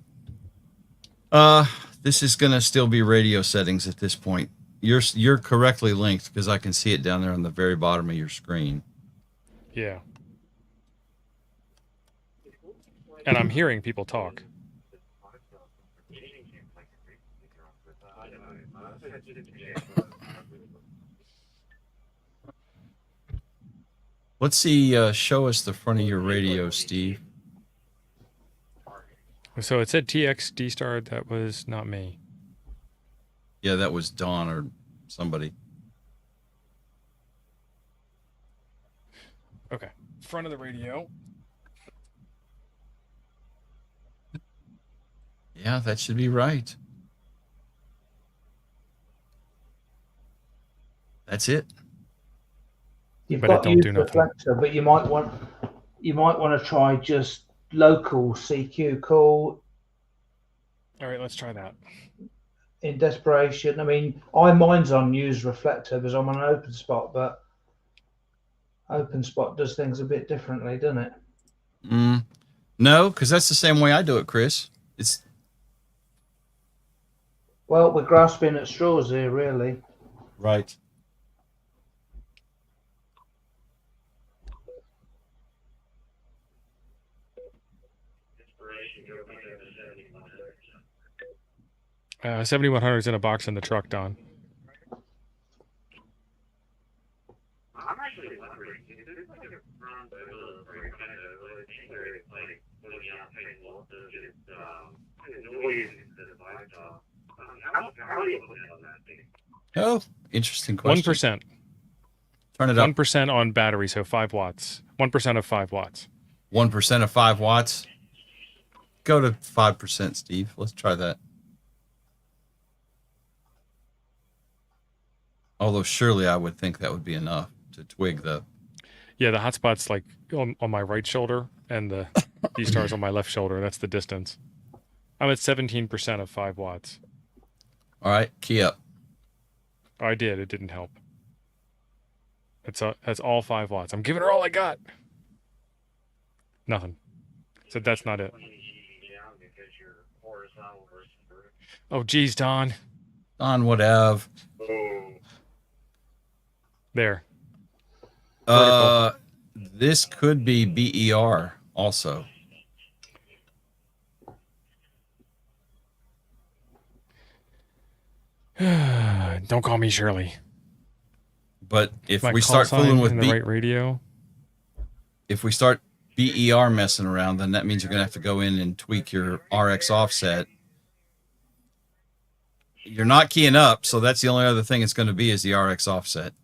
This is gonna still be radio settings at this point. You're correctly linked because I can see it down there on the very bottom of your screen. Yeah. And I'm hearing people talk. Let's see. Show us the front of your radio, Steve. So it said TX D-Star. That was not me. Yeah, that was Dawn or somebody. Okay. Front of the radio. Yeah, that should be right. That's it. You've But it got don't do use nothing. Reflector, but you might want to try just local CQ call All right, let's try that. in desperation. I mean, mine's on use Reflector because I'm on an open spot, but open spot does things a bit differently, doesn't it? No, because that's the same way I do it, Chris. Well, we're grasping at straws here, really. Right. Uh, 7100 is in a box in the truck, Don. I'm actually wondering, is this like a front or kind of cheaper, like when you're not paying losses, just noise instead of lifestyle? How do you put it on that thing? Oh, interesting question. 1%. Turn it up. 1% on battery, so 5 watts. 1% of 5 watts. 1% of 5 watts. Go to 5%, Steve. Let's try that. Although surely I would think that would be enough to twig the... Yeah, the hotspot's like on my right shoulder, and the D-star's on my left shoulder. That's the distance. I'm at 17% of 5 watts. All right, key up. Oh, I did. It didn't help. That's all 5 watts. I'm giving her all I got. Nothing. So that's not it. Oh, geez, Don. On whatever. There. This could be BER also. Don't call me Shirley. But if My we call start fooling sign with in the right radio, if we start BER messing around, then that means you're going to have to go in and tweak your RX offset. You're not keying up, so that's the only other thing it's going to be is the RX offset.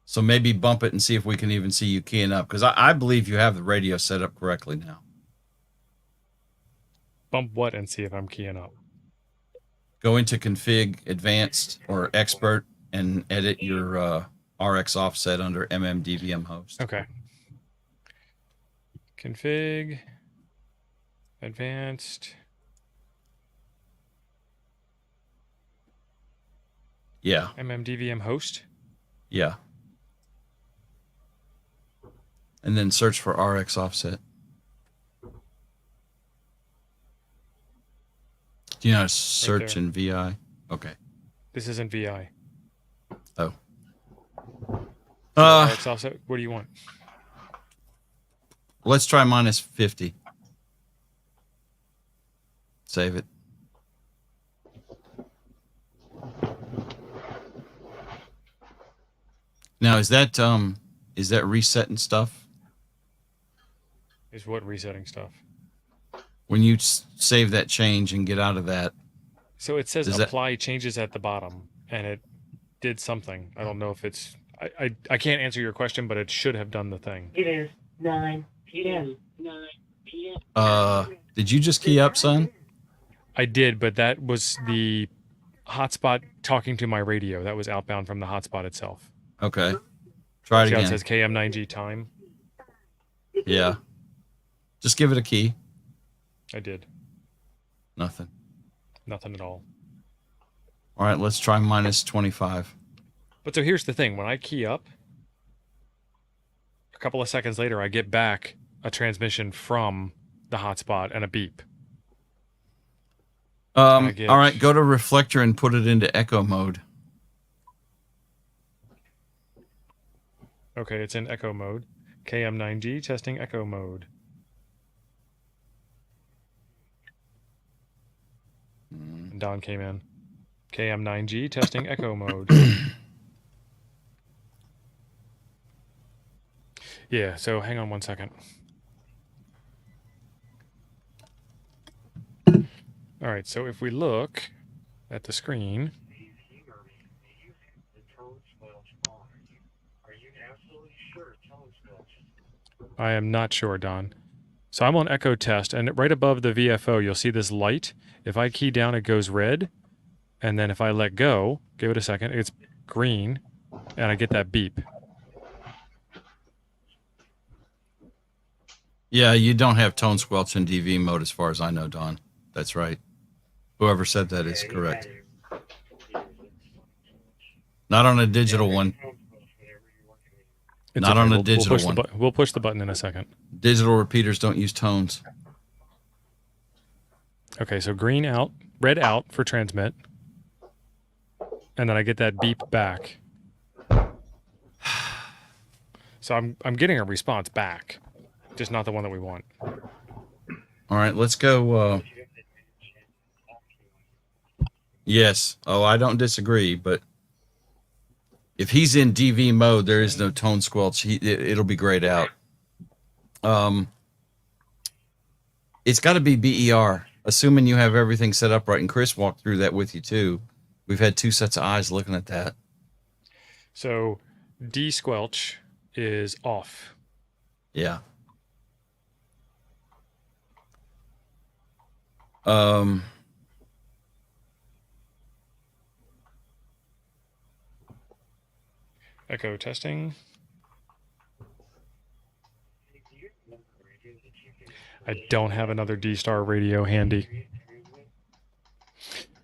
So maybe bump it and see if we can even see you keying up, because I believe you have the radio set up correctly now. bump what and see if I'm keying up. Go into config, advanced, or expert, and edit your RX offset under MMDVM host. Okay. Config, advanced. Yeah. MMDVM host. Yeah. And then search for RX offset. Do you know how to search in VI? Okay. This isn't VI. Oh. RX offset. What do you want? Let's try minus 50. Save it. Now, is that resetting stuff? Is what resetting stuff? When you save that change and get out of that. So it says apply changes at the bottom, and it did something. I don't know if it's... I can't answer your question, but it should have done the thing. It is 9 p.m. 9 p.m. Did you just key up, son? I did, but that was the hotspot talking to my radio. That was outbound from the hotspot itself. Okay. Try it See how again. it says KM9G time? Yeah. Just give it a key. I did. Nothing. Nothing at all. All right, let's try minus 25. But so here's the thing. When I key up, a couple of seconds later, I get back a transmission from the hotspot and a beep. All right, go to Reflector and put it into echo mode. Okay, it's in echo mode. KM9G testing echo mode. And Don came in. KM9G testing echo mode. Yeah, so hang on one second. All right, so if we look at the screen, Are you absolutely sure tone squelch? I am not sure, Don. So I'm on echo test, and right above the VFO, you'll see this light. If I key down, it goes red. And then if I let go, give it a second, it's green, and I get that beep. Yeah, you don't have tone squelch in DV mode as far as I know, Don. That's right. Whoever said that is correct. Not on a digital one. It's Not okay. on a We'll digital push one. We'll push the button in a second. Digital repeaters don't use tones. Okay, so green out, red out for transmit. And then I get that beep back. So I'm getting a response back, just not the one that we want. All right, let's go. Yes. Oh, I don't disagree, but if he's in DV mode, there is no tone squelch. It'll be grayed out. It's got to be BER, assuming you have everything set up right. And Chris walked through that with you too. We've had two sets of eyes looking at that. So D squelch is off. Yeah. Echo testing. I don't have another D-Star radio handy.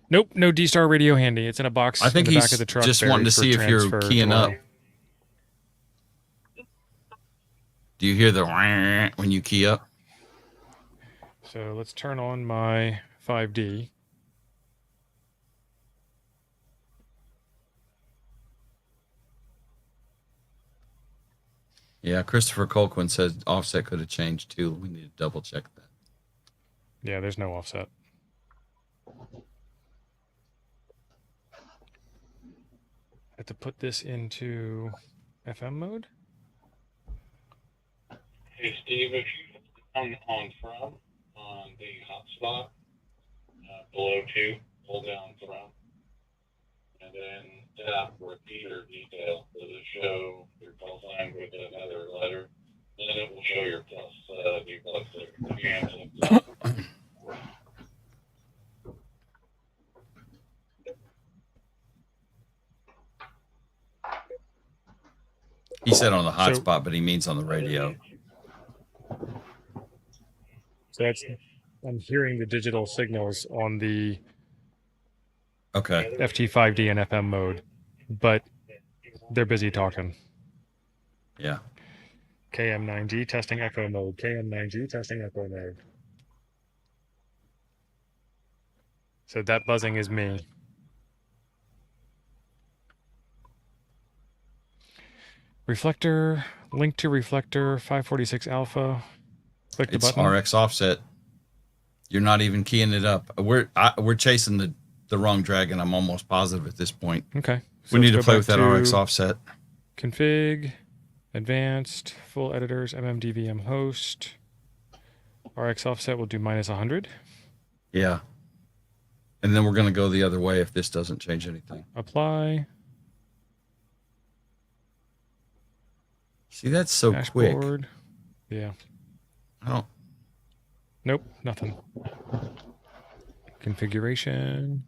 Nope, no D-Star radio handy. It's in a box I think in the back he's of the truck. just wanting to see if you're transfer keying up. tomorrow. Do you hear the wah when you key up? So let's turn on my 5D. Yeah, Christopher Colquhoun says offset could have changed too. We need to double check that. Yeah, there's no offset. I have to put this into FM mode. Hey, Steve, if you turn on from on the hotspot below 2, pull down from, and then tap repeater detail. Does it show your call sign with another letter? Then it will show your plus duplexer. If you answer. He said on the hotspot, but he means on the radio. So that's, I'm hearing the digital signals on the Okay. FT5D and FM mode, but they're busy talking. Yeah. KM9G testing echo mode. KM9G testing echo mode. So that buzzing is me. Reflector, link to Reflector 546 alpha. Click the It's button. RX offset. You're not even keying it up. We're chasing the wrong dragon. I'm almost positive at this point. Okay. So We need to let's go play back with that to RX offset. Config, advanced, full editors, MMDVM host. RX offset will do -100. Yeah. And then we're going to go the other way if this doesn't change anything. Apply. See, that's so quick. Dashboard. Yeah. I don't. Nope, nothing. Configuration.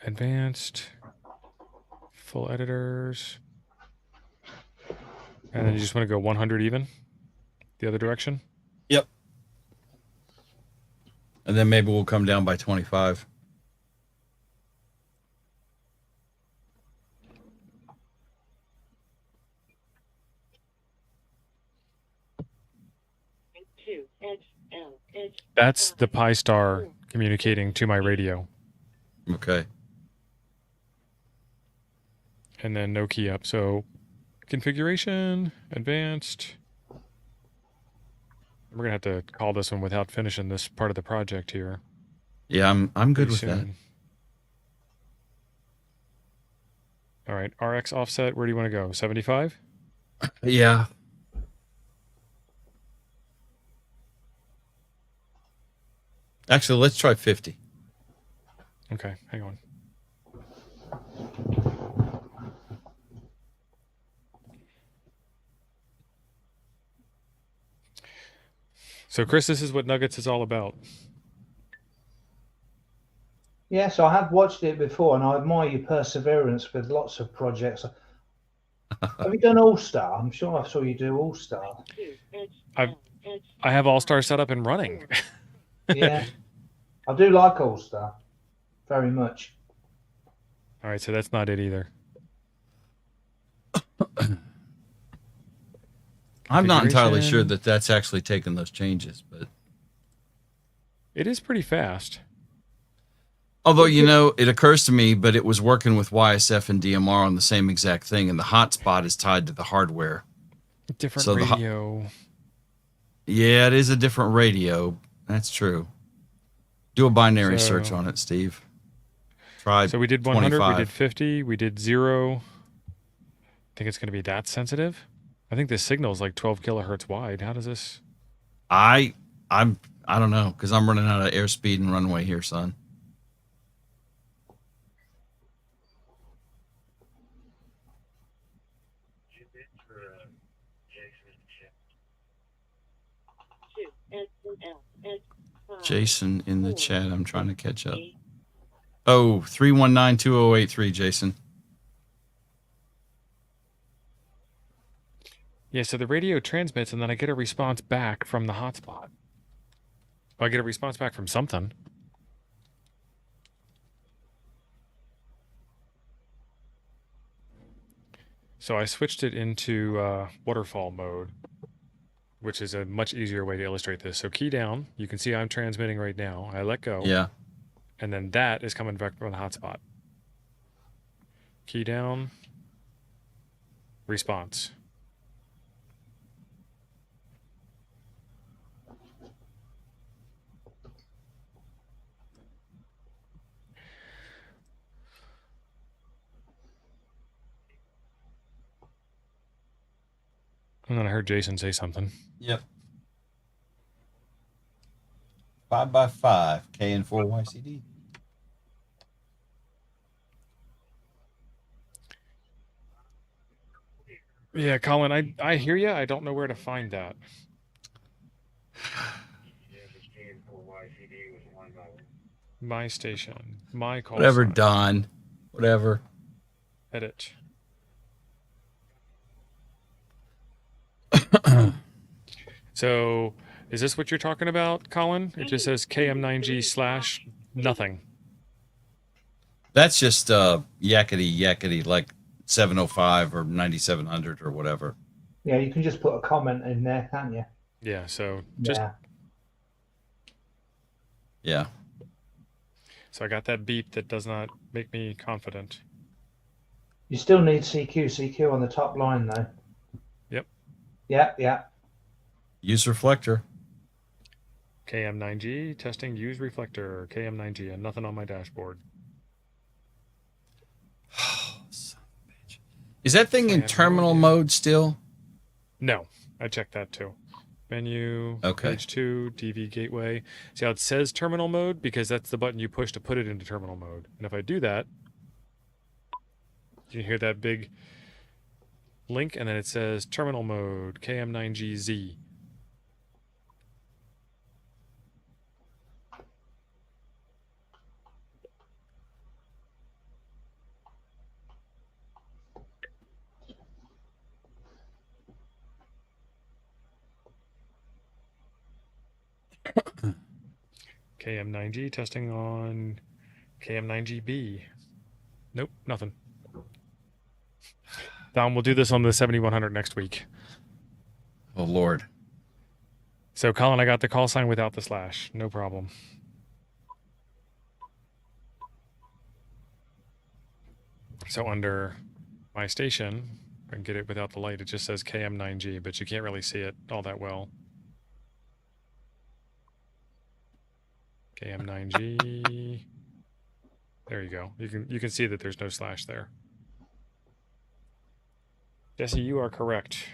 Advanced. Full editors. And then you just want to go 100 even? The other direction? Yep. And then maybe we'll come down by 25. That's the Pi Star communicating to my radio. Okay. And then no key up. So configuration, advanced. We're gonna have to call this one without finishing this part of the project here. Yeah, I'm good with Soon. All right, RX offset. Where do you want to go? 75? that. Yeah. Actually, let's try 50. Okay, hang on. So, Chris, this is what Nuggets is all about. Yes, I have watched it before, and I admire your perseverance with lots of projects. Have you done All Star? I'm sure I saw you do All Star. I have All Star set up and running. Yeah, I do like All Star very much. All right, so that's not it either. I'm not entirely sure that that's actually taken those changes, but it is pretty fast. Although, you know, it occurs to me, but it was working with YSF and DMR on the same exact thing, and the hotspot is tied to the hardware. Different so radio. Yeah, it is a different radio. That's true. Do a binary search on it, Steve. Try. So we did 100, 25. we did 50, we did 0. I think it's going to be that sensitive. I think this signal is like 12 kilohertz wide. How does this? I don't know, because I'm running out of airspeed and runway here, son. Jason in the chat. I'm trying to catch up. Oh, 319-2083, Jason. Yeah, so the radio transmits, and then I get a response back from the hotspot. Well, I get a response back from something. So I switched it into waterfall mode, which is a much easier way to illustrate this. So key down. You can see I'm transmitting right now. I let go. Yeah. And then that is coming back from the hotspot. Key down. Response. And then I heard Jason say something. Yep. 5x5 KN4 YCD. Yeah, Colin, I hear you. I don't know where to find that. My station. My call Whatever, sign. Don. Whatever. Edit. So, is this what you're talking about, Colin? It just says KM9G / nothing. That's just yakety, like 705 or 9700 or whatever. Yeah, you can just put a comment in there, can't you? Yeah, so just... Yeah. So I got that beep that does not make me confident. You still need CQ on the top line, though. Yep. Yeah. Use Reflector. KM9G, testing, use Reflector. KM9G, and nothing on my dashboard. Son of a bitch. Is that thing in terminal mode still? No, I checked that too. Menu, okay. page 2, DV gateway. See how it says terminal mode? Because that's the button you push to put it into terminal mode. And if I do that, you hear that big link, and then it says terminal mode, KM9GZ. KM9G testing on KM9GB. Nope, nothing. Don, we'll do this on the 7100 next week. Oh, Lord. So, Colin, I got the call sign without the slash. No problem. So, under my station, I can get it without the light. It just says KM9G, but you can't really see it all that well. KM9G. There you go. You can see that there's no slash there. Jesse, you are correct.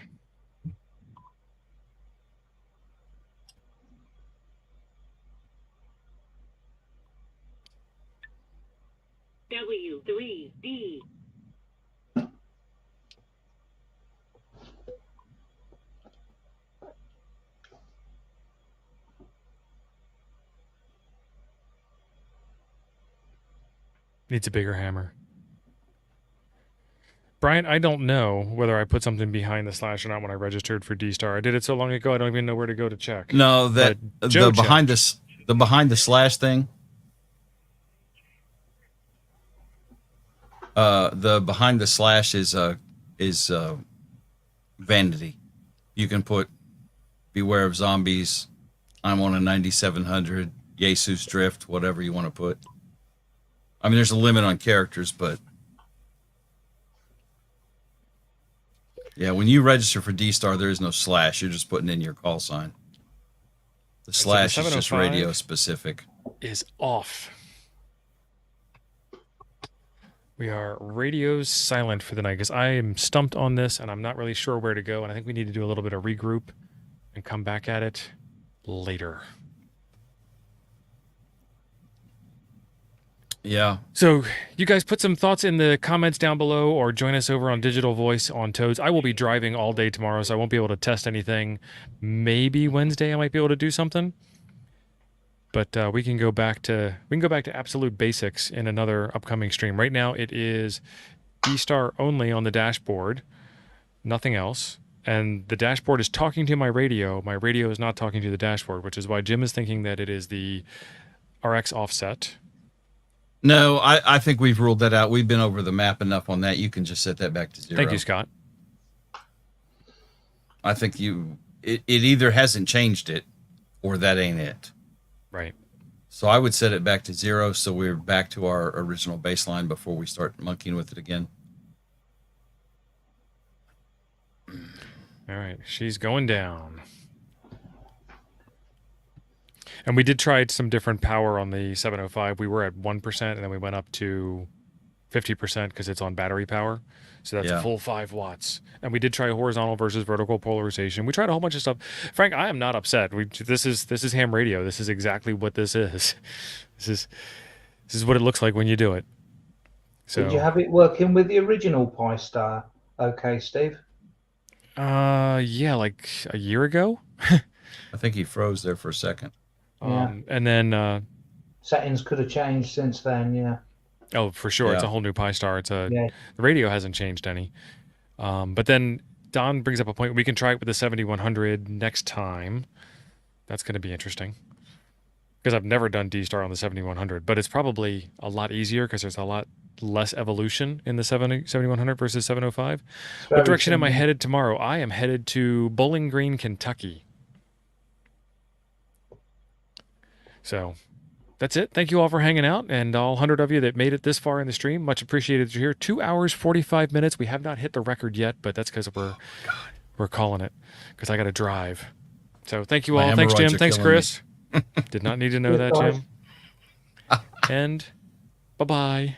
YSW3B. Needs a bigger hammer. Brian, I don't know whether I put something behind the slash or not when I registered for D-Star. I did it so long ago I don't even know where to go to check. No, that Joe the behind the slash thing. The behind the slash is vanity. You can put Beware of Zombies, I'm on a 9700, Jesus Drift, whatever you want to put. I mean, there's a limit on characters, but yeah, when you register for D-Star, there is no slash. You're just putting in your call sign. The slash is just radio specific. Is off. We are radio silent for the night because I am stumped on this and I'm not really sure where to go. And I think we need to do a little bit of regroup and come back at it later. Yeah. So you guys put some thoughts in the comments down below or join us over on Digital Voice on Toads. I will be driving all day tomorrow, so I won't be able to test anything. Maybe Wednesday I might be able to do something. But we can go back to absolute basics in another upcoming stream. Right now it is D-Star only on the dashboard, nothing else. And the dashboard is talking to my radio. My radio is not talking to the dashboard, which is why Jim is thinking that it is the RX offset. No, I think we've ruled that out. We've been over the map enough on that. You can just set that back to 0. Thank you, Scott. I think it either hasn't changed it or that ain't it. Right. So I would set it back to 0 so we're back to our original baseline before we start monkeying with it again. All right, she's going down. And we did try some different power on the 705. We were at 1%, and then we went up to 50% because it's on battery power. So that's a full 5 watts. And we did try horizontal versus vertical polarization. We tried a whole bunch of stuff. Frank, I am not upset. This is ham radio. This is exactly what this is. This is what it looks like when you do it. So, did you have it working with the original Pi Star? Okay, Steve. Yeah, like a year ago. I think he froze there for a second. And then settings could have changed since then. Yeah. Oh, for sure. Yeah. It's a whole new Pi Star. The radio hasn't changed any. But then Don brings up a point. We can try it with the 7100 next time. That's going to be interesting. Because I've never done D-Star on the 7100, but it's probably a lot easier because there's a lot less evolution in the 7100 versus 705. What direction am I headed tomorrow? I am headed to Bowling Green, Kentucky. So that's it. Thank you all for hanging out, and all 100 of you that made it this far in the stream. Much appreciated that you're here. 2 hours, 45 minutes. We have not hit the record yet, but that's because we're calling it because I got to drive. So thank you all. Thanks, Jim. Thanks, Chris. Did not need to know that, Jim. And bye-bye.